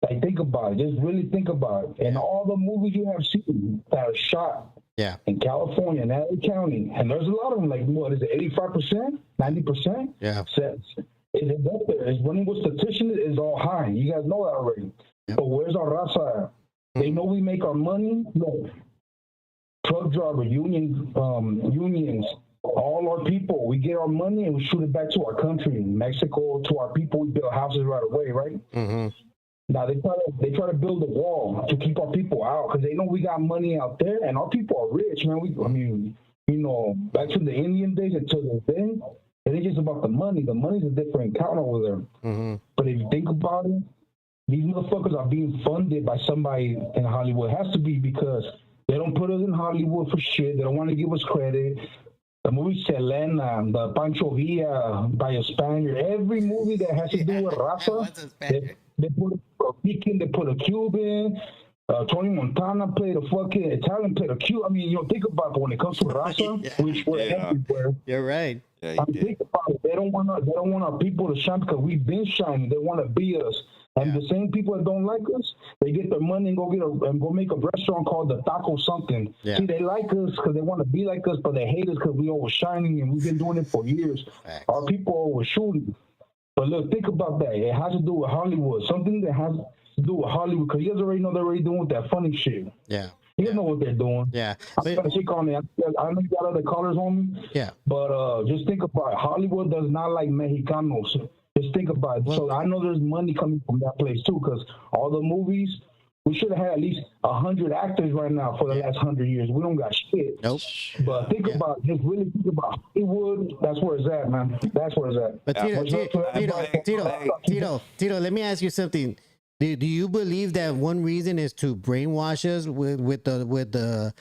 like, think about it. Just really think about it. And all the movies you have seen that are shot in California, in LA County, and there's a lot of them, like, what is it, 85%? 90%? Yeah. It's up there. It's running with statistics is all high. You guys know that already. But where's our raza at? They know we make our money. Look, truck driver unions, all our people. We get our money and we shoot it back to our country, Mexico, to our people. We build houses right away, right? Now they try to build a wall to keep our people out because they know we got money out there and our people are rich, man. I mean, you know, back to the Indian days until then, it ain't just about the money. The money's a different account over there. But if you think about it, these motherfuckers are being funded by somebody in Hollywood. It has to be because they don't put us in Hollywood for shit. They don't want to give us credit. The movie Selena, the Pancho Villa by a Spaniard, every movie that has to do with raza, they put a Mexican, they put a Cuban. Tony Montana played a fucking Italian, played a Cuban. I mean, you don't think about it, but when it comes to raza, which we're everywhere. You're right. Yeah, think about it. They don't want our people to shine because we've been shining. They want to be us. And the same people that don't like us, they get their money and go make a restaurant called the Taco something. See, they like us because they want to be like us, but they hate us because we always shining and we've been doing it for years. Our people are always shooting. But look, think about that. It has to do with Hollywood. Something that has to do with Hollywood because you guys already know they're already doing with that funny shit. Yeah. You know what they're doing. Yeah. I'm gonna check on it. I know you got other colors on me. Yeah. But just think about it. Hollywood does not like Mexicanos. Just think about it. So I know there's money coming from that place too, because all the movies, we should have had at least 100 actors right now for the last 100 years. We don't got shit. Nope. But think about, just really think about Hollywood. That's where it's at, man. That's where it's at. But Tito, let me ask you something. Do you believe that one reason is to brainwash us with the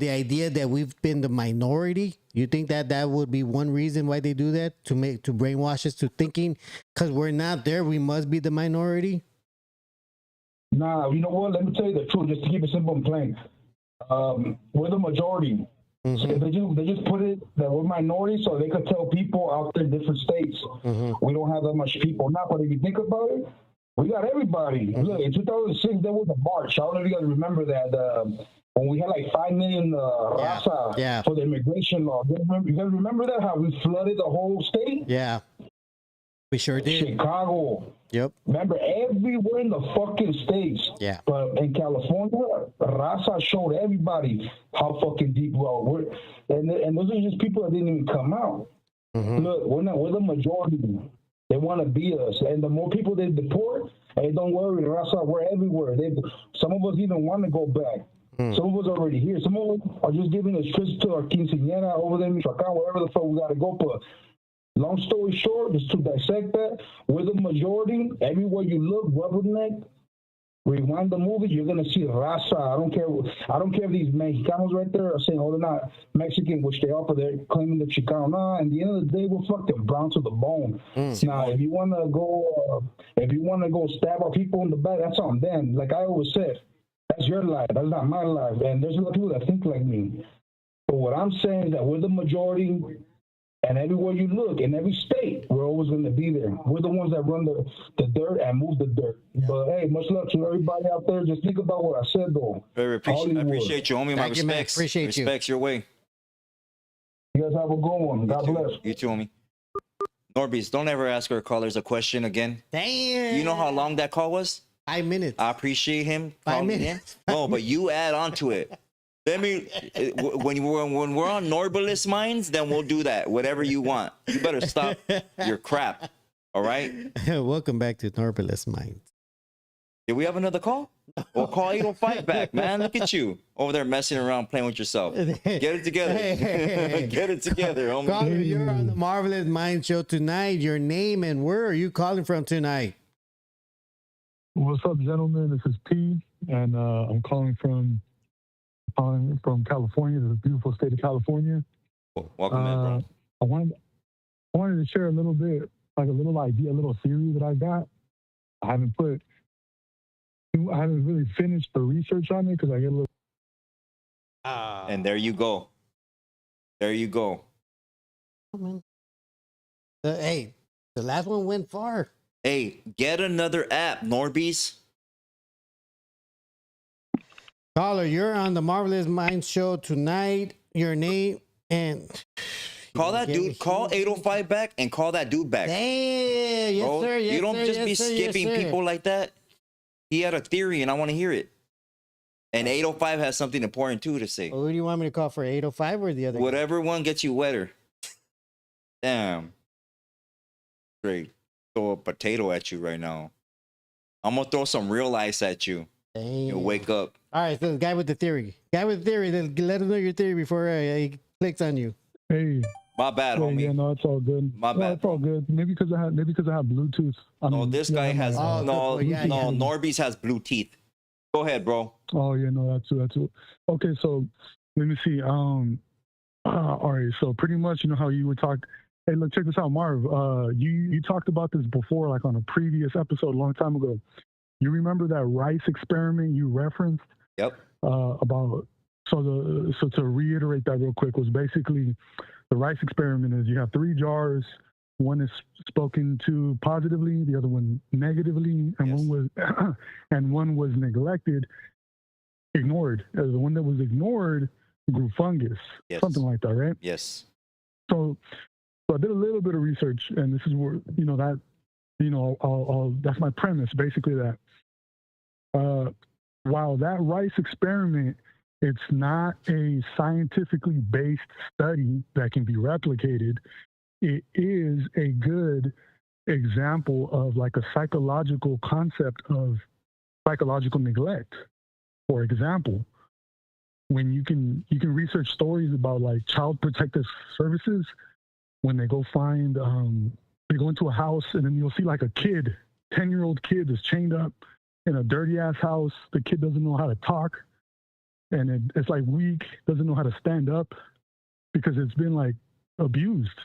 idea that we've been the minority? You think that would be one reason why they do that, to brainwash us to thinking because we're not there, we must be the minority? Nah, you know what? Let me tell you the truth, just to keep it simple and plain. We're the majority. So they just put it that we're minority so they could tell people out there in different states we don't have that much people. Now, but if you think about it, we got everybody. Look, in 2006, there was a march. I don't know if you guys remember that. When we had like 5 million raza for the immigration law. You guys remember that? How we flooded the whole state? Yeah. We sure did. Chicago. Yep. Remember, everywhere in the fucking states. Yeah. But in California, raza showed everybody how fucking deep we are. And those are just people that didn't even come out. Look, we're the majority. They want to be us. And the more people they deport, hey, don't worry, raza, we're everywhere. Some of us even want to go back. Some of us are already here. Some of us are just giving us trips to our quinceañera over there in Michoacán, wherever the fuck we got to go. But long story short, just to dissect that, we're the majority. Everywhere you look, Rubberneck, rewind the movie, you're gonna see raza. I don't care if these Mexicanos right there are saying, oh, they're not Mexican, which they are, but they're claiming they're Chicano. Nah, at the end of the day, we're fucking brown to the bone. Now, if you wanna go stab our people in the back, that's on them. Like I always said, that's your life. That's not my life. And there's a lot of people that think like me. But what I'm saying is that we're the majority. And everywhere you look, in every state, we're always going to be there. We're the ones that run the dirt and move the dirt. But hey, much love to everybody out there. Just think about what I said, though. Very I appreciate you, homie. My respects. Appreciate you. Respects your way. You guys have a good one. God bless. You too, homie. NORBEEZ, don't ever ask our callers a question again. Damn. You know how long that call was? 5 minutes. I appreciate him. 5 minutes. No, but you add on to it. Let me when we're on NORBEEZ Mindz, then we'll do that. Whatever you want. You better stop your crap. All right. Welcome back to NORBEEZ Mindz. Did we have another call? Well, call 805 back, man. Look at you over there messing around, playing with yourself. Get it together. Get it together, homie. Caller, you're on the Marvelous Mind Show tonight. Your name and where are you calling from tonight? What's up, gentlemen? This is P, and I'm calling from California, the beautiful state of California. Cool. Welcome in, bro. I wanted to share a little bit, like a little idea, a little theory that I got. I haven't really finished the research on it because I get a little. And there you go. There you go. Hey, the last one went far. Hey, get another app, NORBEEZ. Caller, you're on the Marvelous Mind Show tonight. Your name and Call that dude. Call 805 back and call that dude back. Damn, yes, Bro, sir. Yes, you don't sir, just yes, be sir, yes, skipping sir. people like that. He had a theory, and I want to hear it. And 805 has something important too to say. Well, who do you want me to call for 805 or the other? Whatever one gets you wetter. Damn. Straight throw a potato at you right now. I'm gonna throw some real ice at you. Damn. You'll wake up. All right, so the guy with the theory. Guy with the theory, then let him know your theory before he clicks on you. Hey. My bad, homie. Yeah, no, it's all good. My bad, It's all good. Maybe because I have Bluetooth. No, this guy has NORBEEZ has blue teeth. Go ahead, bro. Oh yeah, no, that's it. Okay, so let me see. All right, so pretty much, you know how you would talk. Hey, look, check this out, Marv. You talked about this before, like on a previous episode a long time ago. You remember that rice experiment you referenced? Yep. So to reiterate that real quick, was basically the rice experiment is you have 3 jars. One is spoken to positively, the other one negatively, and one was neglected, ignored. The one that was ignored grew fungus, something like that, right? Yes. So I did a little bit of research, and this is where that's my premise, basically, that while that rice experiment, it's not a scientifically based study that can be replicated. It is a good example of like a psychological concept of psychological neglect. For example, when you can research stories about like child protective services, when they go they go into a house and then you'll see like a kid, 10-year-old kid is chained up in a dirty ass house. The kid doesn't know how to talk, and it's like weak, doesn't know how to stand up because it's been like abused.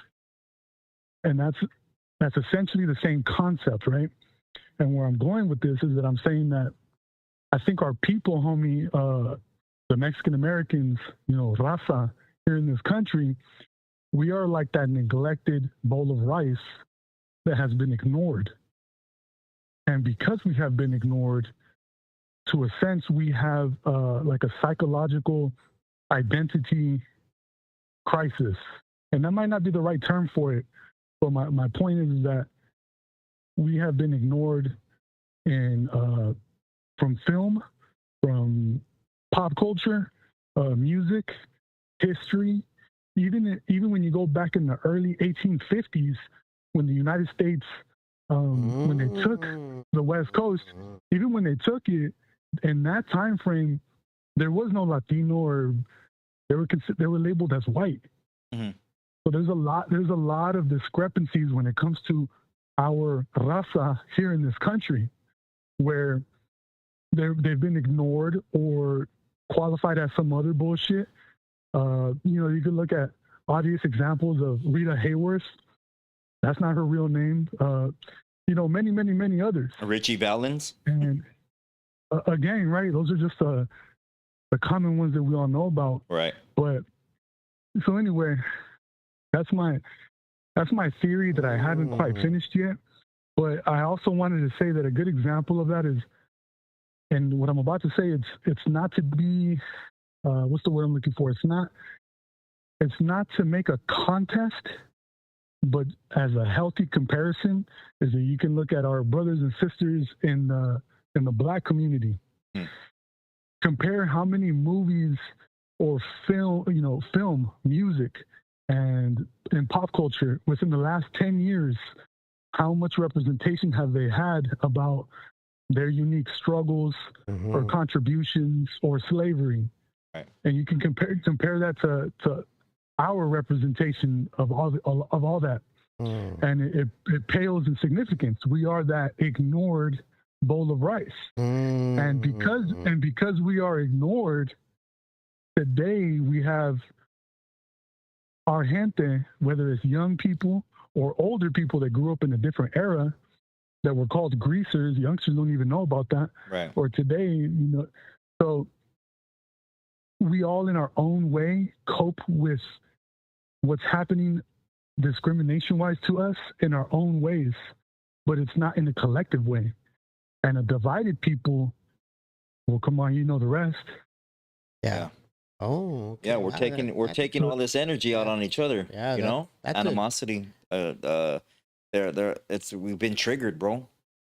And that's essentially the same concept, right? And where I'm going with this is that I'm saying that I think our people, homie, the Mexican Americans, raza here in this country, we are like that neglected bowl of rice that has been ignored. And because we have been ignored, to a sense, we have like a psychological identity crisis. And that might not be the right term for it, but my point is that we have been ignored from film, from pop culture, music, history. Even when you go back in the early 1850s, when the United States, when they took the West Coast, even when they took it, in that time frame, there was no Latino, or they were labeled as white. Mm-hmm. So there's a lot of discrepancies when it comes to our raza here in this country, where they've been ignored or qualified as some other bullshit. You can look at obvious examples of Rita Hayworth. That's not her real name. Many, many, many others. Richie Valens. And again, right, those are just the common ones that we all know about. Right. But so anyway, that's my theory that I haven't quite finished yet. But I also wanted to say that a good example of that is, and what I'm about to say, it's not to be, what's the word I'm looking for? It's not to make a contest, but as a healthy comparison, is that you can look at our brothers and sisters in the Black community. Compare how many movies or film, music, and in pop culture within the last 10 years, how much representation have they had about their unique struggles or contributions or slavery? Right. And you can compare that to our representation of all that. And it pales in significance. We are that ignored bowl of rice. And because we are ignored, today we have our gente, whether it's young people or older people that grew up in a different era, that were called greasers. Youngsters don't even know about that. Right. Or today, so we all in our own way cope with what's happening discrimination-wise to us in our own ways, but it's not in a collective way. And a divided people, well, come on, you know the rest. Yeah. Oh, okay. Yeah, we're taking all this energy out on each other. Yeah, you know, that's animosity. We've been triggered, bro.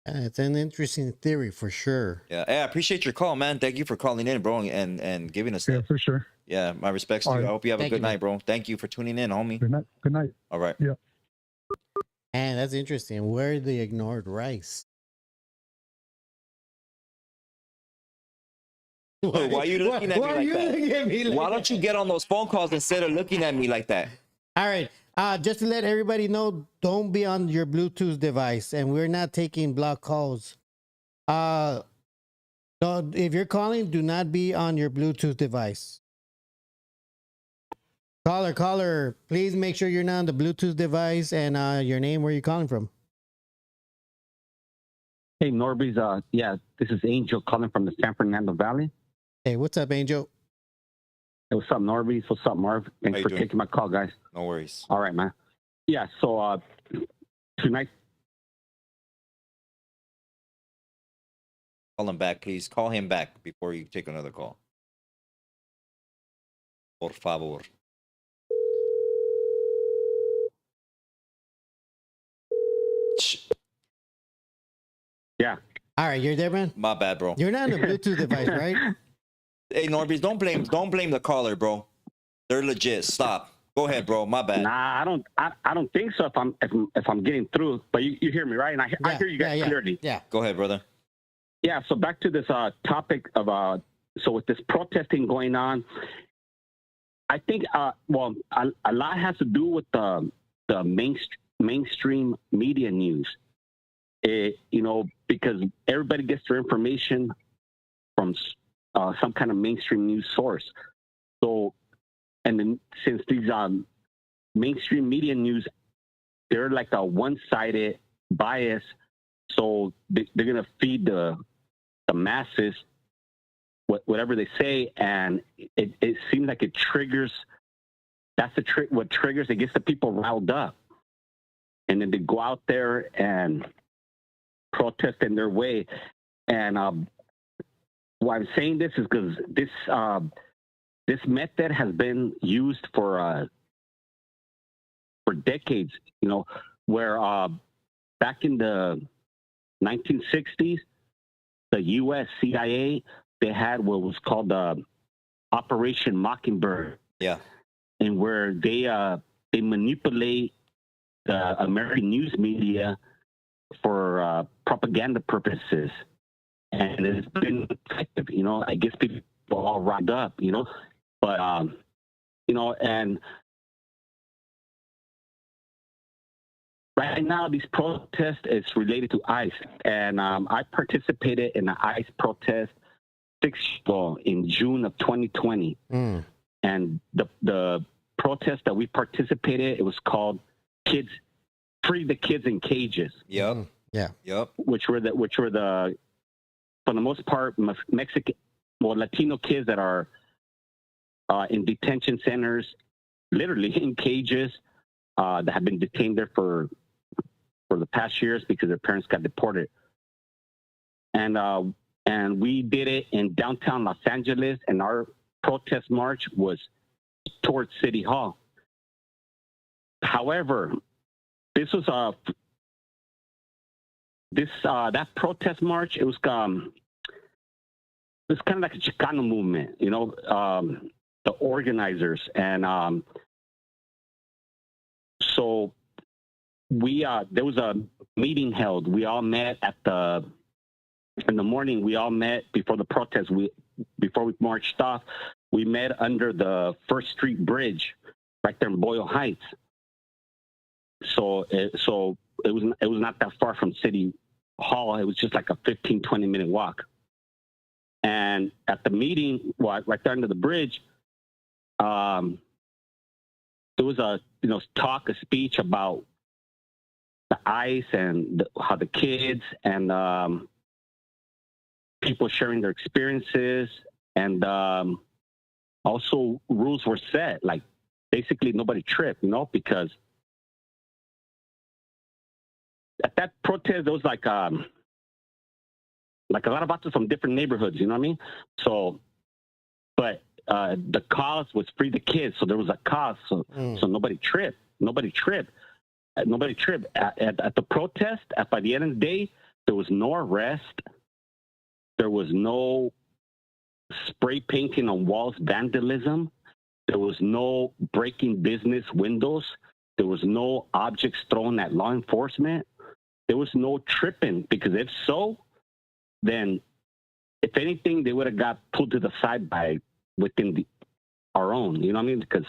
it's an interesting theory for sure. Yeah, hey, I appreciate your call, man. Thank you for calling in, bro, and giving us Yeah, that. for sure. Yeah, my respects to All you. right. I hope you have a Thank good you, man. night, bro. Thank you for tuning in, homie. Good night. Good night. All right. Yeah. And that's interesting. Where the ignored rice? Why are you looking at me like that? Looking at me like Why don't you get on those phone calls instead of looking at me like that? All right. Just to let everybody know, don't be on your Bluetooth device, and we're not taking block calls. So if you're calling, do not be on your Bluetooth device. Caller, please make sure you're not on the Bluetooth device and your name, where you're calling from. Hey, NORBEEZ. Yeah, this is Angel calling from the San Fernando Valley. Hey, what's up, Angel? Hey, what's up, NORBEEZ? What's up, Marv? Thanks for taking my call, guys. No worries. All right, man. Yeah, so tonight. Call him back, please. Call him back before you take another call. Por favor. Yeah. All right, you're there, man? My bad, bro. You're not on a Bluetooth device, right? Hey, NORBEEZ, don't blame the caller, bro. They're legit. Stop. Go ahead, bro. My bad. Nah, I don't think so. If I'm getting through, but you hear me, right? And I hear you guys clearly. Yeah. Go ahead, brother. Yeah. So back to this topic of so with this protesting going on, I think well, a lot has to do with the mainstream media news. You know, because everybody gets their information from some kind of mainstream news source. So, and then since these mainstream media news, they're like a one-sided bias, so they're gonna feed the masses whatever they say, and it seems like it triggers. That's the trick. What triggers? It gets the people riled up, and then they go out there and protest in their way. And why I'm saying this is because this method has been used for decades. You know, where back in the 1960s, the U.S. CIA, they had what was called Operation Mockingbird. Yeah. And where they manipulate the American news media for propaganda purposes, and it's been effective. You know, I guess people are all riled up. You know, but you know, and right now these protests is related to ICE, and I participated in an ICE protest in June of 2020, and the protest that we participated, it was called "Kids Free the Kids in Cages." Yep. Yeah. Yep. Which were the for the most part Mexican, well, Latino kids that are in detention centers, literally in cages, that have been detained there for the past years because their parents got deported. And we did it in downtown Los Angeles, and our protest march was towards City Hall. However, this was that protest march. It was kind of like a Chicano movement, you know, the organizers, and so we there was a meeting held. We all met in the morning. We all met before the protest. Before we marched off, we met under the First Street Bridge, right there in Boyle Heights. So it was not that far from City Hall. It was just like a 15-20 minute walk. And at the meeting, right there under the bridge, there was a speech about the ICE and how the kids and people sharing their experiences, and also rules were set, like basically nobody tripped, you know, because at that protest there was like a lot of actors from different neighborhoods, you know what I mean? So, but the cause was free the kids, so there was a cause, so nobody tripped. Nobody tripped. At the protest. By the end of the day, there was no arrest. There was no spray painting on walls, vandalism. There was no breaking business windows. There was no objects thrown at law enforcement. There was no tripping, because if so, then if anything, they would have got pulled to the side by within our own. You know what I mean? Because,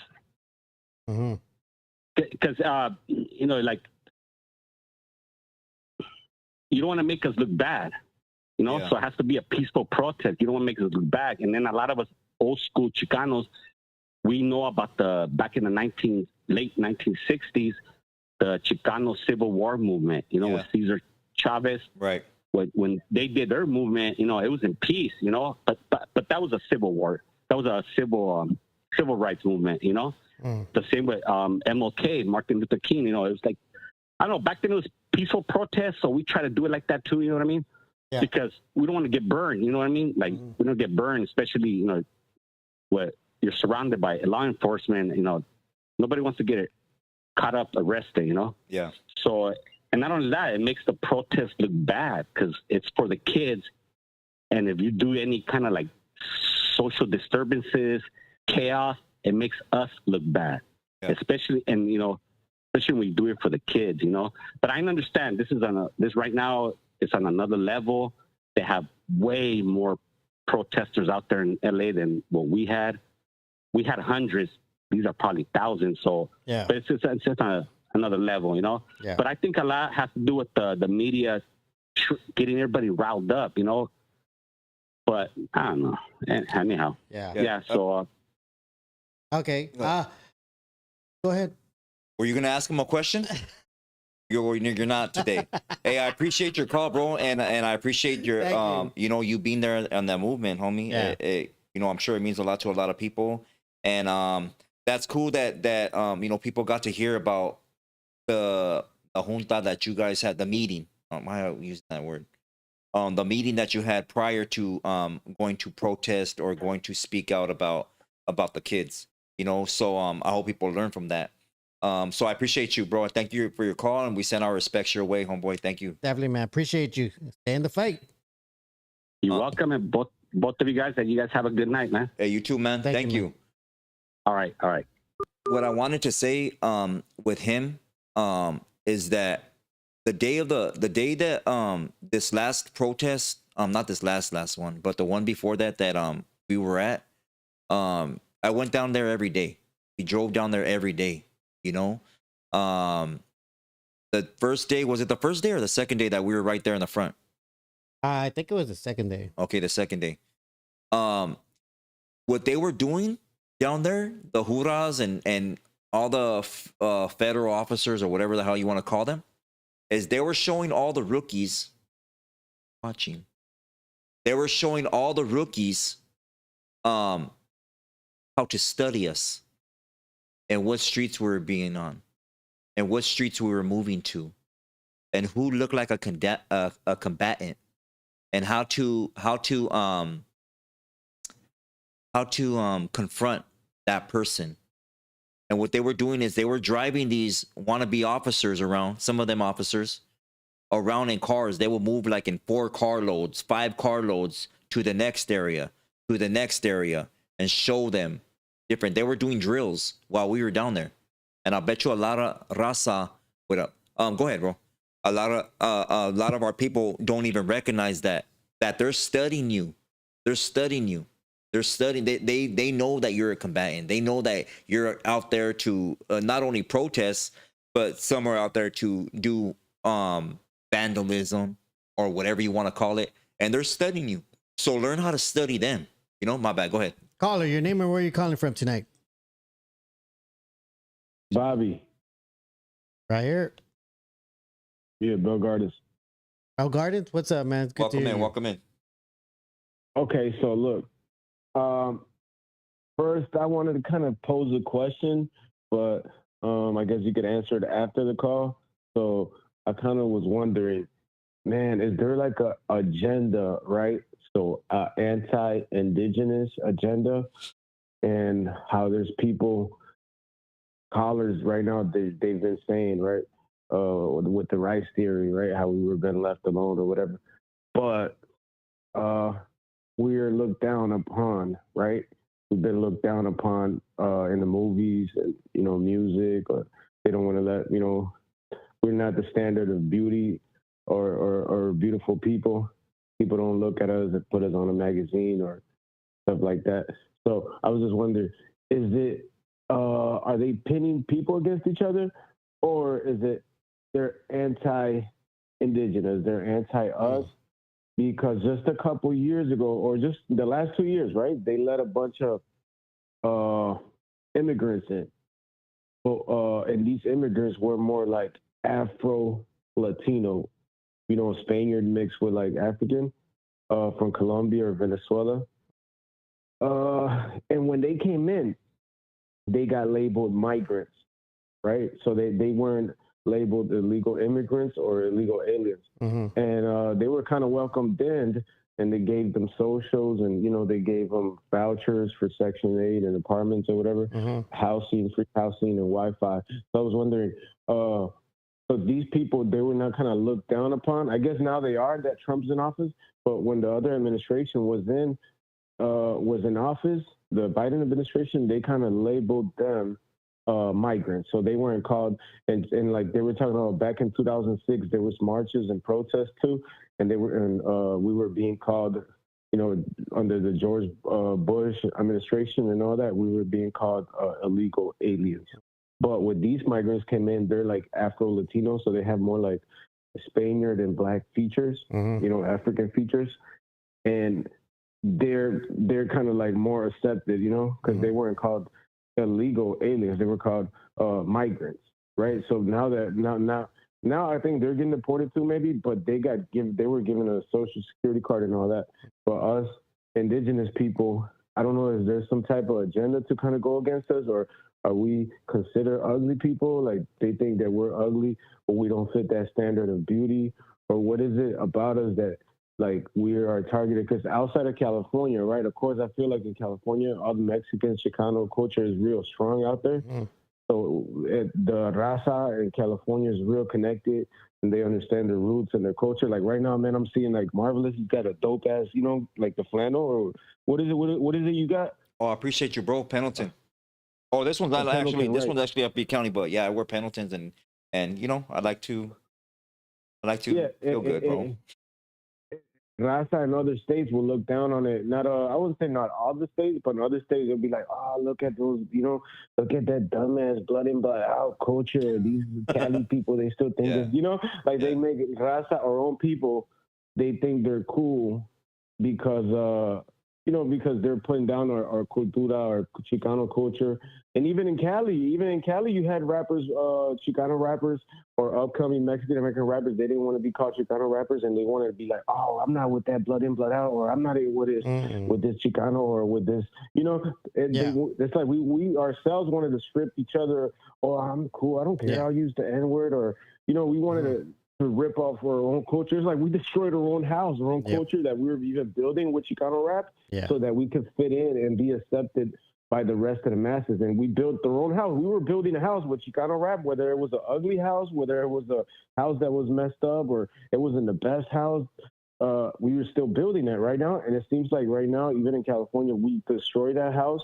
you know, like, you don't want to make us look bad. You know, so it has to be a peaceful protest. You don't want to make us look bad. And then a lot of us old school Chicanos, we know about back in the late 1960s, the Chicano Civil War movement, you know, with Cesar Chavez. Right. When they did their movement, you know, it was in peace, you know, but that was a civil war. That was a civil rights movement, you know. The same with MLK, Martin Luther King, you know, it was like, I don't know, back then it was peaceful protest, so we try to do it like that too, you know what I mean? Yeah. Because we don't want to get burned, you know what I mean? Like, we don't get burned, especially, you know, what you're surrounded by law enforcement, you know, nobody wants to get caught up, arrested, you know? Yeah. So, and not only that, it makes the protest look bad because it's for the kids. And if you do any kind of like social disturbances, chaos, it makes us look bad, especially, and, you know, especially when we do it for the kids, you know? But I understand this right now, it's on another level. They have way more protesters out there in LA than what we had. We had hundreds. These are probably thousands. So, but it's just on another level, you know? Yeah. But I think a lot has to do with the media getting everybody riled up, you know? But I don't know. And anyhow. Yeah. So. Okay. Go ahead. Were you going to ask him a question? You're not today. Hey, I appreciate your call, bro, and I appreciate your you know, you being there on that movement, homie. Yeah. You know, I'm sure it means a lot to a lot of people, and that's cool that you know, people got to hear about the junta that you guys had, the meeting. Why am I using that word? The meeting that you had prior to going to protest or going to speak out about the kids. You know, so I hope people learn from that. So I appreciate you, bro. Thank you for your call, and we send our respects your way, homeboy. Thank you. Definitely, man. Appreciate you. Stay in the fight. You're welcome, and both of you guys, and you guys have a good night, man. Hey, you too, man. Thank you. All right. What I wanted to say with him is that the day that this last protest, not this last one, but the one before that we were at, I went down there every day. We drove down there every day. You know, the first day, was it the first day or the second day that we were right there in the front? I think it was the second day. Okay, the second day. What they were doing down there, the huras and all the federal officers or whatever the hell you want to call them, is they were showing all the rookies watching. They were showing all the rookies how to study us. And what streets we were being on, and what streets we were moving to, and who looked like a combatant, and how to confront that person. And what they were doing is they were driving these wannabe officers around. Some of them officers around in cars. They will move like in 4 carloads, 5 carloads to the next area, and show them. Different. They were doing drills while we were down there, and I bet you a lot of raza. What up? Go ahead, bro. A lot of our people don't even recognize that they're studying you. They're studying you. They're studying. They know that you're a combatant. They know that you're out there to not only protest, but some are out there to do vandalism or whatever you want to call it, and they're studying you. So learn how to study them. You know, my bad. Go ahead. Caller, your name and where you calling from tonight? Bobby. Right here. Yeah, Bell Gardens. Bell Gardens? What's up, man? It's good to hear you. Welcome in. Okay, so look. First, I wanted to kind of pose a question, but I guess you could answer it after the call. So I kind of was wondering, man, is there like a agenda, right? So anti-indigenous agenda and how there's people, callers right now, they've been saying, right, with the rice theory, right, how we were been left alone or whatever. But we are looked down upon, right? We've been looked down upon in the movies and, you know, music, or they don't want to let, you know, we're not the standard of beauty or beautiful people. People don't look at us and put us on a magazine or stuff like that. So I was just wondering, is it, are they pinning people against each other, or is it they're anti-indigenous, they're anti-us? Because just a couple years ago, or just the last 2 years, right, they let a bunch of immigrants in. And these immigrants were more like Afro-Latino, you know, Spaniard mixed with like African from Colombia or Venezuela. And when they came in, they got labeled migrants, right? So they weren't labeled illegal immigrants or illegal aliens. And they were kind of welcomed in, and they gave them socials, and, you know, they gave them vouchers for Section 8 and apartments or whatever, housing, free housing and Wi-Fi. So I was wondering, so these people, they were not kind of looked down upon. I guess now they are, that Trump's in office. But when the other administration was in office, the Biden administration, they kind of labeled them migrants. So they weren't called, and like they were talking about back in 2006, there was marches and protests too, and we were being called, you know, under the George Bush administration and all that, we were being called illegal aliens. But when these migrants came in, they're like Afro-Latino, so they have more like Spaniard and Black features, you know, African features, and they're kind of like more accepted, you know, because they weren't called illegal aliens, they were called migrants, right? So now I think they're getting deported too, maybe, but they were given a social security card and all that. For us indigenous people, I don't know, is there some type of agenda to kind of go against us, or are we considered ugly people? Like they think that we're ugly, but we don't fit that standard of beauty, or what is it about us that like we are targeted? Because outside of California, right? Of course, I feel like in California, all the Mexican Chicano culture is real strong out there. So the raza in California is real connected, and they understand their roots and their culture. Like right now, man, I'm seeing like Marvelous. He's got a dope ass, you know, like the flannel, or what is it? What is it you got? Oh, I appreciate you, bro. Pendleton. Oh, this one's not Pendleton, actually. This right. one's actually Upbeat County, but yeah, I wear Pendletons, and you know, I like to feel good, bro. Raza in other states will look down on it. Not I wouldn't say not all the states, but in other states they'll be like, oh, look at those, you know, look at that dumbass blood in blood out culture. These Cali people, they still think this, you know, like they make it Raza, our own people, they think they're cool because you know, because they're putting down our cultura, our Chicano culture. And even in Cali, you had rappers, Chicano rappers or upcoming Mexican American rappers. They didn't want to be called Chicano rappers, and they wanted to be like, oh, I'm not with that blood in, blood out, or I'm not with this Chicano or with this, you know. It's like we ourselves wanted to strip each other. Oh, I'm cool. I don't care. I'll use the N-word, or, you know, we wanted to rip off our own culture. It's like we destroyed our own house, our own culture that we were even building with Chicano rap, so that we could fit in and be accepted by the rest of the masses. And we built our own house. We were building a house with Chicano rap, whether it was an ugly house, whether it was a house that was messed up, or it wasn't the best house. We were still building that right now. And it seems like right now, even in California, we destroy that house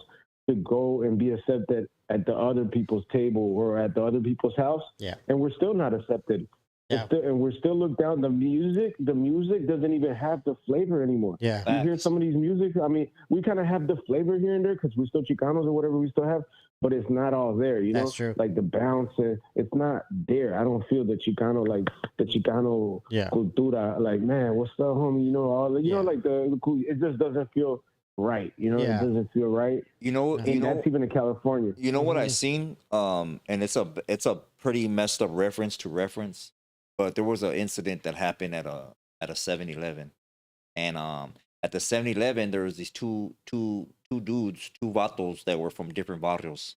to go and be accepted at the other people's table or at the other people's house. And we're still not accepted. And we're still looked down. The music doesn't even have the flavor anymore. You hear some of these music, I mean, we kind of have the flavor here and there because we're still Chicanos or whatever we still have, but it's not all there, you know? That's true. Like the bounce, it's not there. I don't feel the Chicano, like the Chicano cultura, like, man, what's up, homie? You know, all you know, like the cool, it just doesn't feel right, you know? It doesn't feel right. You know, that's even in California. You know what I seen? And it's a pretty messed up reference to reference. But there was an incident that happened at a 7-Eleven, and at the 7-Eleven there was these two dudes, two vatos that were from different barrios,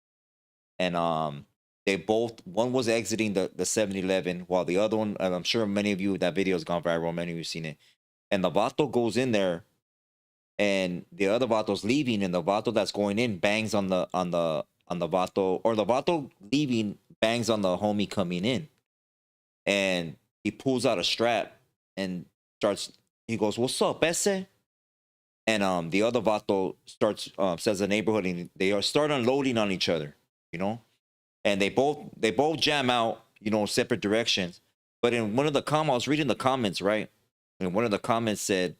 and one was exiting the 7-Eleven while the other one, and I'm sure many of you, that video has gone viral, many of you seen it, and the vato goes in there and the other vato's leaving, and the vato that's going in bangs on the vato, or the vato leaving bangs on the homie coming in, and he pulls out a strap and starts. He goes, "What's up, ese?" And the other vato starts says the neighborhood, and they are start unloading on each other, you know, and they both jam out, you know, separate directions. But in one of the comments, I was reading the comments, right, and one of the comments said,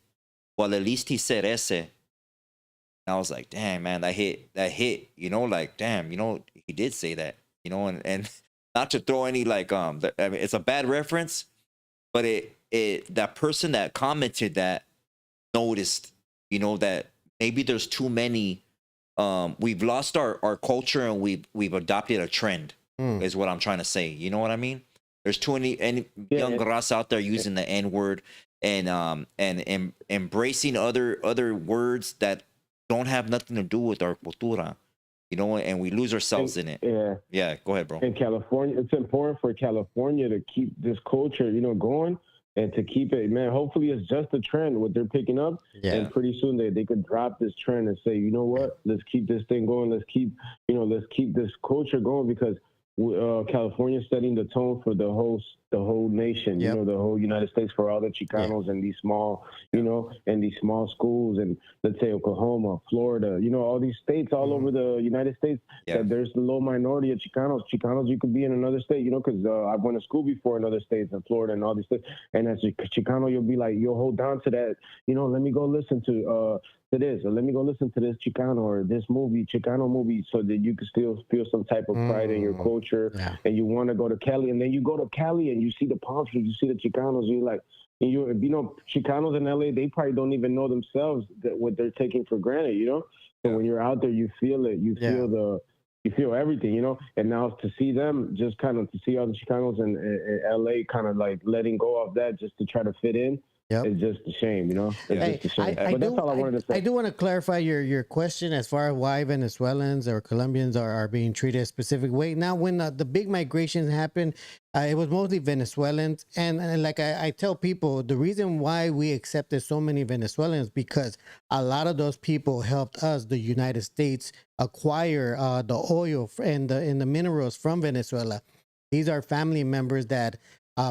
"Well, at least he said ese." And I was like, "Damn, man, that hit, you know, like, damn, you know, he did say that, you know," and not to throw any like I mean, it's a bad reference, but it that person that commented that noticed, you know, that maybe there's too many. We've lost our culture, and we've adopted a trend. Is what I'm trying to say. You know what I mean? There's too many young raza out there using the N word and embracing other words that don't have nothing to do with our cultura. You know, and we lose ourselves in it. Yeah. Go ahead, bro. In California, it's important for California to keep this culture, you know, going, and to keep it, man. Hopefully, it's just a trend what they're picking up, and pretty soon they could drop this trend and say, you know what, let's keep this thing going. Let's keep this culture going, because California is setting the tone for the whole nation, you know, the whole United States, for all the Chicanos in these small, you know, and these small schools, and let's say Oklahoma, Florida, you know, all these states all over the United States, that there's a low minority of Chicanos. Chicanos, you could be in another state, you know, because I went to school before in other states, in Florida and all these states, and as a Chicano, you'll be like, you'll hold on to that, you know, let me go listen to this, or let me go listen to this Chicano or this Chicano movie, so that you can still feel some type of pride in your culture, and you want to go to Cali, and then you go to Cali and you see the palm trees, you see the Chicanos, you're like, and you know, Chicanos in LA, they probably don't even know themselves that what they're taking for granted, you know. So when you're out there, you feel it, you feel everything, you know. And now to see them, just kind of to see all the Chicanos in LA kind of like letting go of that just to try to fit in. It's just a shame, you know. It's just a shame. But that's all I wanted to say. I do want to clarify your question as far as why Venezuelans or Colombians are being treated a specific way. Now, when the big migrations happened, it was mostly Venezuelans, and like I tell people, the reason why we accepted so many Venezuelans, because a lot of those people helped us, the United States, acquire the oil and the minerals from Venezuela. These are family members that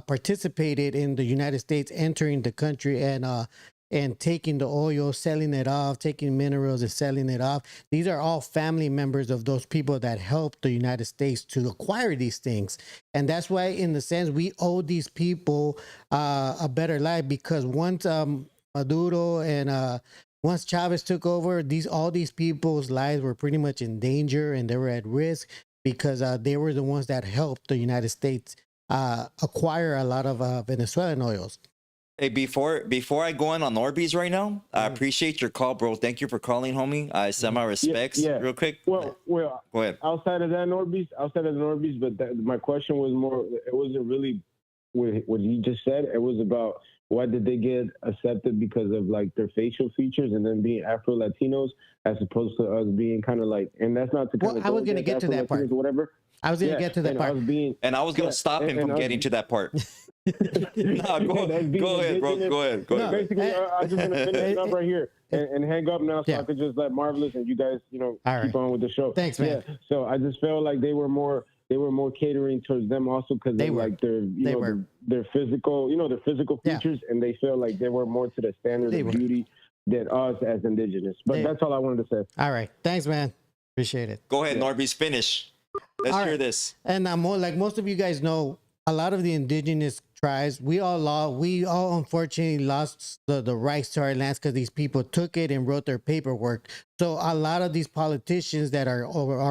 participated in the United States entering the country and taking the oil, selling it off, taking minerals and selling it off. These are all family members of those people that helped the United States to acquire these things. And that's why, in the sense, we owe these people a better life, because once Maduro and once Chavez took over, all these people's lives were pretty much in danger, and they were at risk, because they were the ones that helped the United States acquire a lot of Venezuelan oils. Hey, before I go on NORBEEZ right now, I appreciate your call, bro. Thank you for calling, homie. I send my respects. Real quick. Well, go ahead. Outside of the NORBEEZ, but my question was more. It wasn't really what you just said. It was about why did they get accepted because of like their facial features and then being Afro Latinos, as opposed to us being kind of like. And that's not to kind of. I was going to get to that part. Whatever. I was going to get to that part. I was going to stop him from getting to that part. No, go ahead, bro. Go ahead. No, basically, I'm just going to finish it up right here and hang up now, so I could just let Marvelous and you guys, you know, keep on with the show. Thanks, man. Yeah. So I just felt like they were more catering towards them also, because they like their physical, you know, their physical features, and they felt like they were more to the standard of beauty than us as indigenous. But that's all I wanted to say. All right. Thanks, man. Appreciate it. Go ahead, NORBEEZ, finish. Let's hear this. And like most of you guys know, a lot of the indigenous tribes, we all unfortunately lost the rights to our lands, because these people took it and wrote their paperwork. So a lot of these politicians that are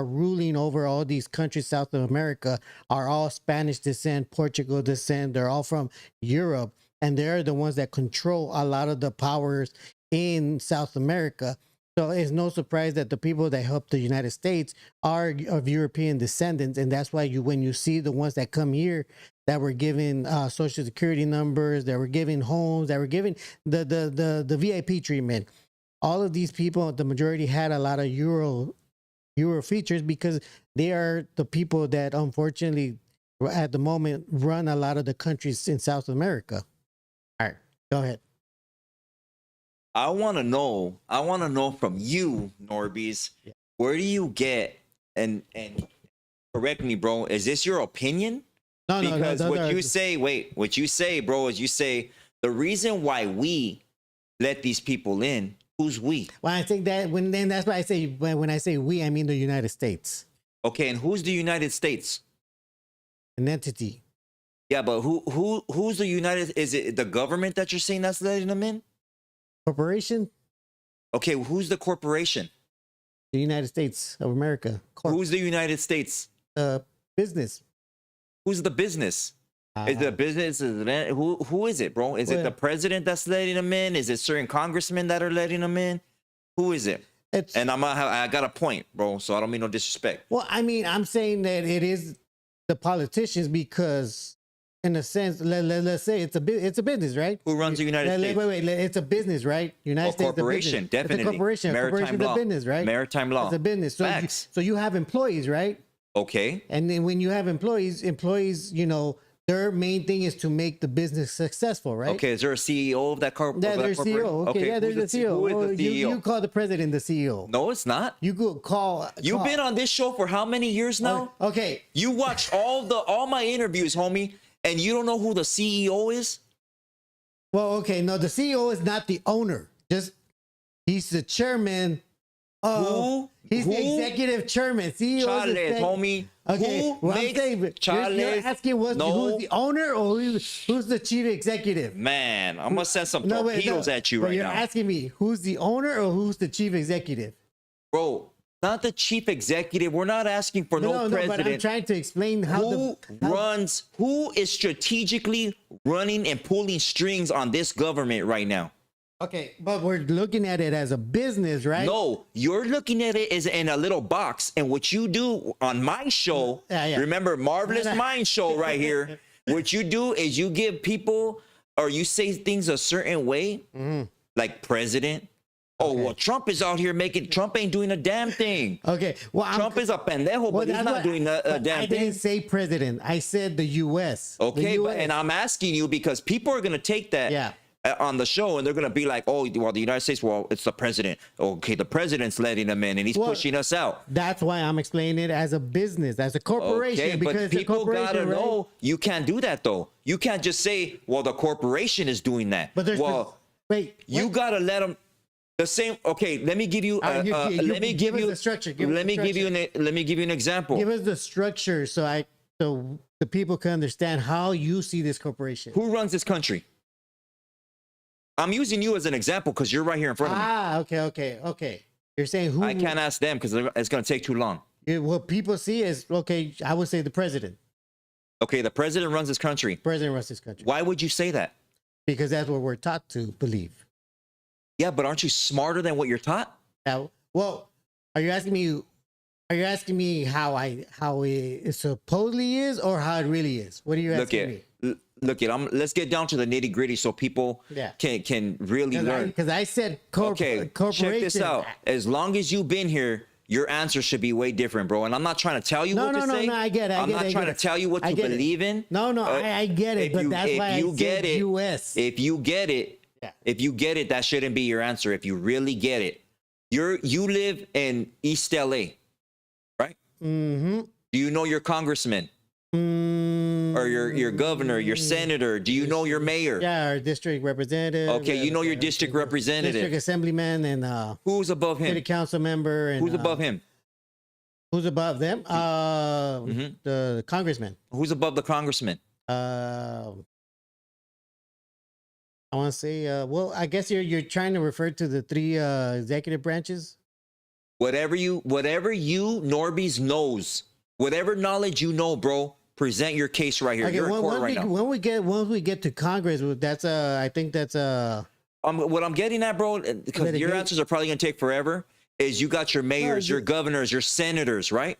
ruling over all these countries South of America are all Spanish descent, Portugal descent. They're all from Europe, and they're the ones that control a lot of the powers in South America. So it's no surprise that the people that helped the United States are of European descendants. And that's why when you see the ones that come here that were given social security numbers, that were given homes, that were given the VIP treatment, all of these people, the majority had a lot of Euro features, because they are the people that unfortunately at the moment run a lot of the countries in South America. All right, go ahead. I want to know from you, Norbeez, where do you get, and correct me, bro, is this your opinion? No, Because no, what you say, what you say, bro, is you say the reason why we let these people in, who's we? Well, I think that then that's why I say when I say we, I mean the United States, Okay, and who's the United States? an entity. Yeah, but who's the United? Is it the government that you're saying that's letting them in? Corporation, Okay, who's the corporation? the United States of America. Who's the United States? Business. Who's the business? Is the business who is it, bro? Is it the president that's letting them in? Is it certain congressmen that are letting them in? Who is it? And I got a point, bro. So I don't mean no disrespect. Well, I mean, I'm saying that it is the politicians because, in a sense, let's say it's a business, right? Who runs the United States? Wait, it's a business, right? United States, corporation, definitely. It's a corporation. Maritime corporation law. is a business, right? Maritime law. It's a business. So so you have employees, right? Okay. And then when you have employees, you know, their main thing is to make the business successful, right? Okay, is there a CEO of that corporation? Yeah, there's CEO. Okay, yeah, there's a CEO. Who is the CEO? You call the president the CEO. No, it's not. You go call. You've been on this show for how many years now? Okay. You watched all my interviews, homie, and you don't know who the CEO is? Well, okay, no, the CEO is not the owner. He's the chairman of. He's the executive chairman. CEO Charles, homie. Okay, who makes Charles? You're asking who's the owner or who's the chief executive? Man, I'm gonna send some torpedoes at you right now. You're asking me who's the owner or who's the chief executive? Bro, not the chief executive. We're not asking for no president. But I'm trying to explain who is strategically running and pulling strings on this government right now. Okay, but we're looking at it as a business, right? No, you're looking at it as in a little box. And what you do on my show, remember, Marvelous Mind show right here, what you do is you give people, or you say things a certain way, like president. Oh, well, Trump is out here Trump ain't doing a damn thing. Okay, well, Trump is a pendejo, but he's not doing a damn thing. I didn't say president. I said the U.S. Okay, and I'm asking you because people are going to take that on the show and they're going to be like, oh, well, the United States, well, it's the president. Okay, the president's letting them in and he's pushing us out. That's why I'm explaining it as a business, as a corporation. Okay, because but people got to know you can't do that, though. You can't just say, well, the corporation is doing that. But there's you got to let them. The same. Okay, let me give you. Let me give you the structure. Let me give you an example. Give us the structure so the people can understand how you see this corporation. Who runs this country? I'm using you as an example because you're right here in front of me. Okay. You're saying who? I can't ask them because it's going to take too long. What people see is I would say the president. Okay, the president runs this country. President runs this country. Why would you say that? Because that's what we're taught to believe. Yeah, but aren't you smarter than what you're taught? Well, are you asking me how it supposedly is or how it really is? What are you asking me? Let's get down to the nitty gritty so people can really learn. Because I said corporation. Check this out. As long as you've been here, your answer should be way different, bro. And I'm not trying to tell you what to say. No, I get it. I'm not trying to tell you what to believe in. No, I get it. But that's why I said U.S. If you get it, that shouldn't be your answer. If you really get it, you live in East LA, right? Mm-hmm. Do you know your congressman? Or your governor, your senator? Do you know your mayor? Yeah, our district representative. Okay, you know your district representative. District assemblyman and who's above him? City council member. And, who's above him? Who's above them? The congressman. Who's above the congressman? I want to say, well, I guess you're trying to refer to the three executive branches. Whatever you Norbeez knows, whatever knowledge you know, bro, present your case right here. Okay, you're in court right now. Once we get to Congress, that's I think that's what I'm getting at, bro, because your answers are probably gonna take forever. Is you got your mayors, your governors, your senators, right?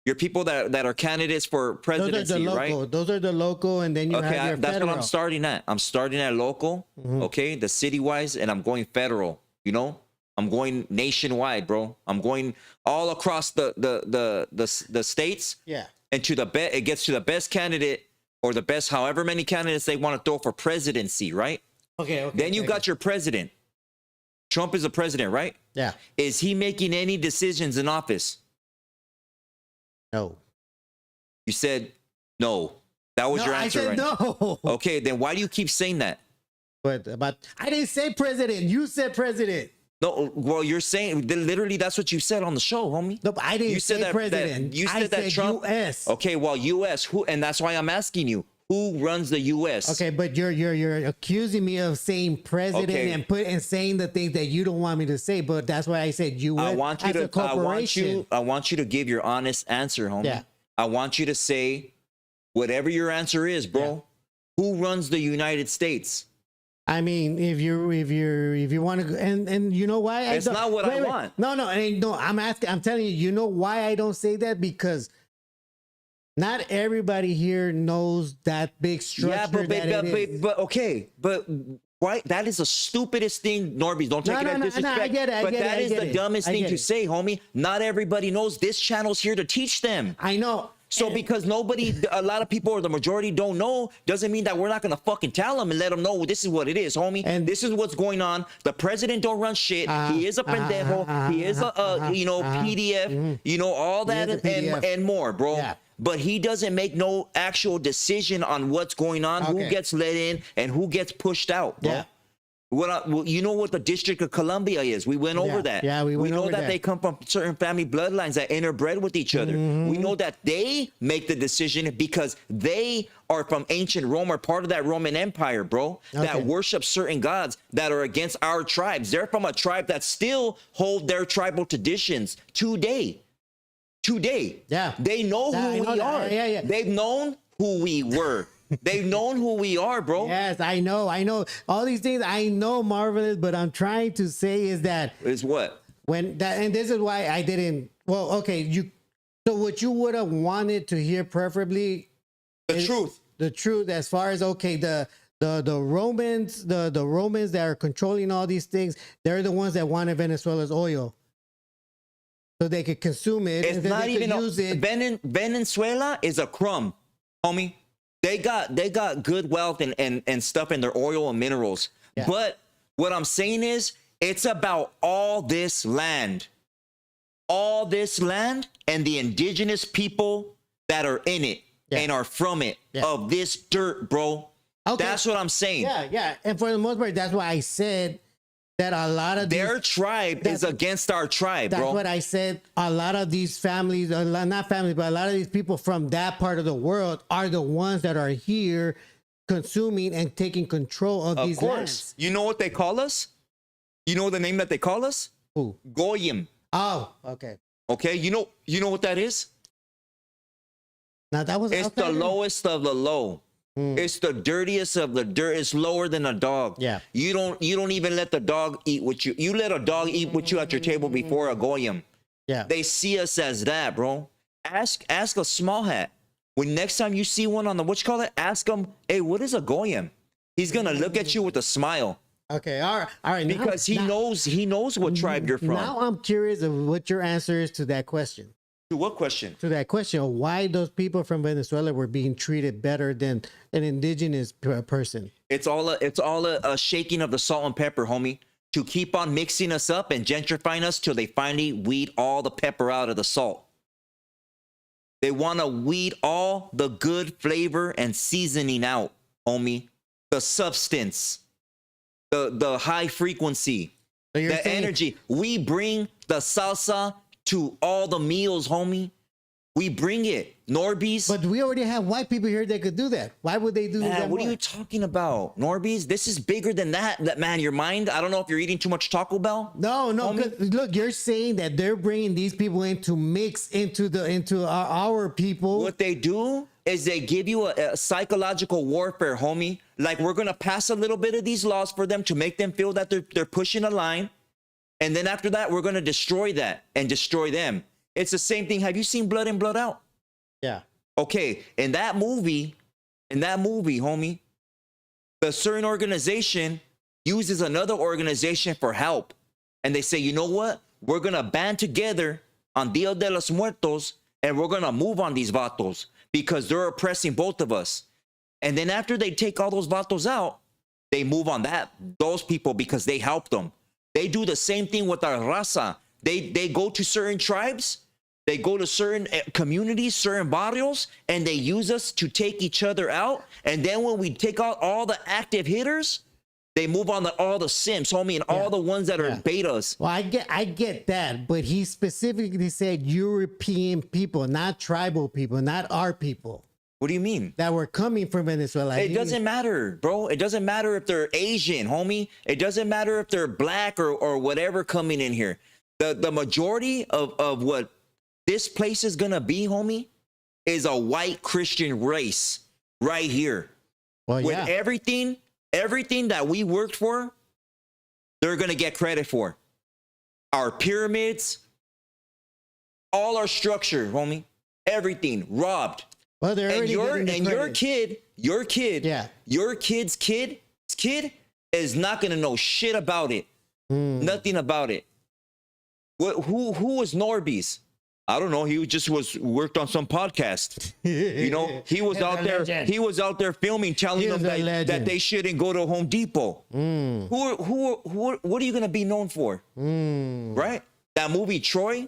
Your people that are candidates for presidency, right? Those are the local, and then you have your that's federal. what I'm starting at. I'm starting at local, okay, the city-wise, and I'm going federal. You know, I'm going nationwide, bro. I'm going all across the states. Yeah. And it gets to the best candidate or the best, however many candidates they want to throw for presidency, right? Okay. Then you got your president. Trump is the president, right? Yeah. Is he making any decisions in office? No. You said no. That was No, your I answer, said right? no. Okay, then why do you keep saying that? But I didn't say president. You said president. No, well, you're saying literally that's what you said on the show, homie. No, but I didn't say president. You said I that said Trump. U.S. Okay, well, U.S. Who? And that's why I'm asking you, who runs the U.S.? Okay, but you're accusing me of saying president Okay. and saying the things that you don't want me to say. But that's why I said U.S. I want you as a to. corporation. I want you to give your honest answer, homie. Yeah. I want you to say whatever your answer is, bro. Who runs the United States? I mean, if you want to, and you know why? It's not what I want. No, I'm asking. I'm telling you. You know why I don't say that? Because not everybody here knows that big structure. But okay, but why? That is the stupidest thing, Norby. Don't take it as disrespect. I get it. But that is the dumbest thing to say, homie. Not everybody knows this channel's here to teach them. I know. So because a lot of people or the majority don't know, doesn't mean that we're not gonna fucking tell them and let them know this is what it is, homie. And this is what's going on. The president don't run shit. He is a pendejo. He is a PDF. You know all that and more, bro. Yeah. But he doesn't make no actual decision on what's going on, who gets let in and who gets pushed out, bro. Yeah. You know what the District of Columbia is. We went over that. Yeah, we went know over that that. they come from certain family bloodlines that interbred with each other. We know that they make the decision because they are from ancient Rome or part of that Roman Empire, bro, that worship certain gods that are against our tribes. They're from a tribe that still hold their tribal traditions today. Yeah. They know who we are. Yeah. They've known who we were. They've known who we are, bro. Yes, I know. All these things I know, Marvelous, but I'm trying to say is that Is what? and this is why I didn't. Well, okay, so what you would have wanted to hear preferably The truth. The truth as far as the Romans, the Romans that are controlling all these things, they're the ones that wanted Venezuela's oil. So they could consume it. It's and then not they even could use it. Venezuela is a crumb, homie. They got good wealth and stuff in their oil and minerals. Yeah. But what I'm saying is it's about all this land and the indigenous people that are in it and are from it, of this dirt, bro. Okay. That's what I'm saying. Yeah. And for the most part, that's why I said that a lot of their tribe is against our tribe, bro. That's what I said. A lot of these families, not families, but a lot of these people from that part of the world are the ones that are here consuming and taking control of these lands. You know what they call us? You know the name that they call us? Who? Goyim. Oh, okay. Okay, you know what that is? Now that was it's the lowest of the low. It's the dirtiest of the dirt. It's lower than a dog. Yeah. You don't even let the dog eat with you. You let a dog eat with you at your table before a goyim. Yeah. They see us as that, bro. Ask a small hat. When next time you see one on the ask him, hey, what is a goyim? He's gonna look at you with a smile. Okay, all right. Because he knows what tribe you're from. Now I'm curious of what your answer is to that question. To what question? To that question of why those people from Venezuela were being treated better than an indigenous person. It's all a shaking of the salt and pepper, homie. To keep on mixing us up and gentrifying us till they finally weed all the pepper out of the salt. They want to weed all the good flavor and seasoning out, homie. The substance, the high frequency, the energy. We bring the salsa to all the meals, homie. We bring it. NORBEEZ. But we already have white people here that could do that. Why would they do that? What are you talking about? NORBEEZ, this is bigger than that. Man, your mind, I don't know if you're eating too much Taco Bell. No. Look, you're saying that they're bringing these people in to mix into our people. What they do is they give you a psychological warfare, homie. Like, we're going to pass a little bit of these laws for them to make them feel that they're pushing a line. And then after that, we're going to destroy that and destroy them. It's the same thing. Have you seen Blood In, Blood Out? Yeah. Okay. In that movie, homie, the certain organization uses another organization for help. And they say, you know what? We're going to band together on Dia de los Muertos and we're going to move on these vatos because they're oppressing both of us. And then after they take all those vatos out, they move on those people because they helped them. They do the same thing with our raza. They go to certain tribes, they go to certain communities, certain barrios, and they use us to take each other out. And then when we take out all the active hitters, they move on to all the simps, homie, and all the ones that are betas. Well, I get that, but he specifically said European people, not tribal people, not our people. What do you mean? That were coming from Venezuela. It doesn't matter, bro. It doesn't matter if they're Asian, homie. It doesn't matter if they're black or whatever coming in here. The majority of what this place is gonna be, homie, is a white Christian race right here. Well, with everything that we worked for, they're gonna get credit for. Our pyramids, all our structure, homie, everything robbed. Well, they're and your kid's kid is not gonna know shit about it. Nothing about it. Who was NORBEEZ? I don't know. He was worked on some podcast. You know, he was out there. Legend. He was out there filming, telling them that they shouldn't go to Home Depot. What are you gonna be known for? Right? That movie Troy.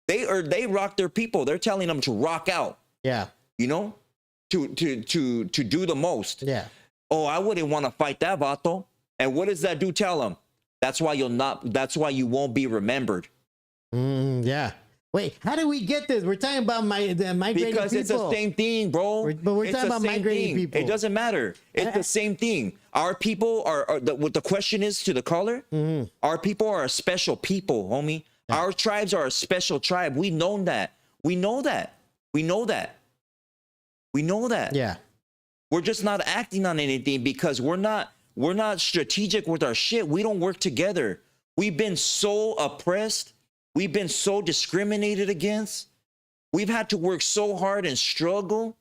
They rock their people. They're telling them to rock out. Yeah. You know, to do the most. Yeah. Oh, I wouldn't want to fight that vato. And what does that do? Tell them. That's why that's why you won't be remembered. Yeah. Wait, how do we get this? We're talking about migrating because people. It's the same thing, bro. But we're talking about migrating people. It doesn't matter. It's the same thing. Our people what the question is to the caller, our people are a special people, homie. Yeah. Our tribes are a special tribe. We know that. We know that. We know that. We know that. Yeah. We're just not acting on anything because we're not strategic with our shit. We don't work together. We've been so oppressed. We've been so discriminated against. We've had to work so hard and struggle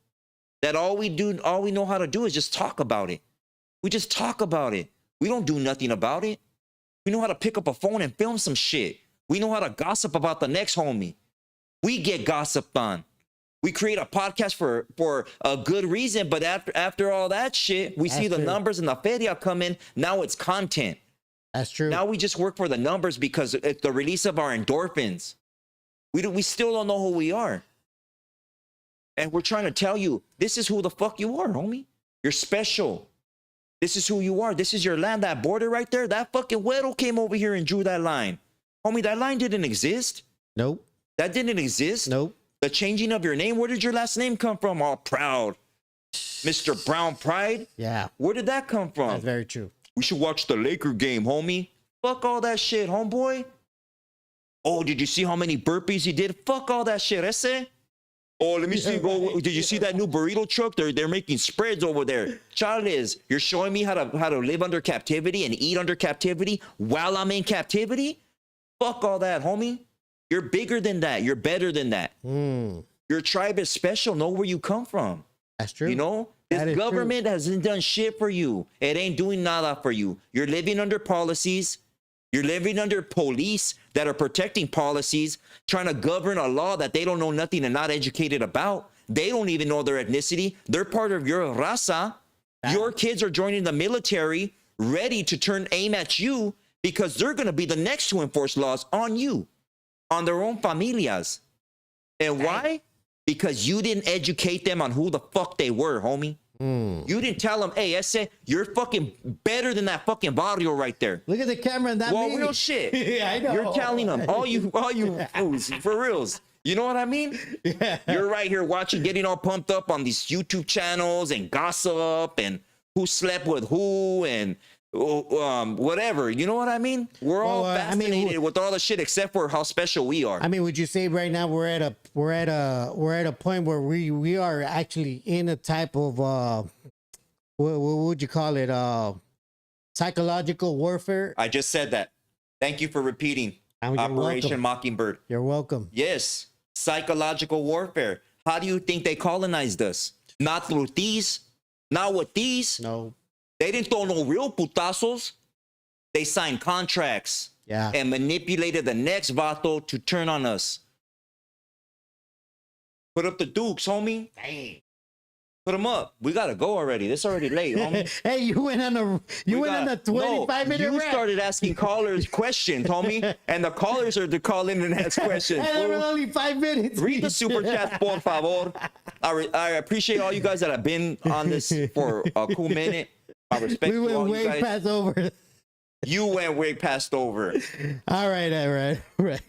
that all we know how to do is just talk about it. We just talk about it. We don't do nothing about it. We know how to pick up a phone and film some shit. We know how to gossip about the next homie. We get gossiped on. We create a podcast for a good reason, but after all that shit, we see the numbers and the feria come in. Now it's content. That's true. Now we just work for the numbers because it's the release of our endorphins. We still don't know who we are. And we're trying to tell you, this is who the fuck you are, homie. You're special. This is who you are. This is your land. That border right there, that fucking güero came over here and drew that line. Homie, that line didn't exist. Nope. That didn't exist. Nope. The changing of your name, where did your last name come from? All proud. Mr. Brown Pride? Yeah. Where did that come from? That's very true. We should watch the Laker game, homie. Fuck all that shit, homeboy. Oh, did you see how many burpees he did? Fuck all that shit, ese. Oh, let me see. Go. Did you see that new burrito truck? They're making spreads over there. Charles, you're showing me how to live under captivity and eat under captivity while I'm in captivity? Fuck all that, homie. You're bigger than that. You're better than that. Your tribe is special. Know where you come from. That's true. You know? This government hasn't done shit for you. It ain't doing nada for you. You're living under policies. You're living under police that are protecting policies, trying to govern a law that they don't know nothing and not educated about. They don't even know their ethnicity. They're part of your raza. Your kids are joining the military, ready to aim at you because they're going to be the next to enforce laws on you, on their own familias. And why? Because you didn't educate them on who the fuck they were, homie. You didn't tell them, hey, ese, you're fucking better than that fucking barrio right there. Look at the camera and that real shit. Yeah, I know. You're telling them, all you fools, for reals. You know what I mean? Yeah. You're right here watching, getting all pumped up on these YouTube channels and gossip and who slept with who and whatever. You know what I mean? We're all fascinated with all the shit except for how special we are. I mean, would you say right now we're at a point where we are actually in a type of what would you call it? Psychological warfare? I just said that. Thank you for repeating. Operation Mockingbird. You're welcome. Yes, psychological warfare. How do you think they colonized us? Not through these? Not with these? No. They didn't throw no real putazos. They signed contracts. Yeah. And manipulated the next vato to turn on us. Put up the dukes, homie. Dang. Put them up. We gotta go already. This already late, homie. Hey, you went on a 25-minute You rant. started asking callers questions, homie, and the callers are to call in and ask questions. And it was fool. only 5 minutes. Read the super chat, por favor. I appreciate all you guys that have been on this for a cool minute. I respect We you all went you way guys. past over. You went way past over. All right.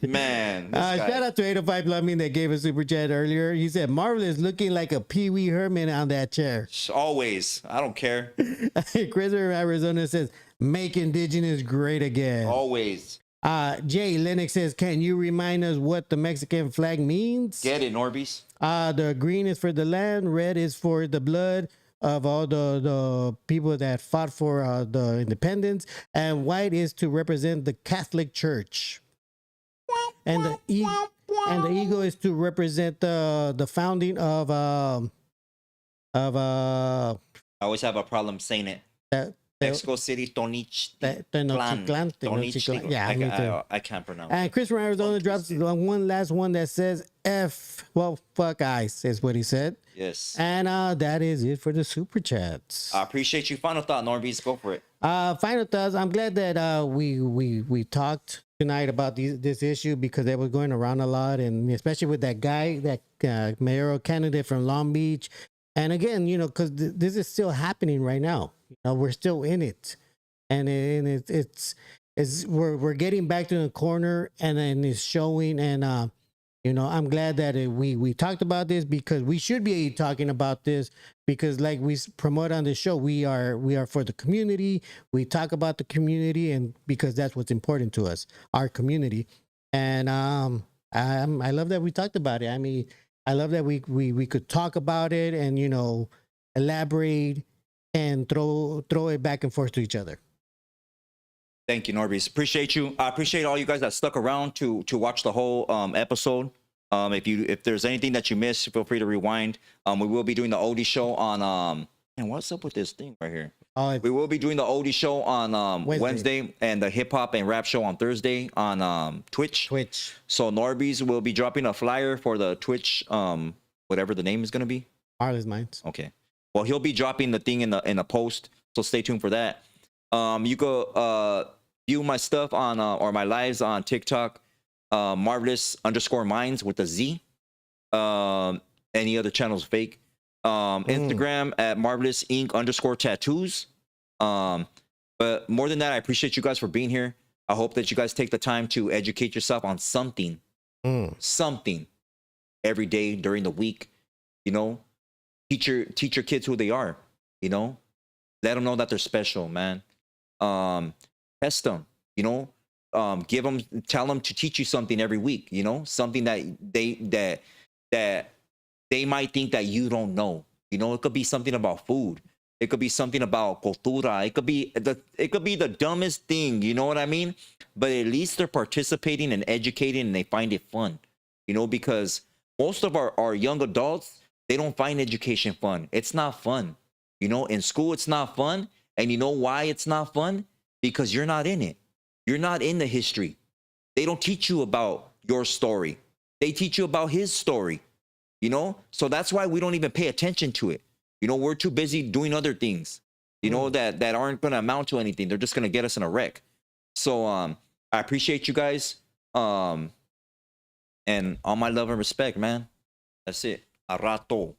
Man. this guy. Shout out to 805 Plumbing that gave a super chat earlier. He said, Marvel is looking like a Pee Wee Herman on that chair. Always. I don't care. Chris from Arizona says, make indigenous great again. Always. Jay Lennox says, can you remind us what the Mexican flag means? Get it, Norbeez. The green is for the land, red is for the blood of all the people that fought for the independence, and white is to represent the Catholic Church. And the eagle is to represent the founding of I always have a problem saying it. Mexico City, Tenochtitlan. Yeah, me too. I can't pronounce. And Chris from Arizona drops one last one that says fuck ice is what he said. Yes. And that is it for the super chats. I appreciate you. Final thought, Norbeez. Go for it. Final thoughts. I'm glad that we talked tonight about this issue because it was going around a lot, and especially with that guy, that mayoral candidate from Long Beach. And again, because this is still happening right now. We're still in it, and we're getting back to the corner, and then it's showing. And I'm glad that we talked about this because we should be talking about this because, like we promote on the show, we are for the community. We talk about the community, and because that's what's important to us, our community. And I love that we talked about it. I mean, I love that we could talk about it and elaborate and throw it back and forth to each other. Thank you, Norbeez. Appreciate you. I appreciate all you guys that stuck around to watch the whole episode. If there's anything that you missed, feel free to rewind. We will be doing the oldie show on and what's up with this thing right here? We will be doing the oldie show on Wednesday and the hip hop and rap show on Thursday on Twitch. So Norbeez will be dropping a flyer for the Twitch, whatever the name is gonna be. Marley's Mindz. Okay. Well, he'll be dropping the thing in the post, so stay tuned for that. You go view my stuff on or my lives on TikTok, marvelous_minds with a Z. Any other channels fake. Instagram at marvelous_ink_tattoos. But more than that, I appreciate you guys for being here. I hope that you guys take the time to educate yourself on something, something every day during the week. Teach your kids who they are. Let them know that they're special, man. Test them. Tell them to teach you something every week. Something that they might think that you don't know. It could be something about food. It could be something about cultura. It could be the dumbest thing. You know what I mean? But at least they're participating and educating, and they find it fun. Because most of our young adults, they don't find education fun. It's not fun. In school, it's not fun. And you know why it's not fun? Because you're not in it. You're not in the history. They don't teach you about your story. They teach you about his story. So that's why we don't even pay attention to it. We're too busy doing other things, that aren't going to amount to anything. They're just going to get us in a wreck. So I appreciate you guys. And all my love and respect, man. That's it. A rato.